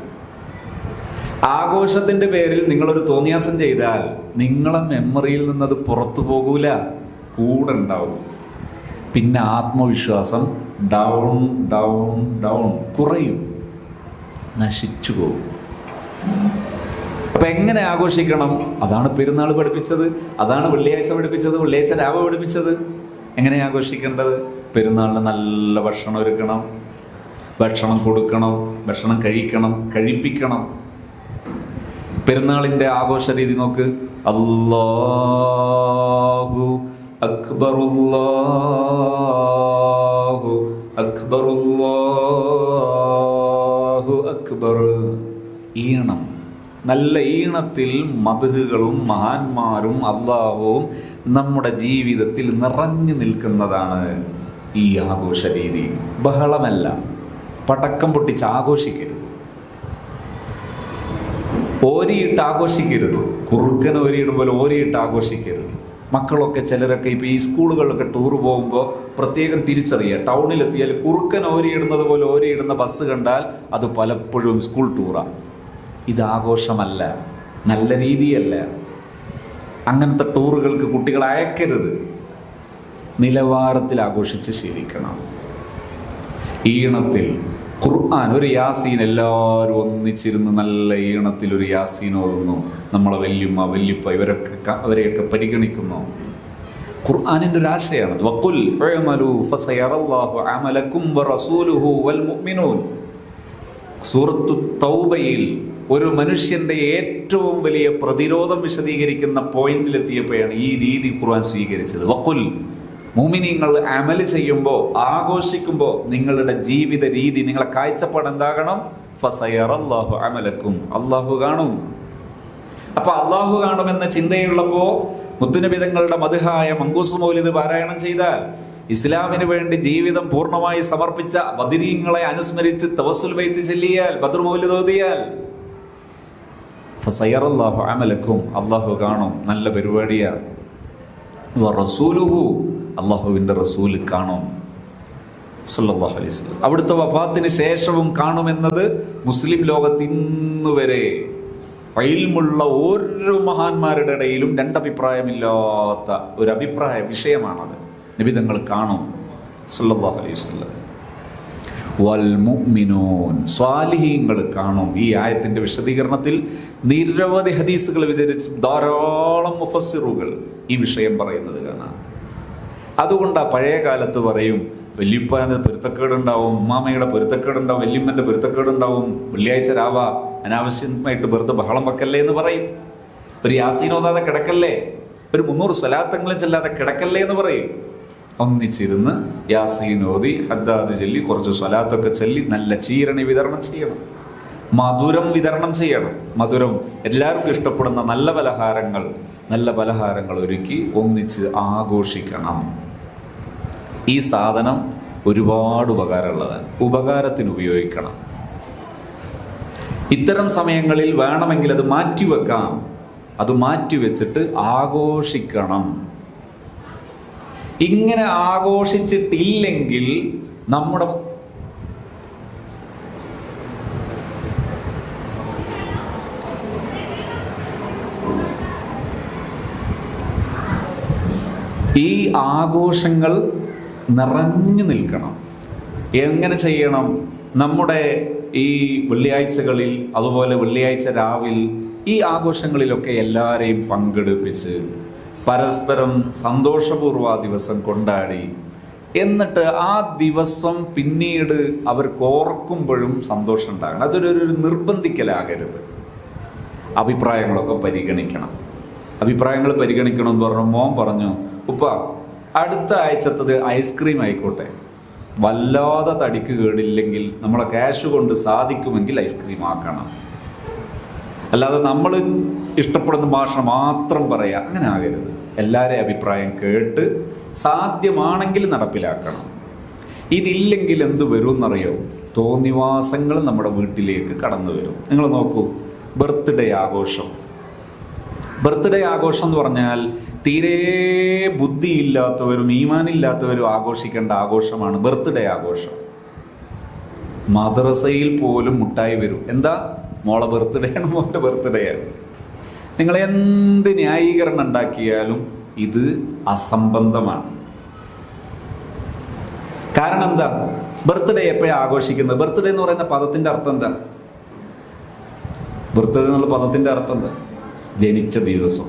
ആഘോഷത്തിന്റെ പേരിൽ നിങ്ങളൊരു തോന്നിയാസം ചെയ്താൽ നിങ്ങളെ മെമ്മറിയിൽ നിന്നത് പുറത്തു പോകൂല, കൂടെ ഉണ്ടാവും. പിന്നെ ആത്മവിശ്വാസം ഡൗൺ ഡൗൺ ഡൗൺ കുറയും, നശിച്ചു പോകും. അപ്പൊ എങ്ങനെ ആഘോഷിക്കണം? അതാണ് പെരുന്നാൾ പഠിപ്പിച്ചത്, അതാണ് വെള്ളിയാഴ്ച പഠിപ്പിച്ചത്, വെള്ളിയാഴ്ച രാവ് പഠിപ്പിച്ചത്. എങ്ങനെ ആഘോഷിക്കേണ്ടത്? പെരുന്നാളിന് നല്ല ഭക്ഷണം ഒരുക്കണം, ഭക്ഷണം കൊടുക്കണം, ഭക്ഷണം കഴിക്കണം, കഴിപ്പിക്കണം. പെരുന്നാളിന്റെ ആഘോഷ രീതി നോക്ക്. അല്ലാഹു അക്ബർ, അല്ലാഹു അക്ബർ, അല്ലാഹു അക്ബർ. ഈണം, നല്ല ഈണത്തിൽ മദ്ഹുകളും മഹാന്മാരും അല്ലാഹുവും നമ്മുടെ ജീവിതത്തിൽ നിറഞ്ഞു നിൽക്കുന്നതാണ് ഈ ആഘോഷ രീതി. ബഹളമല്ല, പടക്കം പൊട്ടിച്ച് ആഘോഷിക്കരുത്, ഓരിയിട്ട് ആഘോഷിക്കരുത്, കുറുക്കൻ ഓരിയിടും പോലെ ഓരിയിട്ട് ആഘോഷിക്കരുത്. മക്കളൊക്കെ ചിലരൊക്കെ ഇപ്പോൾ ഈ സ്കൂളുകളിലൊക്കെ ടൂർ പോകുമ്പോൾ പ്രത്യേകം തിരിച്ചറിയുക, ടൗണിലെത്തിയാൽ കുറുക്കൻ ഓരിയിടുന്നത് പോലെ ഓരിയിടുന്ന ബസ് കണ്ടാൽ അത് പലപ്പോഴും സ്കൂൾ ടൂറാണ്. ഇത് ആഘോഷമല്ല, നല്ല രീതിയല്ല. അങ്ങനത്തെ ടൂറുകൾക്ക് കുട്ടികളെ അയക്കരുത്. നിലവാരത്തിൽ ആഘോഷിച്ച് ശീലിക്കണം. ഈണത്തിൽ ഖുർആൻ, ഒരു യാസീൻ, എല്ലാവരും ഒന്നിച്ചിരുന്ന് നല്ല ഈണത്തിൽ ഒരു യാസീൻ ഓതുന്നു. നമ്മളെ വല്യമ്മ വല്യപ്പ അവരെയൊക്കെ പരിഗണിക്കുന്നു. ഖുർആനിൻ്റെ ഒരു ആശയമാണ്. വഖുൽ ഉഅ്മലൂ ഫസയറല്ലാഹു അമലക്കും വറസൂലുഹു വൽ മുഅ്മിനൂൻ. സൂറത്തു തൗബയിൽ ഒരു മനുഷ്യന്റെ ഏറ്റവും വലിയ പ്രതിരോധം വിശദീകരിക്കുന്ന പോയിന്റിലെത്തിയപ്പോഴാണ് ഈ രീതി ഖുർആൻ സ്വീകരിച്ചത്. വഖുൽ, മുഅ്മിനീങ്ങൾ അമൽ ചെയ്യുമ്പോൾ, ആഘോഷിക്കുമ്പോൾ നിങ്ങളുടെ ജീവിത രീതി, നിങ്ങളെ കാഴ്ചപ്പാട് എന്താകണം? ഫസയറല്ലാഹു അമലക്കും, അള്ളാഹു കാണും. അപ്പൊ അള്ളാഹു കാണുമെന്ന ചിന്തയുള്ളപ്പോ മുത്തുനബി തങ്ങളുടെ മദ്ഹായ മങ്കൂസ് മൗലിദ് പാരായണം ചെയ്താൽ, ഇസ്ലാമിന് വേണ്ടി ജീവിതം പൂർണ്ണമായി സമർപ്പിച്ച ബദരീങ്ങളെ അനുസ്മരിച്ച് തവസ്സുൽ ബൈത്ത് ചൊല്ലിയാൽ, ബദർ മൗലിദ് ഓതിയാൽ, ഫസയറല്ലാഹു അമലക്കും, അള്ളാഹു കാണും. നല്ല പരിപാടിയാണ്. വറസൂലുഹു, അള്ളാഹുവിൻ്റെ റസൂൽ കാണും സല്ലല്ലാഹു അലൈഹി വസല്ലം. അവിടുത്തെ വഫാത്തിന് ശേഷവും കാണുമെന്നത് മുസ്ലിം ലോകത്ത് ഇന്നുവരെ ഇൽമുള്ള ഓരോ മഹാന്മാരുടെ ഇടയിലും രണ്ടഭിപ്രായമില്ലാത്ത ഒരു അഭിപ്രായ വിഷയമാണത്. നബി തങ്ങൾ കാണും സല്ലല്ലാഹു അലൈഹി വസല്ലം. വൽ മുഅ്മിനൂൻ, സ്വാലിഹീങ്ങൾ കാണും. ഈ ആയത്തിന്റെ വിശദീകരണത്തിൽ നിരവധി ഹദീസുകൾ വിചരിച്ച് ധാരാളം മുഫസ്സിറുകൾ ഈ വിഷയം പറയുന്നത് കാണാം. അതുകൊണ്ടാ പഴയ കാലത്ത് പറയും, വല്യപ്പാന് പൊരുത്തക്കേടുണ്ടാവും, ഉമ്മാമയുടെ പൊരുത്തക്കേടുണ്ടാവും, വല്യമ്മന്റെ പൊരുത്തക്കേടുണ്ടാവും, വെള്ളിയാഴ്ച രാവ അനാവശ്യമായിട്ട് വെറുതെ ബഹളം വെക്കല്ലേ എന്ന് പറയും. ഒരു യാസീൻ ഓതാതെ കിടക്കല്ലേ, ഒരു 300 സ്വലാത്തെങ്കിലും ചെല്ലാതെ കിടക്കല്ലേ എന്ന് പറയും. ഒന്നിച്ചിരുന്ന് യാസീൻ ഓതി ഹദ്ദാദ് ചൊല്ലി കുറച്ച് സ്വലാത്തൊക്കെ ചൊല്ലി നല്ല ചീരണി വിതരണം ചെയ്യണം, മധുരം വിതരണം ചെയ്യണം. മധുരം എല്ലാവർക്കും ഇഷ്ടപ്പെടുന്ന നല്ല പലഹാരങ്ങൾ ഒരുക്കി ഒന്നിച്ച് ആഘോഷിക്കണം. ഈ സാധനം ഒരുപാട് ഉപകാരമുള്ളതാണ്, ഉപകാരത്തിന് ഉപയോഗിക്കണം. ഇത്തരം സമയങ്ങളിൽ വേണമെങ്കിൽ അത് മാറ്റിവെക്കാം, അത് മാറ്റിവെച്ചിട്ട് ആഘോഷിക്കണം. ഇങ്ങനെ ആഘോഷിച്ചിട്ടില്ലെങ്കിൽ നമ്മുടെ ഈ ആഘോഷങ്ങൾ നിറഞ്ഞു നിൽക്കണം. എങ്ങനെ ചെയ്യണം? നമ്മുടെ ഈ വെള്ളിയാഴ്ചകളിൽ, അതുപോലെ വെള്ളിയാഴ്ച രാവിൽ ഈ ആഘോഷങ്ങളിലൊക്കെ എല്ലാവരെയും പങ്കെടുപ്പിച്ച് പരസ്പരം സന്തോഷപൂർവ്വം ആ ദിവസം കൊണ്ടാടി, എന്നിട്ട് ആ ദിവസം പിന്നീട് അവർക്ക് ഓർക്കുമ്പോഴും സന്തോഷം ഉണ്ടാകണം. അതൊരു നിർബന്ധിക്കലാകരുത്. അഭിപ്രായങ്ങളൊക്കെ പരിഗണിക്കണം. അഭിപ്രായങ്ങൾ പരിഗണിക്കണം എന്ന് പറഞ്ഞു. മോൻ പറഞ്ഞു, ഉപ്പ അടുത്ത ആഴ്ചത്തത് ഐസ്ക്രീം ആയിക്കോട്ടെ, വല്ലാതെ തടിക്ക് കേടില്ലെങ്കിൽ നമ്മളെ ക്യാഷ് കൊണ്ട് സാധിക്കുമെങ്കിൽ ഐസ്ക്രീം ആക്കണം. അല്ലാതെ നമ്മൾ ഇഷ്ടപ്പെടുന്ന ഭാഷ മാത്രം പറയാ, അങ്ങനെ ആകരുത്. എല്ലാവരെയും അഭിപ്രായം കേട്ട് സാധ്യമാണെങ്കിൽ നടപ്പിലാക്കണം. ഇതില്ലെങ്കിൽ എന്ത് വരും എന്നറിയോ? തോന്നിവാസങ്ങൾ നമ്മുടെ വീട്ടിലേക്ക് കടന്നു വരും. നിങ്ങൾ നോക്കൂ, ബർത്ത്ഡേ ആഘോഷം എന്ന് പറഞ്ഞാൽ തീരെ ബുദ്ധിയില്ലാത്തവരും ഈമാനില്ലാത്തവരും ആഘോഷിക്കേണ്ട ആഘോഷമാണ് ബർത്ത്ഡേ ആഘോഷം. മദ്രസയിൽ പോലും മുട്ടായി വരും. എന്താ? മോളെ ബർത്ത്ഡേ ആണ്, മോൻ്റെ ബർത്ത്ഡേ ആണ്. നിങ്ങൾ എന്ത് ന്യായീകരണം ഉണ്ടാക്കിയാലും ഇത് അസംബന്ധമാണ്. കാരണം എന്താ? ബർത്ത്ഡേ എപ്പോഴാണ് ആഘോഷിക്കുന്നത്? ബർത്ത്ഡേ എന്ന് പറയുന്ന പദത്തിന്റെ അർത്ഥം എന്താ? ബർത്ത്ഡേ എന്നുള്ള പദത്തിന്റെ അർത്ഥം എന്താ? ജനിച്ച ദിവസം.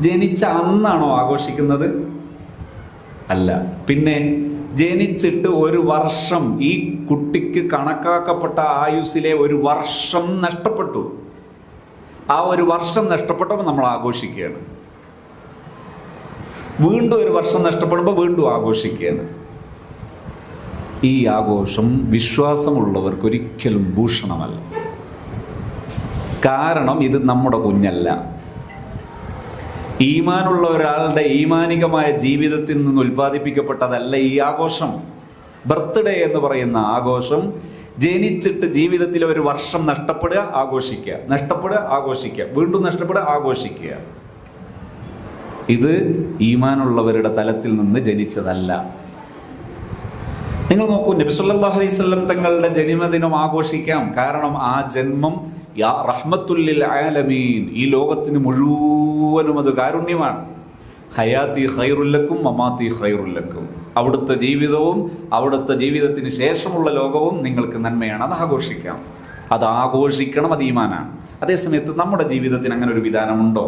ജനിച്ച അന്നാണോ ആഘോഷിക്കുന്നത്? അല്ല. പിന്നെ ജനിച്ചിട്ട് ഒരു വർഷം, ഈ കുട്ടിക്ക് കണക്കാക്കപ്പെട്ട ആയുസ്സിലെ ഒരു വർഷം നഷ്ടപ്പെട്ടു. ആ ഒരു വർഷം നഷ്ടപ്പെട്ടപ്പോൾ നമ്മൾ ആഘോഷിക്കുകയാണ്. വീണ്ടും ഒരു വർഷം നഷ്ടപ്പെടുമ്പോൾ വീണ്ടും ആഘോഷിക്കുകയാണ്. ഈ ആഘോഷം വിശ്വാസമുള്ളവർക്ക് ഒരിക്കലും ഭൂഷണമല്ല. കാരണം ഇത് നമ്മുടെ കുഞ്ഞല്ല. ഈമാനുള്ള ഒരാളുടെ ഈമാനികമായ ജീവിതത്തിൽ നിന്ന് ഉൽപ്പാദിപ്പിക്കപ്പെട്ടതല്ല ഈ ആഘോഷം. ബർത്ത്ഡേ എന്ന് പറയുന്ന ആഘോഷം ജനിച്ചിട്ട് ജീവിതത്തിൽ ഒരു വർഷം നഷ്ടപ്പെടുക, ആഘോഷിക്കുക, വീണ്ടും നഷ്ടപ്പെടുക, ആഘോഷിക്കുക. ഇത് ഈമാനുള്ളവരുടെ തലത്തിൽ നിന്ന് ജനിച്ചതല്ല. നിങ്ങൾ നോക്കൂ, നബി സല്ലല്ലാഹു അലൈഹി വസല്ലം തങ്ങളുടെ ജന്മദിനം ആഘോഷിക്കാം. കാരണം ആ ജന്മം റഹ്മത്തുല്ലിൽ ആലമീൻ, ഈ ലോകത്തിന് മുഴുവനും അത് കാരുണ്യമാണ്. ഹയാത്തി ഖൈറുല്ലക്കും മമാത്തി ഖൈറുല്ലക്കും, അവിടുത്തെ ജീവിതവും അവിടുത്തെ ജീവിതത്തിന് ശേഷമുള്ള ലോകവും നിങ്ങൾക്ക് നന്മയാണ്. അത് ആഘോഷിക്കാം, അത് ആഘോഷിക്കണം, അത് ഈമാനാണ്. അതേസമയത്ത് നമ്മുടെ ജീവിതത്തിന് അങ്ങനെ ഒരു വിധാനമുണ്ടോ?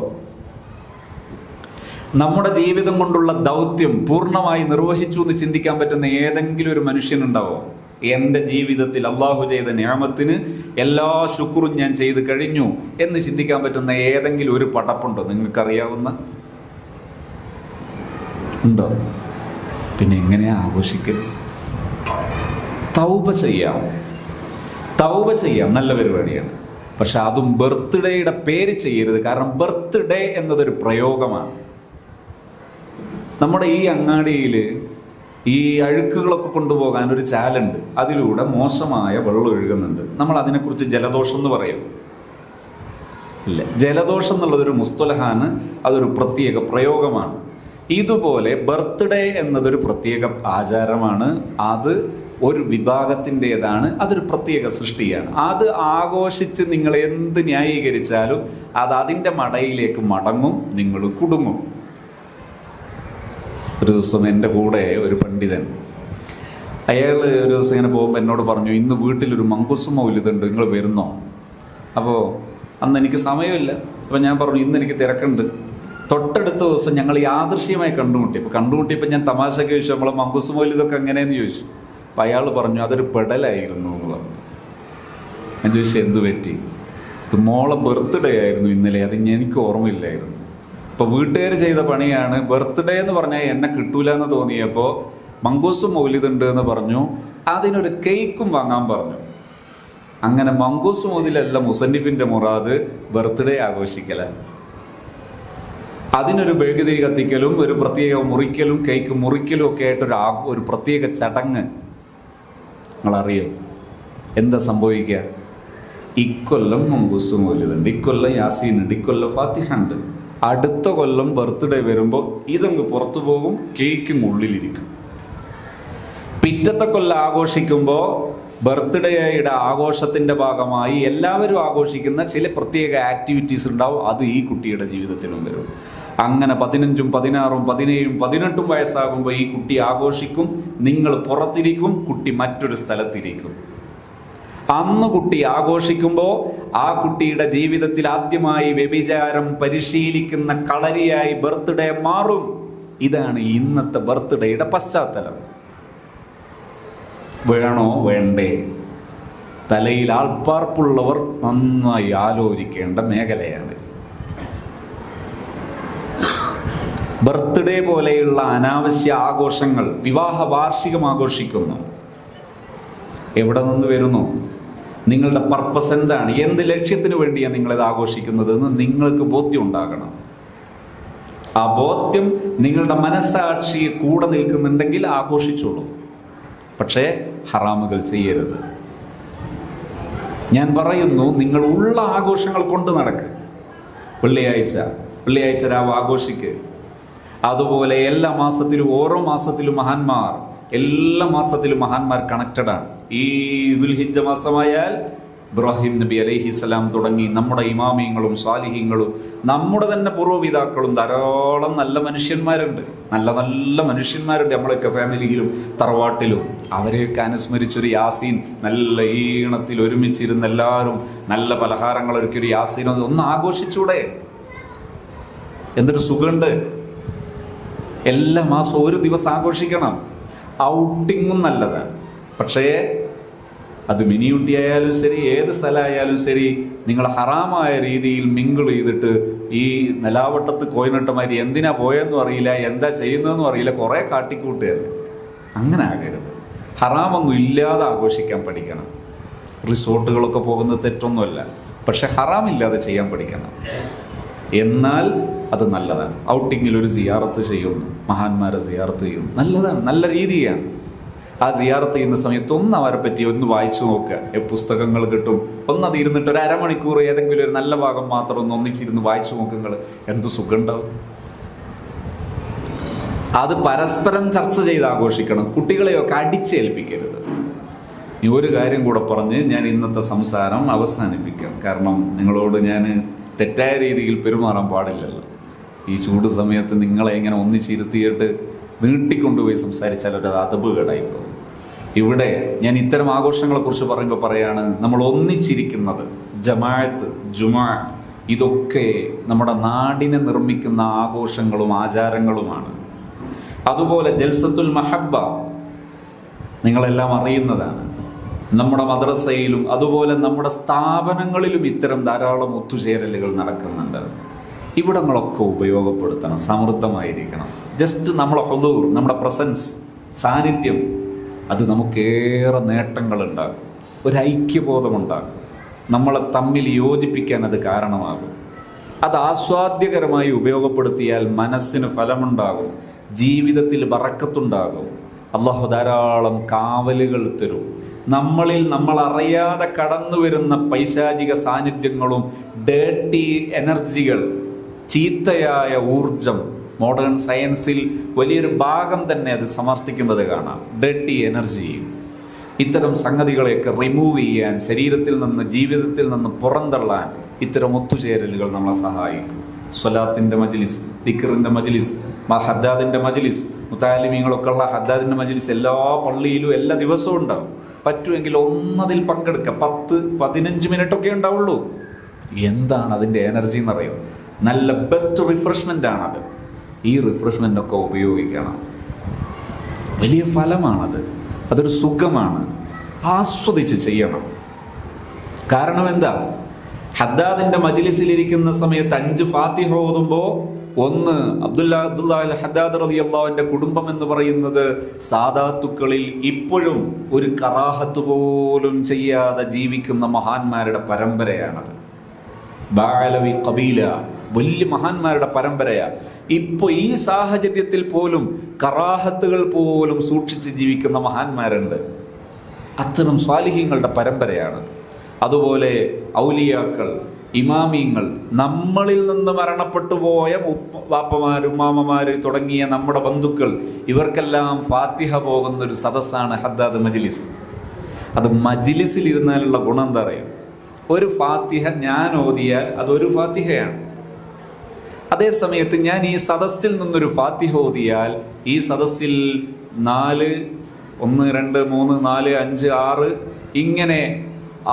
നമ്മുടെ ജീവിതം കൊണ്ടുള്ള ദൗത്യം പൂർണ്ണമായി നിർവഹിച്ചു എന്ന് ചിന്തിക്കാൻ പറ്റുന്ന ഏതെങ്കിലും ഒരു മനുഷ്യനുണ്ടാവോ? എൻ്റെ ജീവിതത്തിൽ അള്ളാഹു ചെയ്ത നിഅമത്തിന് എല്ലാ ശുക്റും ഞാൻ ചെയ്ത് കഴിഞ്ഞു എന്ന് ചിന്തിക്കാൻ പറ്റുന്ന ഏതെങ്കിലും ഒരു പടപ്പുണ്ടോ നിങ്ങൾക്കറിയാവുന്ന? ഉണ്ടോ? പിന്നെ എങ്ങനെയാ ആഘോഷിക്കരുത്? തൗബ ചെയ്യാം, നല്ല പരിപാടിയാണ്. പക്ഷെ അതും ബർത്ത്ഡേയുടെ പേര് ചെയ്യരുത്. കാരണം ബർത്ത്ഡേ എന്നതൊരു പ്രയോഗമാണ്. നമ്മുടെ ഈ അങ്ങാടിയിൽ ഈ അഴുക്കുകളൊക്കെ കൊണ്ടുപോകാൻ ഒരു ചാലുണ്ട്, അതിലൂടെ മോശമായ വെള്ളം ഒഴുകുന്നുണ്ട്. നമ്മൾ അതിനെക്കുറിച്ച് ജലദോഷം എന്ന് പറയും. ഇല്ല, ജലദോഷം എന്നുള്ളതൊരു മുസ്തലഹാണ്, അതൊരു പ്രത്യേക പ്രയോഗമാണ്. ഇതുപോലെ ബർത്ത്ഡേ എന്നതൊരു പ്രത്യേക ആചാരമാണ്. അത് ഒരു വിഭാഗത്തിൻ്റെതാണ്, അതൊരു പ്രത്യേക സൃഷ്ടിയാണ്. അത് ആഘോഷിച്ച് നിങ്ങൾ എന്ത് ന്യായീകരിച്ചാലും അത് അതിൻ്റെ മടയിലേക്ക് മടങ്ങും, നിങ്ങൾ കുടുങ്ങും. ഒരു ദിവസം എൻ്റെ കൂടെ ഒരു പണ്ഡിതൻ, അയാൾ ഒരു ദിവസം ഇങ്ങനെ പോകുമ്പോൾ എന്നോട് പറഞ്ഞു, ഇന്ന് വീട്ടിലൊരു മങ്കുസ് മൗലിദുണ്ട്, നിങ്ങൾ വരുന്നോ? അപ്പോൾ അന്ന് എനിക്ക് സമയമില്ല. അപ്പോൾ ഞാൻ പറഞ്ഞു, ഇന്ന് എനിക്ക് തിരക്കുണ്ട്. തൊട്ടടുത്ത ദിവസം ഞങ്ങൾ യാദൃശ്യമായി കണ്ടുമുട്ടിയപ്പോൾ ഞാൻ തമാശയ്ക്ക് ചോദിച്ചു, നമ്മളെ മങ്കുസ് മൗലിദൊക്കെ എങ്ങനെയെന്ന് ചോദിച്ചു. അപ്പം അയാൾ പറഞ്ഞു, അതൊരു പെടലായിരുന്നു എന്ന് പറഞ്ഞു. ഞാൻ ചോദിച്ചു, എന്ത് പറ്റി? ഇത് മോളെ ബർത്ത്ഡേ ആയിരുന്നു ഇന്നലെ, അത് എനിക്ക് ഓർമ്മയില്ലായിരുന്നു. അപ്പോൾ വീട്ടുകാർ ചെയ്ത പണിയാണ്. ബർത്ത്ഡേ എന്ന് പറഞ്ഞാൽ എന്നെ കിട്ടൂല എന്ന് തോന്നിയപ്പോൾ മങ്കൂസ് മൗലിദുണ്ട് എന്ന് പറഞ്ഞു, അതിനൊരു കേക്കും വാങ്ങാൻ പറഞ്ഞു. അങ്ങനെ മങ്കൂസ് മൗലിദല്ല മുസന്നിഫിൻ്റെ മുറാദ് ബർത്ത്ഡേ ആഘോഷിക്കല. അതിനൊരു മെഴുകുതിരി കത്തിക്കലും ഒരു പ്രത്യേക മുറിക്കലും കേക്ക് മുറിക്കലും ഒക്കെ ആയിട്ടൊരു ഒരു പ്രത്യേക ചടങ്ങ്. നിങ്ങളറിയോ എന്താ സംഭവിക്കുക? ഇക്കൊല്ലം മങ്കൂസ് മൗലിദുണ്ട്, ഇക്കൊല്ലം യാസീനുണ്ട്, ഇക്കൊല്ലം ഫാത്തിഹ ഉണ്ട്. അടുത്ത കൊല്ലം ബർത്ത്ഡേ വരുമ്പോൾ ഇതങ്ങ് പുറത്തു പോകും, കേക്കും ഉള്ളിലിരിക്കും. പിറ്റത്തെ കൊല്ലം ആഘോഷിക്കുമ്പോൾ ബർത്ത്ഡേയുടെ ആഘോഷത്തിൻ്റെ ഭാഗമായി എല്ലാവരും ആഘോഷിക്കുന്ന ചില പ്രത്യേക ആക്ടിവിറ്റീസ് ഉണ്ടാവും, അത് ഈ കുട്ടിയുടെ ജീവിതത്തിലും വരും. അങ്ങനെ 15, 16, 17, 18 വയസ്സാകുമ്പോൾ ഈ കുട്ടി ആഘോഷിക്കും, നിങ്ങൾ പുറത്തിരിക്കും, കുട്ടി മറ്റൊരു സ്ഥലത്തിരിക്കും. അന്ന് കുട്ടി ആഘോഷിക്കുമ്പോൾ ആ കുട്ടിയുടെ ജീവിതത്തിൽ ആദ്യമായി വ്യഭിചാരം പരിശീലിക്കുന്ന കളരിയായി ബർത്ത്ഡേ മാറും. ഇതാണ് ഇന്നത്തെ ബർത്ത്ഡേയുടെ പശ്ചാത്തലം. വേണോ വേണ്ടേ? തലയിൽ ആൾപ്പാർപ്പുള്ളവർ നന്നായി ആലോചിക്കേണ്ട മേഖലയാണ്. ബർത്ത്ഡേ പോലെയുള്ള അനാവശ്യ ആഘോഷങ്ങൾ, വിവാഹ വാർഷികം ആഘോഷിക്കുന്നു, എവിടെ നിന്ന് വരുന്നു? നിങ്ങളുടെ പർപ്പസ് എന്താണ്? എന്ത് ലക്ഷ്യത്തിന് വേണ്ടിയാണ് നിങ്ങളിത് ആഘോഷിക്കുന്നത് എന്ന് നിങ്ങൾക്ക് ബോധ്യം ഉണ്ടാകണം. ആ ബോധ്യം നിങ്ങളുടെ മനസ്സാക്ഷി കൂടെ നിൽക്കുന്നുണ്ടെങ്കിൽ ആഘോഷിച്ചോളൂ. പക്ഷേ ഹറാമുകൾ ചെയ്യരുത്. ഞാൻ പറയുന്നു, നിങ്ങൾ ഉള്ള ആഘോഷങ്ങൾ കൊണ്ട് നടക്ക്. വെള്ളിയാഴ്ച രാവ് ആഘോഷിക്ക്. അതുപോലെ എല്ലാ മാസത്തിലും ഓരോ മാസത്തിലും എല്ലാ മാസത്തിലും മഹാന്മാർ കണക്റ്റഡാണ്. ഈ ദുൽഹിജ്ജ മാസമായാൽ ഇബ്രാഹിം നബി അലൈഹിസ്സലാം തുടങ്ങി നമ്മുടെ ഇമാമിയങ്ങളും സ്വാലിഹീങ്ങളും നമ്മുടെ തന്നെ പൂർവ്വപിതാക്കളും ധാരാളം നല്ല മനുഷ്യന്മാരുണ്ട്. നല്ല മനുഷ്യന്മാരുണ്ട് നമ്മളൊക്കെ ഫാമിലിയിലും തറവാട്ടിലും. അവരെയൊക്കെ അനുസ്മരിച്ചൊരു യാസീൻ, നല്ല ഈണത്തിൽ ഒരുമിച്ചിരുന്ന് എല്ലാവരും നല്ല പലഹാരങ്ങൾ ഒരുക്കിയൊരു യാസീൻ ഒന്ന് ആഘോഷിച്ചൂടെ? എന്തൊരു സുഖമുണ്ട്! എല്ലാ മാസവും ഒരു ദിവസം ആഘോഷിക്കണം. ഔട്ടിങ്ങും നല്ലതാണ്. പക്ഷേ അത് മിനിയൂട്ടി ആയാലും ശരി, ഏത് സ്ഥലമായാലും ശരി, നിങ്ങൾ ഹറാമായ രീതിയിൽ മിങ്കിൾ ചെയ്തിട്ട് ഈ നിലാവട്ടത്ത് കോയിനിട്ടമാതിരി എന്തിനാ പോയെന്നും അറിയില്ല, എന്താ ചെയ്യുന്നതെന്നും അറിയില്ല, കുറേ കാട്ടിക്കൂട്ടുകയല്ലേ. അങ്ങനെ ആകരുത്. ഹറാമൊന്നും ഇല്ലാതെ ആഘോഷിക്കാൻ പഠിക്കണം. റിസോർട്ടുകളൊക്കെ പോകുന്നത് തെറ്റൊന്നുമല്ല, പക്ഷെ ഹറാമില്ലാതെ ചെയ്യാൻ പഠിക്കണം. എന്നാൽ അത് നല്ലതാണ്. ഔട്ടിങ്ങിൽ ഒരു സിയാറത്ത് ചെയ്യുന്നു, മഹാന്മാരെ സിയാറത്ത് ചെയ്യുന്നു, നല്ലതാണ്, നല്ല രീതിയാണ്. ആ സിയാറത്ത് ചെയ്യുന്ന സമയത്ത് അവരെ പറ്റി ഒന്ന് വായിച്ചു നോക്കുക. പുസ്തകങ്ങൾ കിട്ടും, അത് ഇരുന്നിട്ട് ഒരു അരമണിക്കൂർ ഏതെങ്കിലും ഒരു നല്ല ഭാഗം മാത്രം ഒന്നിച്ചിരുന്ന് വായിച്ചു നോക്കുക. എന്ത് സുഖം ഉണ്ടാവും! അത് പരസ്പരം ചർച്ച ചെയ്ത് ആഘോഷിക്കണം. കുട്ടികളെയൊക്കെ അടിച്ചേൽപ്പിക്കരുത്. ഈ ഒരു കാര്യം കൂടെ പറഞ്ഞ് ഞാൻ ഇന്നത്തെ സംസാരം അവസാനിപ്പിക്കാം. കാരണം നിങ്ങളോട് ഞാൻ തെറ്റായ രീതിയിൽ പെരുമാറാൻ പാടില്ലല്ലോ. ഈ ചൂട് സമയത്ത് നിങ്ങളെ ഇങ്ങനെ ഒന്നിച്ചിരുത്തിയിട്ട് നീട്ടിക്കൊണ്ടുപോയി സംസാരിച്ചാൽ ഒരു അതബ് കേടായിപ്പോൾ. ഇവിടെ ഞാൻ ഇത്തരം ആഘോഷങ്ങളെക്കുറിച്ച് പറയുമ്പോൾ പറയാണ്, നമ്മൾ ഒന്നിച്ചിരിക്കുന്നത് ജമാഅത്ത്, ജുമാ, ഇതൊക്കെ നമ്മുടെ നാടിനെ നിർമ്മിക്കുന്ന ആഘോഷങ്ങളും ആചാരങ്ങളുമാണ്. അതുപോലെ ജൽസത്തുൽ മഹബ്ബ നിങ്ങളെല്ലാം അറിയുന്നതാണ്. നമ്മുടെ മദ്രസയിലും അതുപോലെ നമ്മുടെ സ്ഥാപനങ്ങളിലും ഇത്തരം ധാരാളം ഒത്തുചേരലുകൾ നടക്കുന്നുണ്ട്. ഇവിടങ്ങളൊക്കെ ഉപയോഗപ്പെടുത്തണം, സമൃദ്ധമായിരിക്കണം. ജസ്റ്റ് നമ്മളെ ഹുദൂർ, നമ്മുടെ പ്രസൻസ്, സാന്നിധ്യം, അത് നമുക്കേറെ നേട്ടങ്ങളുണ്ടാക്കും, ഒരു ഐക്യബോധമുണ്ടാക്കും, നമ്മളെ തമ്മിൽ യോജിപ്പിക്കാൻ അത് കാരണമാകും. അത് ആസ്വാദ്യകരമായി ഉപയോഗപ്പെടുത്തിയാൽ മനസ്സിന് ഫലമുണ്ടാകും, ജീവിതത്തിൽ ബറക്കത്തുണ്ടാകും. അള്ളാഹു ധാരാളം കാവലുകൾ തരും. നമ്മളിൽ നമ്മൾ അറിയാതെ കടന്നു വരുന്ന പൈശാചിക സാന്നിധ്യങ്ങളും ഡേർട്ടി എനർജികൾ, ചീത്തയായ ഊർജം, മോഡേൺ സയൻസിൽ വലിയൊരു ഭാഗം തന്നെ അത് സമർത്ഥിക്കുന്നത് കാണാം. ഡേർട്ടി എനർജി, ഇത്തരം സംഗതികളെയൊക്കെ റിമൂവ് ചെയ്യാൻ, ശരീരത്തിൽ നിന്ന്, ജീവിതത്തിൽ നിന്ന് പുറന്തള്ളാൻ ഇത്തരം ഒത്തുചേരലുകൾ നമ്മളെ സഹായിക്കും. സ്വലാത്തിൻ്റെ മജ്ലിസ്, ദിക്റിൻ്റെ മജ്ലിസ്, ഹദ്ദാദിൻ്റെ മജ്ലിസ്, മുത്താലിമീങ്ങളൊക്കെ ഉള്ള ഹദ്ദാദിൻ്റെ മജ്ലിസ് എല്ലാ പള്ളിയിലും എല്ലാ ദിവസവും ഉണ്ടാവും. പറ്റുമെങ്കിൽ ഒന്നതിൽ പങ്കെടുക്കുക. 10-15 മിനിറ്റൊക്കെ ഉണ്ടാവുള്ളൂ. എന്താണ് അതിൻ്റെ എനർജി എന്നറിയോ? നല്ല ബെസ്റ്റ് റിഫ്രഷ്മെൻ്റ് ആണത്. ഈ റിഫ്രഷ്മെൻ്റൊക്കെ ഉപയോഗിക്കണം. വലിയ ഫലമാണത്. അതൊരു സുഖമാണ്. ആസ്വദിച്ച് ചെയ്യണം. കാരണം എന്താ? ഹദ്ദാദിൻ്റെ മജ്ലിസിലിരിക്കുന്ന സമയത്ത് 5 ഫാത്തിഹ ഓതുമ്പോൾ, ഒന്ന് അബ്ദുല്ലാ ഹദ്ദാദ് റളിയല്ലാഹുവിന്റെ കുടുംബം എന്ന് പറയുന്നത് സാദാത്തുക്കളിൽ ഇപ്പോഴും ഒരു കറാഹത്ത് പോലും ചെയ്യാതെ ജീവിക്കുന്ന മഹാന്മാരുടെ പരമ്പരയാണത്. ബാലവി കബീല, വലിയ മഹാന്മാരുടെ പരമ്പരയാ. ഇപ്പൊ ഈ സാഹചര്യത്തിൽ പോലും കറാഹത്തുകൾ പോലും സൂക്ഷിച്ച് ജീവിക്കുന്ന മഹാന്മാരുണ്ട്. അത്തരം സ്വാലിഹീങ്ങളുടെ പരമ്പരയാണത്. അതുപോലെ ഔലിയാക്കൾ, ഇമാമിങ്ങൾ, നമ്മളിൽ നിന്ന് മരണപ്പെട്ടു പോയ വാപ്പമാര്, ഉമ്മാമമാര് തുടങ്ങിയ നമ്മുടെ ബന്ധുക്കൾ, ഇവർക്കെല്ലാം ഫാത്തിഹ പോകുന്നൊരു സദസ്സാണ് ഹദ്ദാദ് മജ്ലിസ്. അത് മജ്ലിസിൽ ഇരുന്നാലുള്ള ഗുണം എന്താ പറയുക? ഒരു ഫാത്തിഹ ഞാൻ ഓതിയാൽ അതൊരു ഫാത്തിഹയാണ്. അതേ സമയത്ത് ഞാൻ ഈ സദസ്സിൽ നിന്നൊരു ഫാത്തിഹ ഓതിയാൽ ഈ സദസ്സിൽ 4, 1, 2, 3, 4, 5, 6 ഇങ്ങനെ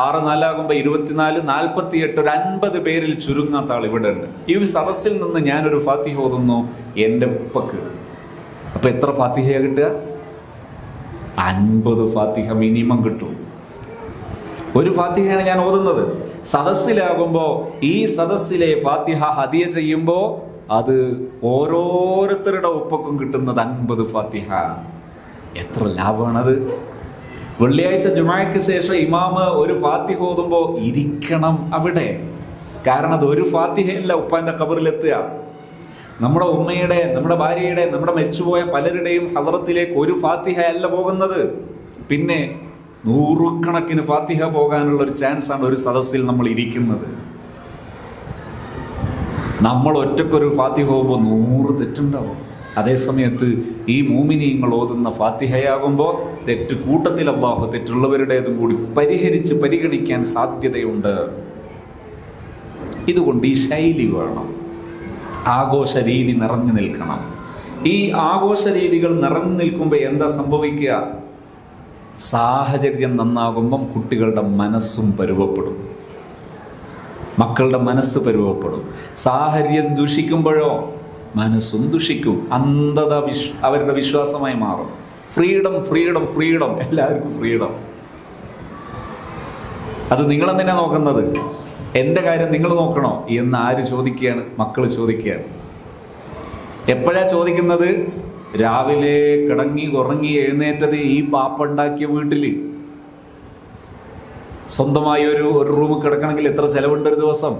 6, 4 ആകുമ്പോൾ 24, 48, ഒരു 50 പേരിൽ ചുരുങ്ങാത്ത ആൾ ഇവിടെ ഉണ്ട്. ഈ സദസ്സിൽ നിന്ന് ഞാനൊരു ഫാത്തിഹ ഓതുന്നു എൻ്റെ ഉപ്പക്ക്. അപ്പൊ എത്ര ഫാത്തിഹയാണ് കിട്ടുക? 50 ഫാത്തിഹ മിനിമം കിട്ടും. ഒരു ഫാത്തിഹയാണ് ഞാൻ ഓതുന്നത്. സദസ്സിലാകുമ്പോൾ ഈ സദസ്സിലെ ഫാത്തിഹ ഹദിയ ചെയ്യുമ്പോൾ അത് ഓരോരുത്തരുടെ ഉപ്പക്കും കിട്ടുന്നത് 50 ഫാത്തിഹ. എത്ര ലാഭമാണത്! വെള്ളിയാഴ്ച ജുമാക്ക് ശേഷം ഇമാമ് ഒരു ഫാത്തിഹ ഓതുമ്പോൾ ഇരിക്കണം അവിടെ. കാരണം അത് ഒരു ഫാത്തിഹയല്ല ഉപ്പാന്റെ ഖബറിലെത്തുക. നമ്മുടെ ഉമ്മയുടെ, നമ്മുടെ ഭാര്യയുടെ, നമ്മുടെ മരിച്ചുപോയ പലരുടെയും ഹദറത്തിലേക്ക് ഒരു ഫാത്തിഹ അല്ല പോകുന്നത്. പിന്നെ 100 കണക്കിന് ഫാത്തിഹ പോകാനുള്ള ഒരു ചാൻസാണ് ഒരു സദസ്സിൽ നമ്മൾ ഇരിക്കുന്നത്. നമ്മൾ ഒറ്റക്കൊരു ഫാത്തിഹ പോകുമ്പോൾ 100 തെറ്റുണ്ടാവും. അതേസമയത്ത് ഈ മോമിനീങ്ങൾ ഓതുന്ന ഫാത്തിഹയാകുമ്പോൾ തെറ്റ് കൂട്ടത്തിൽ അല്ലാഹു തെറ്റുള്ളവരുടേതും കൂടി പരിഗണിക്കാൻ സാധ്യതയുണ്ട്. ഇതുകൊണ്ട് ഈ ശൈലി വേണം. ആഘോഷ രീതി നിറഞ്ഞു നിൽക്കണം. ഈ ആഘോഷ രീതികൾ നിറഞ്ഞു നിൽക്കുമ്പോൾ എന്താ സംഭവിക്കുക? സാഹചര്യം നന്നാകുമ്പം കുട്ടികളുടെ മനസ്സും പരുവപ്പെടും, മക്കളുടെ മനസ്സ് പരുവപ്പെടും. സാഹചര്യം ദുഷിക്കുമ്പോഴോ മനസ്സും ദുഷിക്കും. അന്ധത അവരുടെ വിശ്വാസമായി മാറും. ഫ്രീഡം, ഫ്രീഡം, ഫ്രീഡം, എല്ലാവർക്കും ഫ്രീഡം. അത് നിങ്ങളെന്തിനാ നോക്കുന്നത്? എൻ്റെ കാര്യം നിങ്ങൾ നോക്കണോ എന്ന് ആര് ചോദിക്കുകയാണ്? മക്കൾ ചോദിക്കുകയാണ്. എപ്പോഴാ ചോദിക്കുന്നത്? രാവിലെ കിടങ്ങി ഉറങ്ങി എഴുന്നേറ്റത് ഈ പാപ്പുണ്ടാക്കിയ വീട്ടില്. സ്വന്തമായി ഒരു റൂം കിടക്കണമെങ്കിൽ എത്ര ചെലവുണ്ട് ഒരു ദിവസം?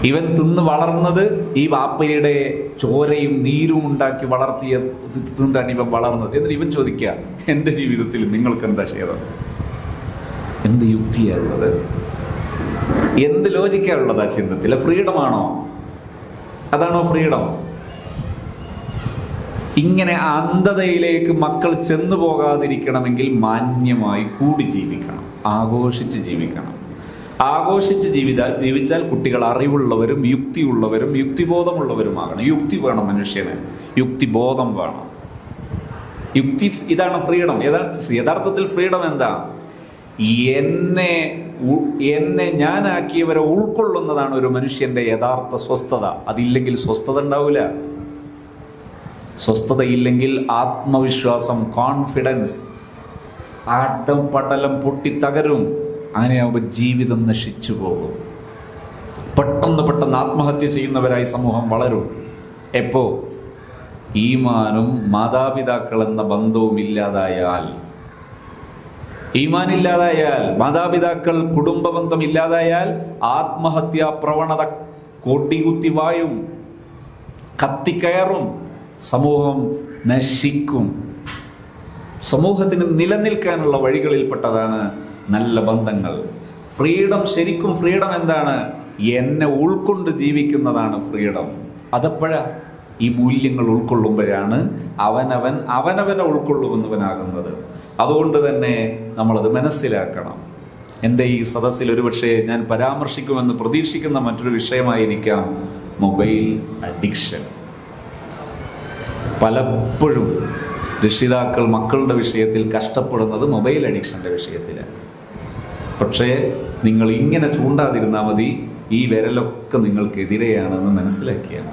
ഇവൻ തിന്ന് വളർന്നത് ഈ വാപ്പയുടെ ചോരയും നീരും ഉണ്ടാക്കി വളർത്തിയ തിന്നിട്ടാണ് ഇവൻ വളർന്നത്. എന്നിട്ട് ഇവൻ ചോദിക്കുക, എൻ്റെ ജീവിതത്തിൽ നിങ്ങൾക്ക് എന്താ ചെയ്തത്? എന്ത് യുക്തിയാണുള്ളത്? എന്ത് ലോജിക്കാണുള്ളത് ആ ചിന്തത്തിൽ? ഫ്രീഡമാണോ? അതാണോ ഫ്രീഡം? ഇങ്ങനെ അന്ധതയിലേക്ക് മക്കൾ ചെന്നു പോകാതിരിക്കണമെങ്കിൽ മാന്യമായി കൂടി ജീവിക്കണം, ആഘോഷിച്ച് ജീവിക്കണം. ആഘോഷിച്ച് ജീവിച്ചാൽ കുട്ടികൾ അറിവുള്ളവരും യുക്തിയുള്ളവരും യുക്തിബോധമുള്ളവരുമാകണം. യുക്തി വേണം മനുഷ്യന്, യുക്തിബോധം വേണം. യുക്തി, ഇതാണ് ഫ്രീഡം. യഥാർത്ഥത്തിൽ ഫ്രീഡം എന്താ? എന്നെ ഞാനാക്കിയവരെ ഉൾക്കൊള്ളുന്നതാണ് ഒരു മനുഷ്യന്റെ യഥാർത്ഥ സ്വസ്ഥത. അതില്ലെങ്കിൽ സ്വസ്ഥത ഉണ്ടാവില്ല. സ്വസ്ഥതയില്ലെങ്കിൽ ആത്മവിശ്വാസം, കോൺഫിഡൻസ്, ആട്ടം പടലം പൊട്ടിത്തകരും. അങ്ങനെയാവുമ്പോൾ ജീവിതം നശിച്ചു പോകും. പെട്ടെന്ന് ആത്മഹത്യ ചെയ്യുന്നവരായി സമൂഹം വളരും. എപ്പോ? ഈമാനും മാതാപിതാക്കൾ എന്ന ബന്ധവും ഇല്ലാതായാൽ, ഈമാനില്ലാതായാൽ, മാതാപിതാക്കൾ കുടുംബ ബന്ധം ഇല്ലാതായാൽ ആത്മഹത്യാ പ്രവണത കൊടികുത്തി വായും, കത്തിക്കയറും. സമൂഹം നശിക്കും. സമൂഹത്തിന് നിലനിൽക്കാനുള്ള വഴികളിൽപ്പെട്ടതാണ് നല്ല ബന്ധങ്ങൾ. ഫ്രീഡം, ശരിക്കും ഫ്രീഡം എന്താണ്? എന്നെ ഉൾക്കൊണ്ട് ജീവിക്കുന്നതാണ് ഫ്രീഡം. അതെപ്പോഴാ? ഈ മൂല്യങ്ങൾ ഉൾക്കൊള്ളുമ്പോഴാണ് അവനവനെ ഉൾക്കൊള്ളുന്നവനാകുന്നത്. അതുകൊണ്ട് തന്നെ നമ്മളത് മനസ്സിലാക്കണം. എൻ്റെ ഈ സദസ്സിൽ ഒരുപക്ഷെ ഞാൻ പരാമർശിക്കുമെന്ന് പ്രതീക്ഷിക്കുന്ന മറ്റൊരു വിഷയമായിരിക്കാം മൊബൈൽ അഡിക്ഷൻ. പലപ്പോഴും രക്ഷിതാക്കൾ മക്കളുടെ വിഷയത്തിൽ കഷ്ടപ്പെടുന്നത് മൊബൈൽ അഡിക്ഷൻ്റെ വിഷയത്തിലാണ്. പക്ഷേ നിങ്ങൾ ഇങ്ങനെ ചൂണ്ടാതിരുന്നാൽ മതി, ഈ വിരലൊക്കെ നിങ്ങൾക്കെതിരെയാണെന്ന് മനസ്സിലാക്കിയാണ്.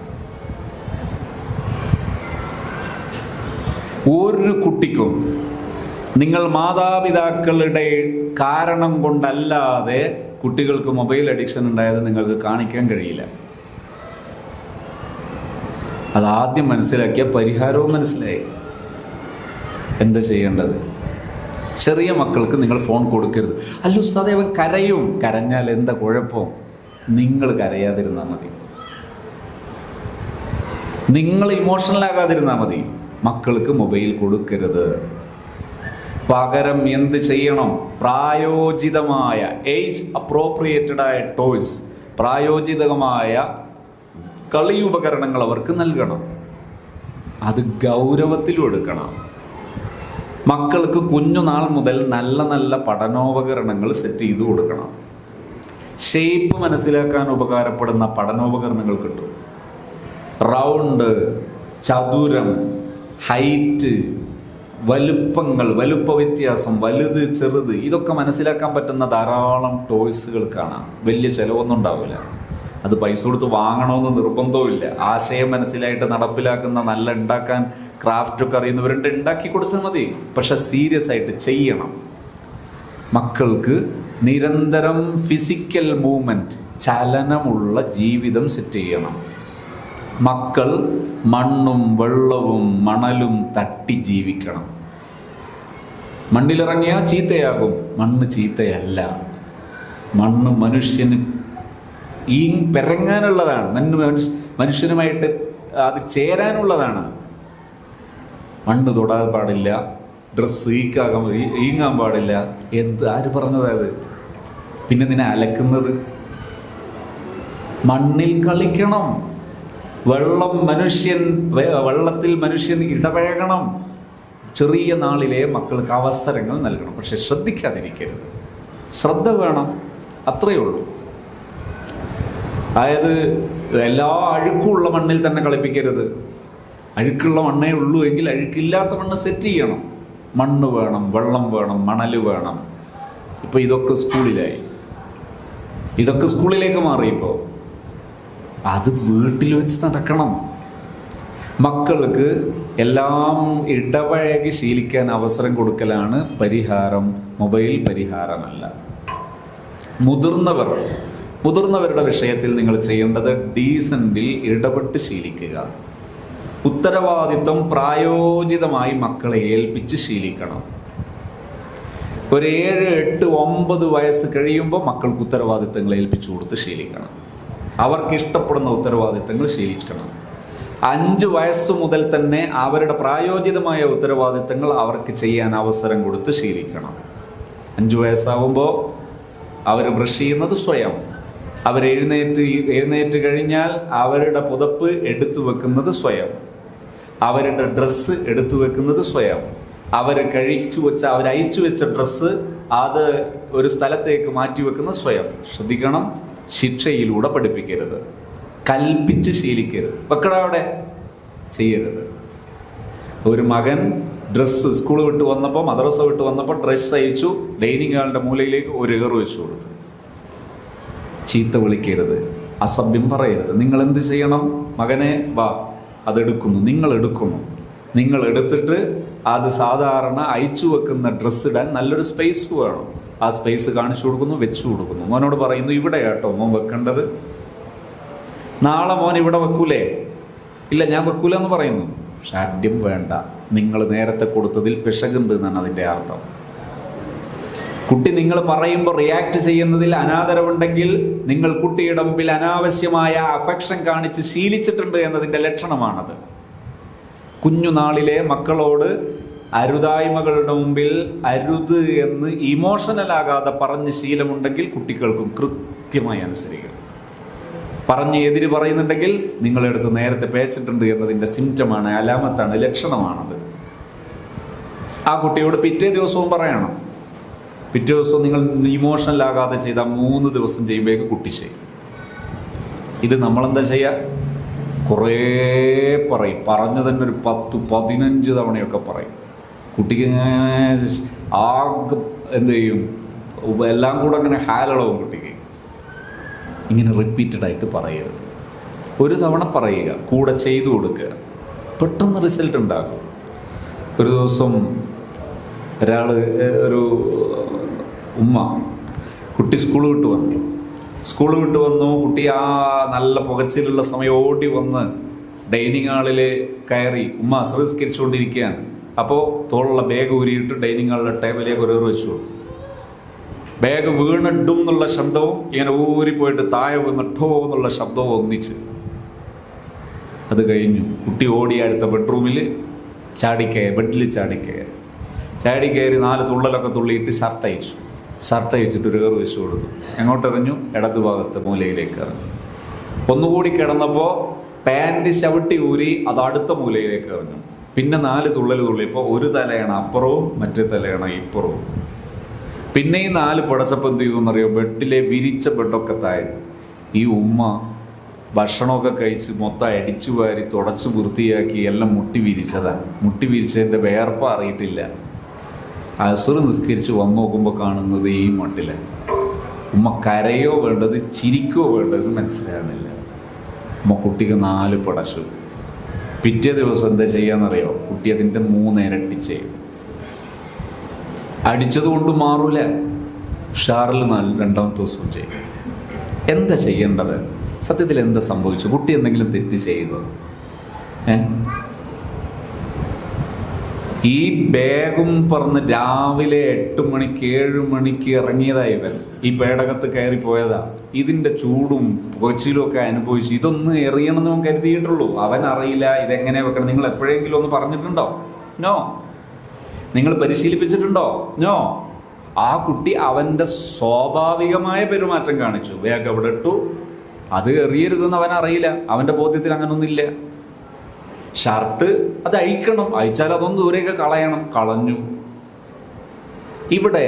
ഒരു കുട്ടിക്കും നിങ്ങൾ മാതാപിതാക്കളുടെ കാരണം കൊണ്ടല്ലാതെ കുട്ടികൾക്ക് മൊബൈൽ അഡിക്ഷൻ ഉണ്ടായത് നിങ്ങൾക്ക് കാണിക്കാൻ കഴിയില്ല. അതാദ്യം മനസ്സിലാക്കിയ പരിഹാരവും മനസ്സിലായി. എന്താ ചെയ്യേണ്ടത്? ചെറിയ മക്കൾക്ക് നിങ്ങൾ ഫോൺ കൊടുക്കരുത്. അല്ല ഉസ്താദേ, അവൻ കരയും. കരഞ്ഞാൽ എന്താ കുഴപ്പം? നിങ്ങൾ കരയാതിരുന്നാൽ മതി, നിങ്ങൾ ഇമോഷണൽ ആകാതിരുന്നാൽ മതി. മക്കൾക്ക് മൊബൈൽ കൊടുക്കരുത്. പകരം എന്ത് ചെയ്യണം? പ്രായോജിതമായ ഏജ് അപ്രോപ്രിയേറ്റഡ് ആയ ടോയ്സ്, പ്രായോജിതമായ കളി ഉപകരണങ്ങൾ അവർക്ക് നൽകണം. അത് ഗൗരവത്തിലും എടുക്കണം. മക്കൾക്ക് കുഞ്ഞുനാൾ മുതൽ നല്ല നല്ല പഠനോപകരണങ്ങൾ സെറ്റ് ചെയ്ത് കൊടുക്കണം. ഷേപ്പ് മനസ്സിലാക്കാൻ ഉപകാരപ്പെടുന്ന പഠനോപകരണങ്ങൾ കിട്ടും. റൗണ്ട്, ചതുരം, ഹൈറ്റ്, വലുപ്പങ്ങൾ, വലുപ്പ വ്യത്യാസം, വലുത് ചെറുത്, ഇതൊക്കെ മനസ്സിലാക്കാൻ പറ്റുന്ന ധാരാളം ടോയ്സുകൾ കാണാം. വലിയ ചിലവൊന്നും ഉണ്ടാവില്ല. അത് പൈസ കൊടുത്ത് വാങ്ങണമെന്ന് നിർബന്ധവുമില്ല. ആശയം മനസ്സിലായിട്ട് നടപ്പിലാക്കുന്ന, നല്ല ഉണ്ടാക്കാൻ ക്രാഫ്റ്റൊക്കെ അറിയുന്നവരുണ്ട്, ഉണ്ടാക്കി കൊടുത്താൽ മതി. പക്ഷെ സീരിയസ് ആയിട്ട് ചെയ്യണം. മക്കൾക്ക് നിരന്തരം ഫിസിക്കൽ മൂവ്മെൻറ്റ്, ചലനമുള്ള ജീവിതം സെറ്റ് ചെയ്യണം. മക്കൾ മണ്ണും വെള്ളവും മണലും തട്ടി ജീവിക്കണം. മണ്ണിലിറങ്ങിയാൽ ചീത്തയാകും. മണ്ണ് ചീത്തയല്ല. മണ്ണ് മനുഷ്യന് പെരങ്ങാനുള്ളതാണ്. മനുഷ്യനുമായിട്ട് അത് ചേരാനുള്ളതാണ്. മണ്ണ് തൊടാൻ പാടില്ല, ഡ്രസ്സ് ഈങ്ങാൻ പാടില്ല. ആര് പറഞ്ഞത്? പിന്നെ നിന്നെ അലക്കുന്നത്? മണ്ണിൽ കളിക്കണം. വെള്ളത്തിൽ മനുഷ്യൻ ഇടപഴകണം. ചെറിയ നാളിലെ മക്കൾക്ക് അവസരങ്ങൾ നൽകണം. പക്ഷെ ശ്രദ്ധിക്കാതിരിക്കരുത്. ശ്രദ്ധ വേണം, അത്രയേ ഉള്ളൂ. അതായത് എല്ലാ അഴുക്കുള്ള മണ്ണിൽ തന്നെ കളിപ്പിക്കരുത്. അഴുക്കുള്ള മണ്ണേ ഉള്ളൂ എങ്കിൽ അഴുക്കില്ലാത്ത മണ്ണ് സെറ്റ് ചെയ്യണം. മണ്ണ് വേണം, വെള്ളം വേണം, മണൽ വേണം. ഇപ്പോൾ ഇതൊക്കെ സ്കൂളിലായി, ഇതൊക്കെ സ്കൂളിലേക്ക് മാറി. ഇപ്പോൾ അത് വീട്ടിൽ വെച്ച് നടക്കണം. മക്കൾക്ക് എല്ലാം ഇടപഴകി ശീലിക്കാൻ അവസരം കൊടുക്കലാണ് പരിഹാരം. മൊബൈൽ പരിഹാരമല്ല. മുതിർന്നവരുടെ വിഷയത്തിൽ നിങ്ങൾ ചെയ്യേണ്ടത് ഡീസൻറ്റിൽ ഇടപെട്ട് ശീലിക്കുക. ഉത്തരവാദിത്വം പ്രായോജിതമായി മക്കളെ ഏൽപ്പിച്ച് ശീലിക്കണം. ഒരു 7, 8, 9 വയസ്സ് കഴിയുമ്പോൾ മക്കൾക്ക് ഉത്തരവാദിത്തങ്ങൾ ഏൽപ്പിച്ചു കൊടുത്ത് ശീലിക്കണം. അവർക്ക് ഇഷ്ടപ്പെടുന്ന ഉത്തരവാദിത്തങ്ങൾ ശീലിക്കണം. 5 വയസ്സ് മുതൽ തന്നെ അവരുടെ പ്രായോജിതമായ ഉത്തരവാദിത്തങ്ങൾ അവർക്ക് ചെയ്യാൻ അവസരം കൊടുത്ത് ശീലിക്കണം. 5 വയസ്സാകുമ്പോൾ അവർ ബ്രഷ് ചെയ്യുന്നത് സ്വയം, അവർ എഴുന്നേറ്റ് കഴിഞ്ഞാൽ അവരുടെ പുതപ്പ് എടുത്തു വെക്കുന്നത് സ്വയം, അവരുടെ ഡ്രസ്സ് എടുത്തു വെക്കുന്നത് സ്വയം, അവർ അയച്ചു വെച്ച ഡ്രസ്സ് അത് ഒരു സ്ഥലത്തേക്ക് മാറ്റി വെക്കുന്നത് സ്വയം. ശ്രദ്ധിക്കണം, ശിക്ഷയിലൂടെ പഠിപ്പിക്കരുത്, കൽപ്പിച്ച് ശീലിക്കരുത്. മക്കളവിടെ ചെയ്യരുത്. ഒരു മകൻ ഡ്രസ്സ് സ്കൂൾ വിട്ട് വന്നപ്പോൾ, മദ്രസ വിട്ട് വന്നപ്പോൾ ഡ്രസ്സ് അയച്ചു, ഡൈനിങ് ഹാളിൻ്റെ മൂലയിലേക്ക് ഒരു ഏറ് വെച്ചു കൊടുത്തു. ചീത്ത വിളിക്കരുത്, അസഭ്യം പറയരുത്. നിങ്ങൾ എന്ത് ചെയ്യണം? മകനെ വാ, അതെടുക്കുന്നു. നിങ്ങൾ എടുത്തിട്ട് അത് സാധാരണ അയച്ചു വെക്കുന്ന ഡ്രസ്സ് ഇടാൻ നല്ലൊരു സ്പേസ് വേണം. ആ സ്പേസ് കാണിച്ചു കൊടുക്കുന്നു, വെച്ചു കൊടുക്കുന്നു. മോനോട് പറയുന്നു, ഇവിടെ കേട്ടോ മോൻ വെക്കേണ്ടത്, നാളെ മോൻ ഇവിടെ വെക്കൂലേ? ഇല്ല, ഞാൻ വെക്കൂല എന്ന് പറയുന്നു. ഷാഠ്യം വേണ്ട. നിങ്ങൾ നേരത്തെ കൊടുത്തതിൽ പിശകുണ്ട് എന്നാണ് അതിൻ്റെ അർത്ഥം. കുട്ടി നിങ്ങൾ പറയുമ്പോൾ റിയാക്ട് ചെയ്യുന്നതിൽ അനാദരവുണ്ടെങ്കിൽ നിങ്ങൾ കുട്ടിയുടെ മുമ്പിൽ അനാവശ്യമായ അഫെക്ഷൻ കാണിച്ച് ശീലിച്ചിട്ടുണ്ട് എന്നതിൻ്റെ ലക്ഷണമാണത്. കുഞ്ഞുനാളിലെ മക്കളോട് അരുതായ്മകളുടെ മുമ്പിൽ അരുത് എന്ന് ഇമോഷണൽ ആകാതെ പറഞ്ഞ് ശീലമുണ്ടെങ്കിൽ കുട്ടികൾക്കും കൃത്യമായി അനുസരിക്കും. പറഞ്ഞ് എതിര് പറയുന്നുണ്ടെങ്കിൽ നിങ്ങളെടുത്ത് നേരത്തെ പേച്ചിട്ടുണ്ട് എന്നതിൻ്റെ സിംറ്റമാണ്, അലാമത്താണ്, ലക്ഷണമാണത്. ആ കുട്ടിയോട് പിറ്റേ ദിവസവും പറയണം. പിറ്റേ ദിവസവും നിങ്ങൾ ഇമോഷണൽ ആകാതെ ചെയ്താൽ 3 ദിവസം ചെയ്യുമ്പോഴേക്ക് കുട്ടി ചെയ്യും. ഇത് നമ്മളെന്താ ചെയ്യുക? കുറേ പറയും, പറഞ്ഞു തന്നെ ഒരു 10-15 തവണയൊക്കെ പറയും. കുട്ടിക്ക് ആകെ എന്ത് ചെയ്യും, എല്ലാം കൂടെ അങ്ങനെ ഹാലളവും കുട്ടിക്ക്. ഇങ്ങനെ റിപ്പീറ്റഡായിട്ട് പറയരുത്. ഒരു തവണ പറയുക, കൂടെ ചെയ്തു കൊടുക്കുക, പെട്ടെന്ന് റിസൾട്ട് ഉണ്ടാകും. ഒരു ദിവസം ഒരു ഉമ്മ, കുട്ടി സ്കൂൾ വിട്ട് വന്നു. കുട്ടി ആ നല്ല പുകച്ചിലുള്ള സമയം ഓടി വന്ന് ഡൈനിങ് ഹാളിൽ കയറി. ഉമ്മ അസ്കരിച്ചുകൊണ്ടിരിക്കുകയാണ്. അപ്പോൾ തോളുള്ള ബാഗ് ഊരിയിട്ട് ഡൈനിങ് ഹാളിലെ ടേബിലേക്ക് ഒരു വെച്ചു കൊടുത്തു. ബാഗ് വീണിടും എന്നുള്ള ശബ്ദവും ഇങ്ങനെ ഊരിപ്പോയിട്ട് താഴെ വീണിട്ടോ എന്നുള്ള ശബ്ദവും ഒന്നിച്ച്. അത് കഴിഞ്ഞു. കുട്ടി ഓടി അടുത്ത ബെഡ്റൂമിൽ ബെഡിൽ ചാടി കയറി 4 തുള്ളലൊക്കെ തുള്ളിയിട്ട് ഷർട്ട് അയച്ചിട്ട് ഒരു വെച്ചു കൊടുത്തു. എങ്ങോട്ടെറിഞ്ഞു? ഇടതു ഭാഗത്ത് മൂലയിലേക്ക് എറിഞ്ഞു. ഒന്നുകൂടി കിടന്നപ്പോൾ പാൻറ് ചവിട്ടി ഊരി അത് അടുത്ത മൂലയിലേക്ക് എറിഞ്ഞു. പിന്നെ 4 തുള്ളൽ തുള്ളിയപ്പോൾ ഒരു തലയാണ് അപ്പുറവും മറ്റേ തലയാണ് ഇപ്പുറവും. പിന്നെയും 4 പുടച്ചപ്പം എന്ത് ചെയ്തു എന്നറിയോ? ബെഡിലെ വിരിച്ച ബെഡൊക്കെ താഴെ. ഈ ഉമ്മ ഭക്ഷണമൊക്കെ കഴിച്ച് മൊത്തം അടിച്ചു വാരി തുടച്ച് വൃത്തിയാക്കി എല്ലാം മുട്ടി വിരിച്ചതിൻ്റെ വേർപ്പ അറിയിട്ടില്ല. അസുർ നിസ്കരിച്ച് വന്നു നോക്കുമ്പോൾ കാണുന്നത് ഈ മട്ടില്. ഉമ്മ കരയോ വേണ്ടത് ചിരിക്കോ വേണ്ടത് മനസ്സിലാകുന്നില്ല. ഉമ്മ കുട്ടിക്ക് 4 പടച്ചു. പിറ്റേ ദിവസം എന്താ ചെയ്യാന്നറിയോ? കുട്ടി അതിൻ്റെ 3 ഇരട്ടി ചെയ്യും. അടിച്ചത് കൊണ്ട് മാറൂല, ഉഷാറിൽ 2ാമത്തെ ദിവസവും ചെയ്യും. എന്താ ചെയ്യേണ്ടത്? സത്യത്തിൽ എന്താ സംഭവിച്ചു? കുട്ടി എന്തെങ്കിലും തെറ്റ് ചെയ്തോ? ഈ ബാഗും പറഞ്ഞ് രാവിലെ 8 മണിക്ക് 7 മണിക്ക് ഇറങ്ങിയതാ ഇവൻ. ഈ പേടകത്ത് കയറി പോയതാ. ഇതിൻ്റെ ചൂടും പുകച്ചിലും ഒക്കെ അനുഭവിച്ച് ഇതൊന്ന് എറിയണമെന്ന് അവൻ കരുതിയിട്ടുള്ളൂ. അവൻ അറിയില്ല ഇതെങ്ങനെ വെക്കണം. നിങ്ങൾ എപ്പോഴെങ്കിലും ഒന്ന് പറഞ്ഞിട്ടുണ്ടോ? നോ. നിങ്ങൾ പരിശീലിപ്പിച്ചിട്ടുണ്ടോ? നോ. ആ കുട്ടി അവൻ്റെ സ്വാഭാവികമായ പെരുമാറ്റം കാണിച്ചു. ബാഗ് അവിടെ ഇട്ടു, അത് എറിയരുതെന്ന് അവൻ അറിയില്ല. അവൻ്റെ ബോധ്യത്തിൽ അങ്ങനൊന്നുമില്ല. ഷർട്ട് അത് അഴിക്കണം, അഴിച്ചാൽ അതൊന്ന് ദൂരെയൊക്കെ കളഞ്ഞു. ഇവിടെ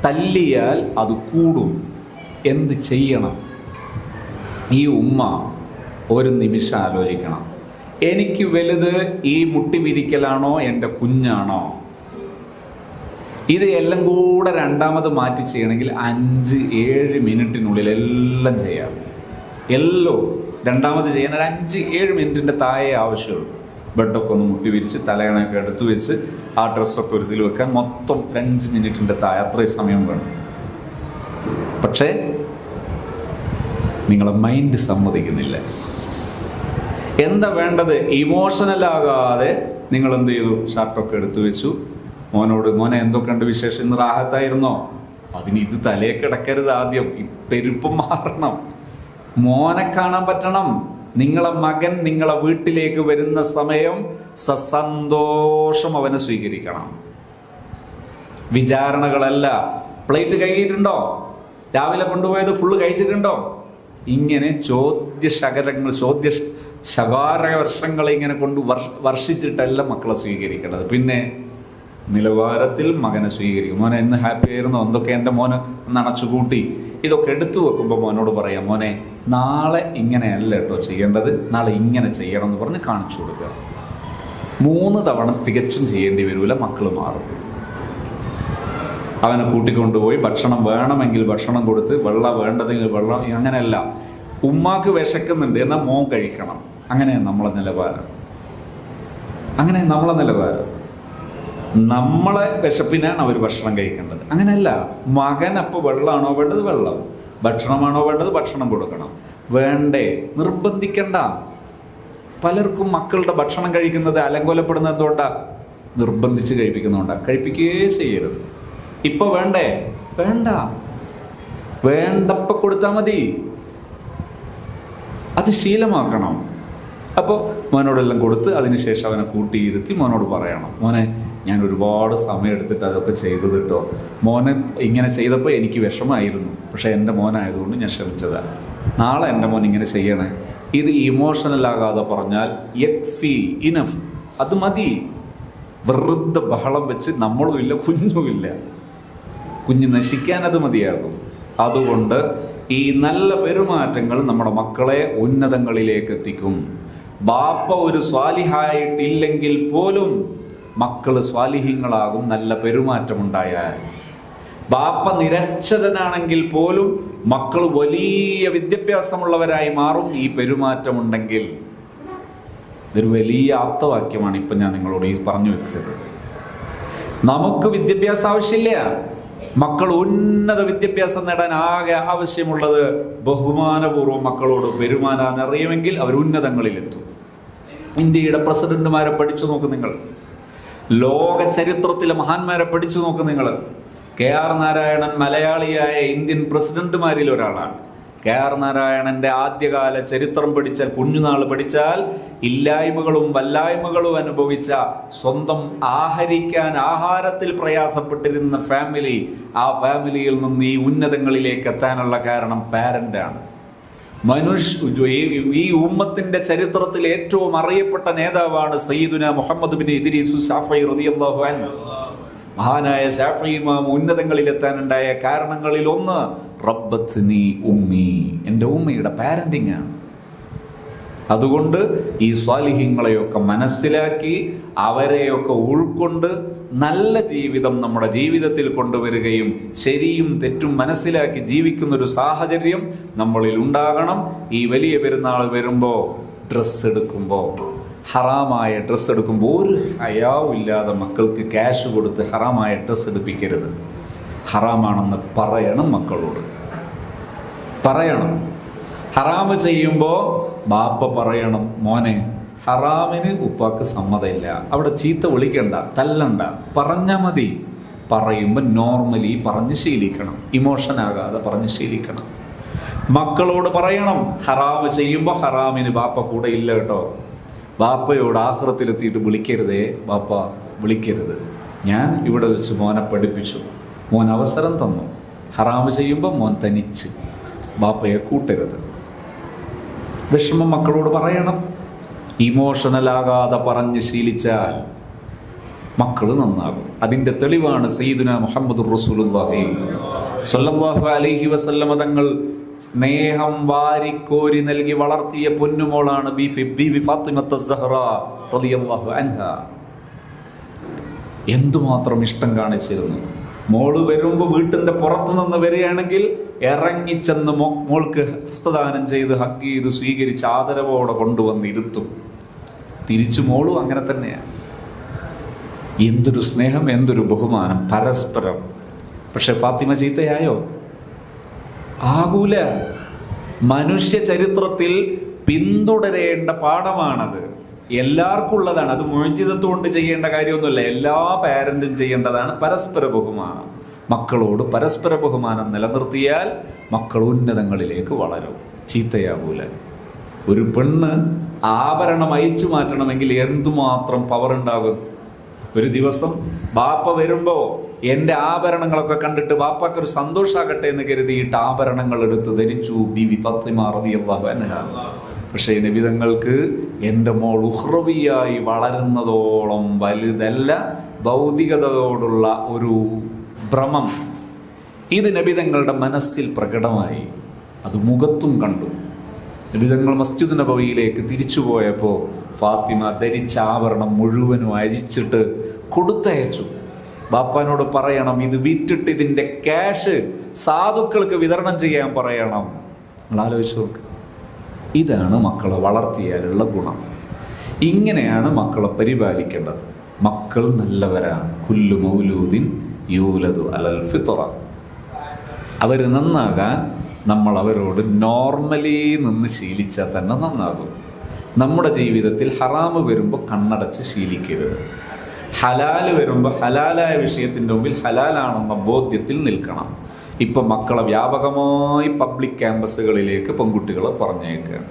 തല്ലിയാൽ അത് കൂടും. എന്ത് ചെയ്യണം? ഈ ഉമ്മ ഒരു നിമിഷം ആലോചിക്കണം. എനിക്ക് വലുത് ഈ മുട്ടി വിരിക്കലാണോ എൻ്റെ കുഞ്ഞാണോ? ഇത് എല്ലാം കൂടെ 2ാമത് മാറ്റി ചെയ്യണമെങ്കിൽ 5-7 മിനിറ്റിനുള്ളിൽ എല്ലാം ചെയ്യാം. എല്ലോ 2ാമത് ചെയ്യാൻ ഒരു 5-7 മിനിറ്റിൻ്റെ താഴെ ആവശ്യമുള്ളൂ. ബെഡൊക്കെ ഒന്ന് മുട്ടി വിരിച്ച് തലയണയൊക്കെ എടുത്തു വെച്ച് ആ ഡ്രസ്സൊക്കെ ഒരു ഇതിൽ വെക്കാൻ മൊത്തം 5 മിനിറ്റിൻ്റെ താഴെ അത്രയും സമയം വേണം. പക്ഷേ നിങ്ങളെ മൈൻഡ് സമ്മതിക്കുന്നില്ല. എന്താ വേണ്ടത്? ഇമോഷണലാകാതെ നിങ്ങൾ എന്ത് ചെയ്തു? ഷർട്ടൊക്കെ എടുത്തു വെച്ചു. മോനെ എന്തൊക്കെയുണ്ട് വിശേഷം? ഇന്ന് റാഹത്തായിരുന്നോ? അതിന് ഇത് തലയെ കിടക്കരുത്. ആദ്യം ഈ പെരുപ്പം മാറണം. മോനെ കാണാൻ പറ്റണം. നിങ്ങളെ മകൻ നിങ്ങളെ വീട്ടിലേക്ക് വരുന്ന സമയം സസന്തോഷം അവനെ സ്വീകരിക്കണം. വിചാരണകളല്ല. പ്ലേറ്റ് കഴുകിയിട്ടുണ്ടോ? രാവിലെ കൊണ്ടുപോയത് ഫുള്ള് കഴിച്ചിട്ടുണ്ടോ? ഇങ്ങനെ ശകാരവർഷങ്ങളെ ഇങ്ങനെ കൊണ്ട് വർഷിച്ചിട്ടല്ല മക്കളെ സ്വീകരിക്കേണ്ടത്. പിന്നെ നിലവാരത്തിൽ മകനെ സ്വീകരിക്കും. മോനെ ഇന്ന് ഹാപ്പി ആയിരുന്നോ? എന്തൊക്കെ എൻ്റെ മോന് നനച്ചുകൂട്ടി. ഇതൊക്കെ എടുത്തു വെക്കുമ്പോൾ മോനോട് പറയാം, മോനെ നാളെ ഇങ്ങനെയല്ല കേട്ടോ ചെയ്യേണ്ടത്, നാളെ ഇങ്ങനെ ചെയ്യണം എന്ന് പറഞ്ഞ് കാണിച്ചു കൊടുക്കുക. 3 തവണ തികച്ചും ചെയ്യേണ്ടി വരില്ല, മക്കൾ മാറും. അവനെ കൂട്ടിക്കൊണ്ടുപോയി ഭക്ഷണം വേണമെങ്കിൽ ഭക്ഷണം കൊടുത്ത്, വെള്ളം വേണ്ടതെങ്കിൽ വെള്ളം. അങ്ങനെയല്ല. ഉമ്മാക്ക് വിശക്കുന്നുണ്ട് എന്നാൽ മോൻ കഴിക്കണം. അങ്ങനെ നമ്മളെ നിലവാരം. നമ്മളെ വിശപ്പിനാണ് അവർ ഭക്ഷണം കഴിക്കേണ്ടത്. അങ്ങനെയല്ല. മകൻ അപ്പോൾ വെള്ളമാണോ വേണ്ടത്? വെള്ളം. ഭക്ഷണമാണോ വേണ്ടത്? ഭക്ഷണം കൊടുക്കണം. വേണ്ടേ? നിർബന്ധിക്കണ്ട. പലർക്കും മക്കളുടെ ഭക്ഷണം കഴിക്കുന്നത് അലങ്കോലപ്പെടുന്നത് എന്തുകൊണ്ടാണ്? നിർബന്ധിച്ച് കഴിപ്പിക്കുന്നുകൊണ്ടാണ്. കഴിപ്പിക്കുകയേ ചെയ്യരുത്. ഇപ്പൊ വേണ്ടേ? വേണ്ടപ്പോൾ കൊടുത്താൽ മതി. അത് ശീലമാക്കണം. അപ്പോൾ മോനോടെല്ലാം കൊടുത്ത് അതിനുശേഷം അവനെ കൂട്ടിയിരുത്തി മോനോട് പറയണം, മോനെ ഞാൻ ഒരുപാട് സമയം എടുത്തിട്ട് അതൊക്കെ ചെയ്തത് കേട്ടോ. മോനെ ഇങ്ങനെ ചെയ്തപ്പോൾ എനിക്ക് വിഷമമായിരുന്നു, പക്ഷേ എൻ്റെ മോനായതുകൊണ്ട് ഞാൻ ക്ഷമിച്ചതാണ്. നാളെ എൻ്റെ മോൻ ഇങ്ങനെ ചെയ്യണേ. ഇത് ഇമോഷണൽ ആകാതെ പറഞ്ഞാൽ യക്ഫി, ഇനഫ്, അത് മതി. വെറുതെ ബഹളം വെച്ച് നമ്മളുമില്ല കുഞ്ഞുമില്ല, കുഞ്ഞ് നശിക്കാൻ അത് മതിയാകും. അതുകൊണ്ട് ഈ നല്ല പെരുമാറ്റങ്ങൾ നമ്മുടെ മക്കളെ ഉന്നതങ്ങളിലേക്ക് എത്തിക്കും. ബാപ്പ ഒരു സ്വാലിഹായിട്ടില്ലെങ്കിൽ പോലും മക്കൾ സ്വാലിഹ്യങ്ങളാകും നല്ല പെരുമാറ്റമുണ്ടായാൽ. ബാപ്പ നിരക്ഷരനാണെങ്കിൽ പോലും മക്കൾ വലിയ വിദ്യാഭ്യാസമുള്ളവരായി മാറും ഈ പെരുമാറ്റമുണ്ടെങ്കിൽ. ഇതൊരു വലിയ ആപ്തവാക്യമാണ് ഇപ്പം ഞാൻ നിങ്ങളോട് ഈ പറഞ്ഞു വെച്ചത്. നമുക്ക് വിദ്യാഭ്യാസം ആവശ്യമില്ല. മക്കൾ ഉന്നത വിദ്യാഭ്യാസം നേടാൻ ആകെ ആവശ്യമുള്ളത് ബഹുമാനപൂർവ്വം മക്കളോട് പെരുമാറാൻ അറിയുമെങ്കിൽ അവർ ഉന്നതങ്ങളിലെത്തും. ഇന്ത്യയുടെ പ്രസിഡന്റുമാരെ പഠിച്ചു നോക്ക് നിങ്ങൾ, ലോക ചരിത്രത്തിലെ മഹാന്മാരെ പഠിച്ചു നോക്ക് നിങ്ങൾ. KR നാരായണൻ മലയാളിയായ ഇന്ത്യൻ പ്രസിഡന്റുമാരിൽ ഒരാളാണ്. KR നാരായണന്റെ ആദ്യകാല ചരിത്രം പഠിച്ചാൽ, കുഞ്ഞുനാൾ പഠിച്ചാൽ, ഇല്ലായ്മകളും വല്ലായ്മകളും അനുഭവിച്ച, സ്വന്തം ആഹരിക്കാൻ ആഹാരത്തിൽ പ്രയാസപ്പെട്ടിരുന്ന ഫാമിലി, ആ ഫാമിലിയിൽ നിന്ന് ഈ ഉന്നതങ്ങളിലേക്ക് എത്താനുള്ള കാരണം പാരന്റാണ്. ഈ ഉമ്മത്തിന്റെ ചരിത്രത്തിൽ ഏറ്റവും അറിയപ്പെട്ട നേതാവാണ് സയ്യിദുന മുഹമ്മദ് ബിൻ ഇദ്രീസ് ശാഫഈ റളിയല്ലാഹു അൻഹു. മഹാനായ ശാഫഈ ഇമാം ഉന്നതങ്ങളിലെത്താനുണ്ടായ കാരണങ്ങളിൽ ഒന്ന് റബ്ബത്നി ഉമ്മി, എൻ്റെ ഉമ്മയുടെ പാരന്റിംഗ് ആണ്. അതുകൊണ്ട് ഈ സ്വാലിഹ്യങ്ങളെയൊക്കെ മനസ്സിലാക്കി അവരെയൊക്കെ ഉൾക്കൊണ്ട് നല്ല ജീവിതം നമ്മുടെ ജീവിതത്തിൽ കൊണ്ടുവരികയും ശരിയും തെറ്റും മനസ്സിലാക്കി ജീവിക്കുന്നൊരു സാഹചര്യം നമ്മളിൽ ഉണ്ടാകണം. ഈ വലിയ പെരുന്നാൾ വരുമ്പോൾ ഡ്രസ്സ് എടുക്കുമ്പോൾ, ഹറാമായ ഡ്രസ്സ് എടുക്കുമ്പോൾ ഒരു ഹയാവില്ലാതെ മക്കൾക്ക് ക്യാഷ് കൊടുത്ത് ഹറാമായ ഡ്രസ്സ് എടുപ്പിക്കരുത്. ഹറാമാണെന്ന് പറയണം, മക്കളോട് പറയണം. ഹറാമ് ചെയ്യുമ്പോൾ ബാപ്പ പറയണം, മോനെ ഹറാമിന് ഉപ്പാക്ക് സമ്മതമില്ല, അവിടെ ചീത്ത വിളിക്കണ്ട, തല്ലണ്ട, പറഞ്ഞാൽ മതി. പറയുമ്പോൾ നോർമലി പറഞ്ഞ് ശീലിക്കണം, ഇമോഷനാകാതെ പറഞ്ഞ് ശീലിക്കണം. മക്കളോട് പറയണം, ഹറാമ് ചെയ്യുമ്പോൾ ഹറാമിന് ബാപ്പ കൂടെ ഇല്ല കേട്ടോ, ബാപ്പയോട് ആഖിറത്തിലെത്തിയിട്ട് വിളിക്കരുതേ, ബാപ്പ വിളിക്കരുത്. ഞാൻ ഇവിടെ വെച്ച് മോനെ പഠിപ്പിച്ചു, മോൻ അവസരം തന്നു, ഹറാമ് ചെയ്യുമ്പോൾ മോൻ തനിച്ച്, ബാപ്പയെ കൂട്ടരുത്. വിഷമം മക്കളോട് പറയണം. ഇമോഷണലാകാതെ പറഞ്ഞ് ശീലിച്ചാൽ മക്കൾ നന്നാകും. അതിൻ്റെ തെളിവാണ് സയ്യിദുന മുഹമ്മദുർ റസൂലുള്ളാഹി സ്വല്ലല്ലാഹു അലൈഹി വസല്ലമ തങ്ങൾ സ്നേഹം വാരിക്കോരി നൽകി വളർത്തിയ പൊന്നുമോളാണ് ബീവി ഫാത്തിമത്ത് സഹ്റ റളിയല്ലാഹു അൻഹാ. എന്തുമാത്രം ഇഷ്ടം കാണിച്ചിരുന്നു. മോള് വരുമ്പോൾ വീട്ടിൻ്റെ പുറത്തു നിന്ന് വരികയാണെങ്കിൽ ഇറങ്ങിച്ചെന്ന് മോൾക്ക് ഹസ്തദാനം ചെയ്ത് ഹഗ് ചെയ്ത് സ്വീകരിച്ച് ആദരവോടെ കൊണ്ടുവന്ന് ഇരുത്തും. തിരിച്ചു മോളും അങ്ങനെ തന്നെയാണ്. എന്തൊരു സ്നേഹം, എന്തൊരു ബഹുമാനം പരസ്പരം. പക്ഷെ ഫാത്തിമ ചീത്തയായോ? ആകൂല. മനുഷ്യ ചരിത്രത്തിൽ പിന്തുടരേണ്ട പാഠമാണത്. എല്ലാവർക്കും ഉള്ളതാണ്. അത് മുഅ്ജിസത്ത് കൊണ്ട് ചെയ്യേണ്ട കാര്യമൊന്നുമില്ല. എല്ലാ പാരന്റും ചെയ്യേണ്ടതാണ് പരസ്പര ബഹുമാനം. മക്കളോട് പരസ്പര ബഹുമാനം നിലനിർത്തിയാൽ മക്കൾ ഉന്നതങ്ങളിലേക്ക് വളരും, ചീത്തയാവൂല. ഒരു പെണ്ണ് ആഭരണം അയച്ചു മാറ്റണമെങ്കിൽ എന്തുമാത്രം പവർ ഉണ്ടാകും. ഒരു ദിവസം ബാപ്പ വരുമ്പോൾ എൻ്റെ ആഭരണങ്ങളൊക്കെ കണ്ടിട്ട് ബാപ്പാക്കൊരു സന്തോഷമാകട്ടെ എന്ന് കരുതിയിട്ട് ആഭരണങ്ങൾ എടുത്ത് ധരിച്ചു ബീവി ഫാത്തിമ റളിയല്ലാഹു അൻഹ. പക്ഷേ നബിതങ്ങൾക്ക് എൻ്റെ മോൾ ഉഖ്റവിയായി വളരുന്നതോളം വലുതല്ല ഭൗതികതയോടുള്ള ഒരു ഭ്രമം. ഇത് നബിതങ്ങളുടെ മനസ്സിൽ പ്രകടമായി, അത് മുഖത്തും കണ്ടു. നബിതങ്ങൾ മസ്ജിദ് നബവിയിലേക്ക് തിരിച്ചു പോയപ്പോൾ ഫാത്തിമ ധരിച്ച ആഭരണം മുഴുവനും അഴിച്ചിട്ട് കൊടുത്തയച്ചു. ബാപ്പാനോട് പറയണം, ഇത് വിറ്റിട്ട് ഇതിൻ്റെ ക്യാഷ് സാധുക്കൾക്ക് വിതരണം ചെയ്യാൻ പറയണം. നിങ്ങൾ ആലോചിച്ച് നോക്ക്. ഇതാണ് മക്കളെ വളർത്തിയാലുള്ള ഗുണം. ഇങ്ങനെയാണ് മക്കളെ പരിപാലിക്കേണ്ടത്. മക്കൾ നല്ലവരാണ്. കുല്ലു മൗലൂദിൻ യൂലദു അലൽ ഫിത്ര. അവർ നന്നാകാൻ നമ്മൾ അവരോട് നോർമലി നിന്ന് ശീലിച്ചാൽ തന്നെ നന്നാകും. നമ്മുടെ ജീവിതത്തിൽ ഹറാമ് വരുമ്പോൾ കണ്ണടച്ച് ശീലിക്കരുത്. ഹലാല് വരുമ്പോൾ ഹലാലായ വിഷയത്തിൻ്റെ മുമ്പിൽ ഹലാലാണെന്ന ബോധ്യത്തിൽ നിൽക്കണം. ഇപ്പം മക്കളെ വ്യാപകമായി പബ്ലിക് ക്യാമ്പസുകളിലേക്ക് പെൺകുട്ടികളെ പറഞ്ഞേക്കുകയാണ്.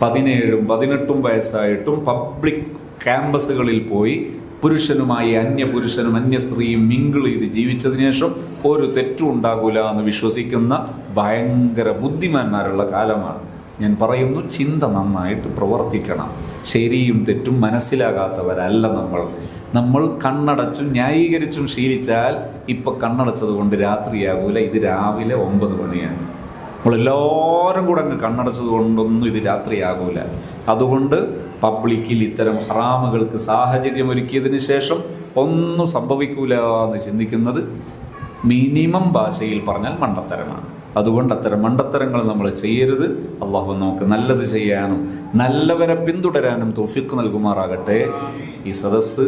17-18 വയസ്സായിട്ടും പബ്ലിക് ക്യാമ്പസുകളിൽ പോയി പുരുഷനുമായി അന്യപുരുഷനും അന്യ സ്ത്രീയും മിങ്കിൾ ചെയ്ത് ജീവിച്ചതിന് ശേഷം ഒരു തെറ്റും ഉണ്ടാകൂല എന്ന് വിശ്വസിക്കുന്ന ഭയങ്കര ബുദ്ധിമാന്മാരുള്ള കാലമാണ്. ഞാൻ പറയുന്നു, ചിന്ത നന്നായിട്ട് പ്രവർത്തിക്കണം. ശരിയും തെറ്റും മനസ്സിലാകാത്തവരല്ല നമ്മൾ കണ്ണടച്ചും ന്യായീകരിച്ചും ശീലിച്ചാൽ ഇപ്പം കണ്ണടച്ചത് കൊണ്ട് രാത്രിയാകൂല, ഇത് രാവിലെ 9 മണിയാണ്. നമ്മളെല്ലാവരും കൂടെ അങ്ങ് കണ്ണടച്ചത് കൊണ്ടൊന്നും ഇത് രാത്രിയാകൂല. അതുകൊണ്ട് പബ്ലിക്കിൽ ഇത്തരം ഹറാമുകൾക്ക് സാഹചര്യം ഒരുക്കിയതിന് ശേഷം ഒന്നും സംഭവിക്കൂല എന്ന് ചിന്തിക്കുന്നത് മിനിമം ഭാഷയിൽ പറഞ്ഞാൽ മണ്ടത്തരമാണ്. അതുകൊണ്ട് അത്തരം മണ്ടത്തരങ്ങൾ നമ്മൾ ചെയ്യരുത്. അള്ളാഹു നമുക്ക് നല്ലത് ചെയ്യാനും നല്ലവരെ പിന്തുടരാനും തൗഫീഖ് നൽകുമാറാകട്ടെ. ഈ സദസ്സ്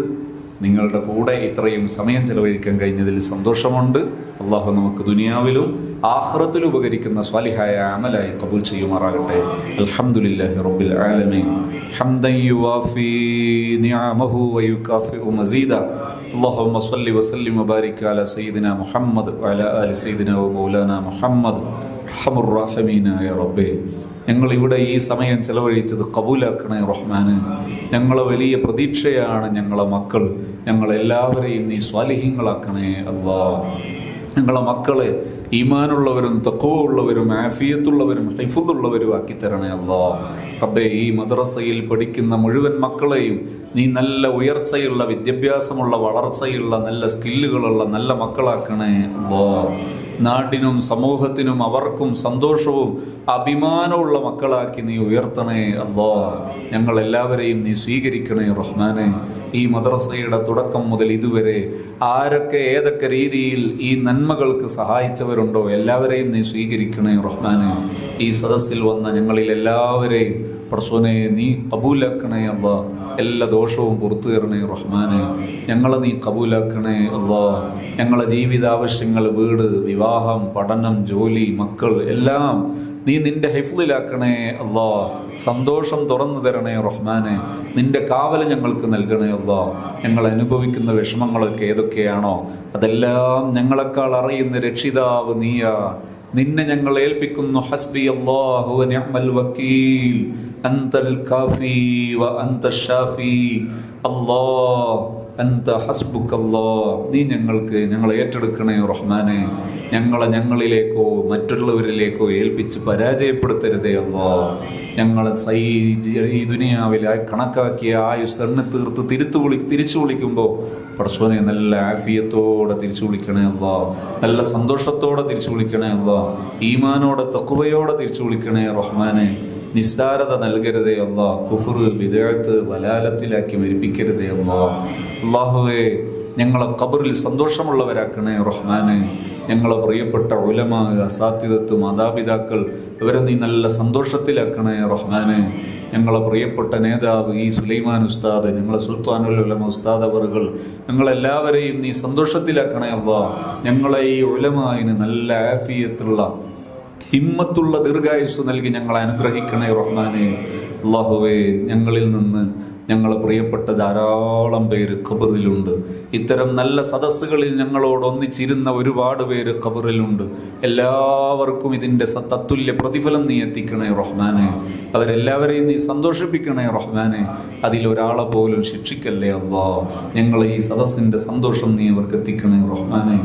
നിങ്ങളുടെ കൂടെ ഇത്രയും സമയം ചെലവഴിക്കാൻ കഴിഞ്ഞതിൽ സന്തോഷമുണ്ട്. അള്ളാഹു നമുക്ക് ദുനിയാവിലും ആഖിറത്തിലും ഉപകരിക്കുന്ന സ്വാലിഹായ അമലായി ഖബൂൽ ചെയ്യുമാറാകട്ടെ. അൽഹംദുലില്ലാഹി റബ്ബിൽ ആലമീൻ ഹംദൻ യുവാഫി നിഅമഹു വയുകാഫിഉ മസീദ. അല്ലാഹുമ്മ സ്വല്ലി വസല്ലിം വബാരിക് അലാ സയ്യിദിനാ മുഹമ്മദ് വഅലാ ആലി സയ്യിദിനാ വമൗലാനാ മുഹമ്മദ് അർഹമുർ റഹീമീനായ റബ്ബേ, ഞങ്ങളിവിടെ ഈ സമയം ചെലവഴിച്ചത് കബൂലാക്കണേ റഹ്മാന്. ഞങ്ങളെ വലിയ പ്രതീക്ഷയാണ് ഞങ്ങളെ മക്കൾ. ഞങ്ങളെല്ലാവരെയും നീ സ്വാലിഹീങ്ങളാക്കണേ അല്ലാഹ്. ഞങ്ങളെ മക്കളെ ഈമാനുള്ളവരും തഖ്വ ഉള്ളവരും ആഫിയത്തുള്ളവരും ഹിഫ്ളുള്ളവരും ആക്കിത്തരണേ അല്ലാഹ്. റബ്ബേ, ഈ മദ്രസയിൽ പഠിക്കുന്ന മുഴുവൻ മക്കളെയും നീ നല്ല ഉയർച്ചയുള്ള വിദ്യാഭ്യാസമുള്ള വളർച്ചയുള്ള നല്ല സ്കില്ലുകളുള്ള നല്ല മക്കളാക്കണേ അല്ലാഹ്. നാടിനും സമൂഹത്തിനും അവർക്കും സന്തോഷവും അഭിമാനമുള്ള മക്കളാക്കി നീ ഉയർത്തണേ അല്ലാഹ്. ഞങ്ങളെല്ലാവരെയും നീ സ്വീകരിക്കണേ റഹ്മാനെ. ഈ മദ്രസയുടെ തുടക്കം മുതൽ ഇതുവരെ ആരൊക്കെ ഏതൊക്കെ രീതിയിൽ ഈ നന്മകൾക്ക് സഹായിച്ചവരുണ്ടോ എല്ലാവരെയും നീ സ്വീകരിക്കണേ റഹ്മാനെ. ഈ സദസ്സിൽ വന്ന ഞങ്ങളിൽ എല്ലാവരെയും പടച്ചോനെ നീ കബൂലാക്കണേ അല്ലാഹ്. എല്ലാ ദോഷവും പുറത്തു തരണേ റഹ്മാനെ. ഞങ്ങളെ നീ കബൂലാക്കണേ അല്ലാഹ്. ഞങ്ങളെ ജീവിതാവശ്യങ്ങൾ, വീട്, വിവാഹം, പഠനം, ജോലി, മക്കൾ എല്ലാം നീ നിന്റെ ഹിഫ്ളിലാക്കണേ അല്ലാഹ്. സന്തോഷം തുറന്നു തരണേ റഹ്മാനെ. നിന്റെ കാവൽ ഞങ്ങൾക്ക് നൽകണേ അല്ലാഹ്. ഞങ്ങൾ അനുഭവിക്കുന്ന വിഷമങ്ങളൊക്കെ ഏതൊക്കെയാണോ അതെല്ലാം ഞങ്ങളെക്കാൾ അറിയുന്ന രക്ഷിതാവ് നീയാ. നിന്നെ ഞങ്ങൾ ഏൽപ്പിക്കുന്നു. ഹസ്ബി അല്ലാഹു വ നിഅമൽ വക്കീൽ അൻതൽ കാഫി വ അൻത ഷാഫി അല്ലാഹ് അൻത ഹസ്ബുക്കല്ലാഹ്. നീ ഞങ്ങളെ ഏറ്റെടുക്കണേ റഹ്മാനെ. ഞങ്ങളിലേക്കോ മറ്റുള്ളവരിലേക്കോ ഏൽപ്പിച്ച് പരാജയപ്പെടുത്തരുതേ അല്ലാഹ്. ഞങ്ങളെ ഈ ദുനിയാവിൽ കണക്കാക്കിയ ആയുസ് എണ്ണ തീർത്ത് തിരിച്ചു വിളിക്കുമ്പോൾ പടച്ചോനെ നല്ല ആഫിയത്തോടെ തിരിച്ചു വിളിക്കണേ അല്ലാഹ്. നല്ല സന്തോഷത്തോടെ തിരിച്ചു വിളിക്കണേ അല്ലാഹ്. ഈമാനോടെ തഖ്വയോടെ തിരിച്ചു വിളിക്കണേ റഹ്മാനെ. നിസ്സാരത നൽകരുതേ അല്ലാഹ്. കുഫ്ർ, ബിദ്അത്ത്, വലാലത്തിലാക്കി മരിപ്പിക്കരുതേ അല്ലാഹ്. അല്ലാഹുവേ, ഞങ്ങളെ ഖബറിൽ സന്തോഷമുള്ളവരാക്കണേ റഹ്മാനെ. ഞങ്ങളെ പ്രിയപ്പെട്ട ഉലമാ, അസാത്തിദത്ത്, മാതാപിതാക്കൾ ഇവരെ നീ നല്ല സന്തോഷത്തിലാക്കണേ റഹ്മാനെ. ഞങ്ങളെ പ്രിയപ്പെട്ട നേതാവ് ഈ സുലൈമാൻ ഉസ്താദ്, ഞങ്ങളെ സുൽത്താനുൽ ഉലമ ഉസ്താദ് അവറുകൾ, ഞങ്ങളെല്ലാവരെയും നീ സന്തോഷത്തിലാക്കണേ അല്ലാഹ്. ഞങ്ങളെ ഈ ഉലമായിന് നല്ല ആഫിയത്തുള്ള ഹിമ്മത്തുള്ള ദീർഘായുസ് നൽകി ഞങ്ങളെ അനുഗ്രഹിക്കണേ റഹ്മാനെ. അല്ലാഹുവേ, ഞങ്ങളിൽ നിന്ന് ഞങ്ങളെ പ്രിയപ്പെട്ട ധാരാളം പേര് ഖബറിലുണ്ട്. ഇത്തരം നല്ല സദസ്സുകളിൽ ഞങ്ങളോട് ഒന്നിച്ചിരുന്ന ഒരുപാട് പേര് ഖബറിലുണ്ട്. എല്ലാവർക്കും ഇതിൻ്റെ തത്തുല്യ പ്രതിഫലം നീ എത്തിക്കണേ റഹ്മാനെ. അവരെല്ലാവരെയും നീ സന്തോഷിപ്പിക്കണേ റഹ്മാനെ. അതിലൊരാളെ പോലും ശിക്ഷിക്കല്ലേ അല്ലാഹ്. ഞങ്ങളെ ഈ സദസ്സിൻ്റെ സന്തോഷം നീ അവർക്ക് എത്തിക്കണേ റഹ്മാനെ.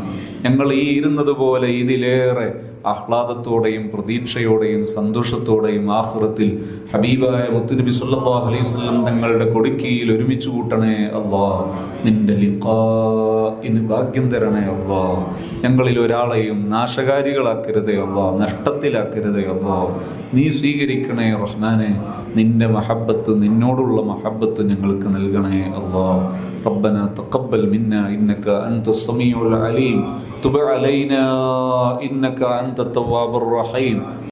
ഞങ്ങൾ ഈ ഇരുന്നത് പോലെ ഇതിലേറെ ആഹ്ലാദത്തോടെയും പ്രതീക്ഷയോടെയും സന്തോഷത്തോടെയും ആഖിറത്തിൽ ഹബീബായ മുത്തുനബി സല്ലല്ലാഹു അലൈഹി വസല്ലം തങ്ങളുടെ കൊടുക്കിയിൽ ഒരുമിച്ച് കൂട്ടണേ അല്ലാഹ്. നിന്റെ ലിഖാഇന് ഭാഗ്യം തരണേ അല്ലാഹ്. ഞങ്ങളിൽ ഒരാളെയും നാശകാരികളാക്കരുതേ അല്ലാഹ്, നഷ്ടത്തിലാക്കരുതേ അല്ലാഹ്. നീ സ്വീകരിക്കണേ റഹ്മാനെ. നിന്റെ മഹബ്ബത്ത്, നിന്നോടുള്ള മഹബ്ബത്ത് ഞങ്ങൾക്ക് നൽകണേ അല്ലാഹ്. റബ്ബനാ തഖബ്ബൽ മിന്നാ ഇന്നക അൻതസ് സമീഉൽ അലീം തുബ് അലൈനാ ഇന്നക അൻതത് തവ്വാബുർ റഹീം.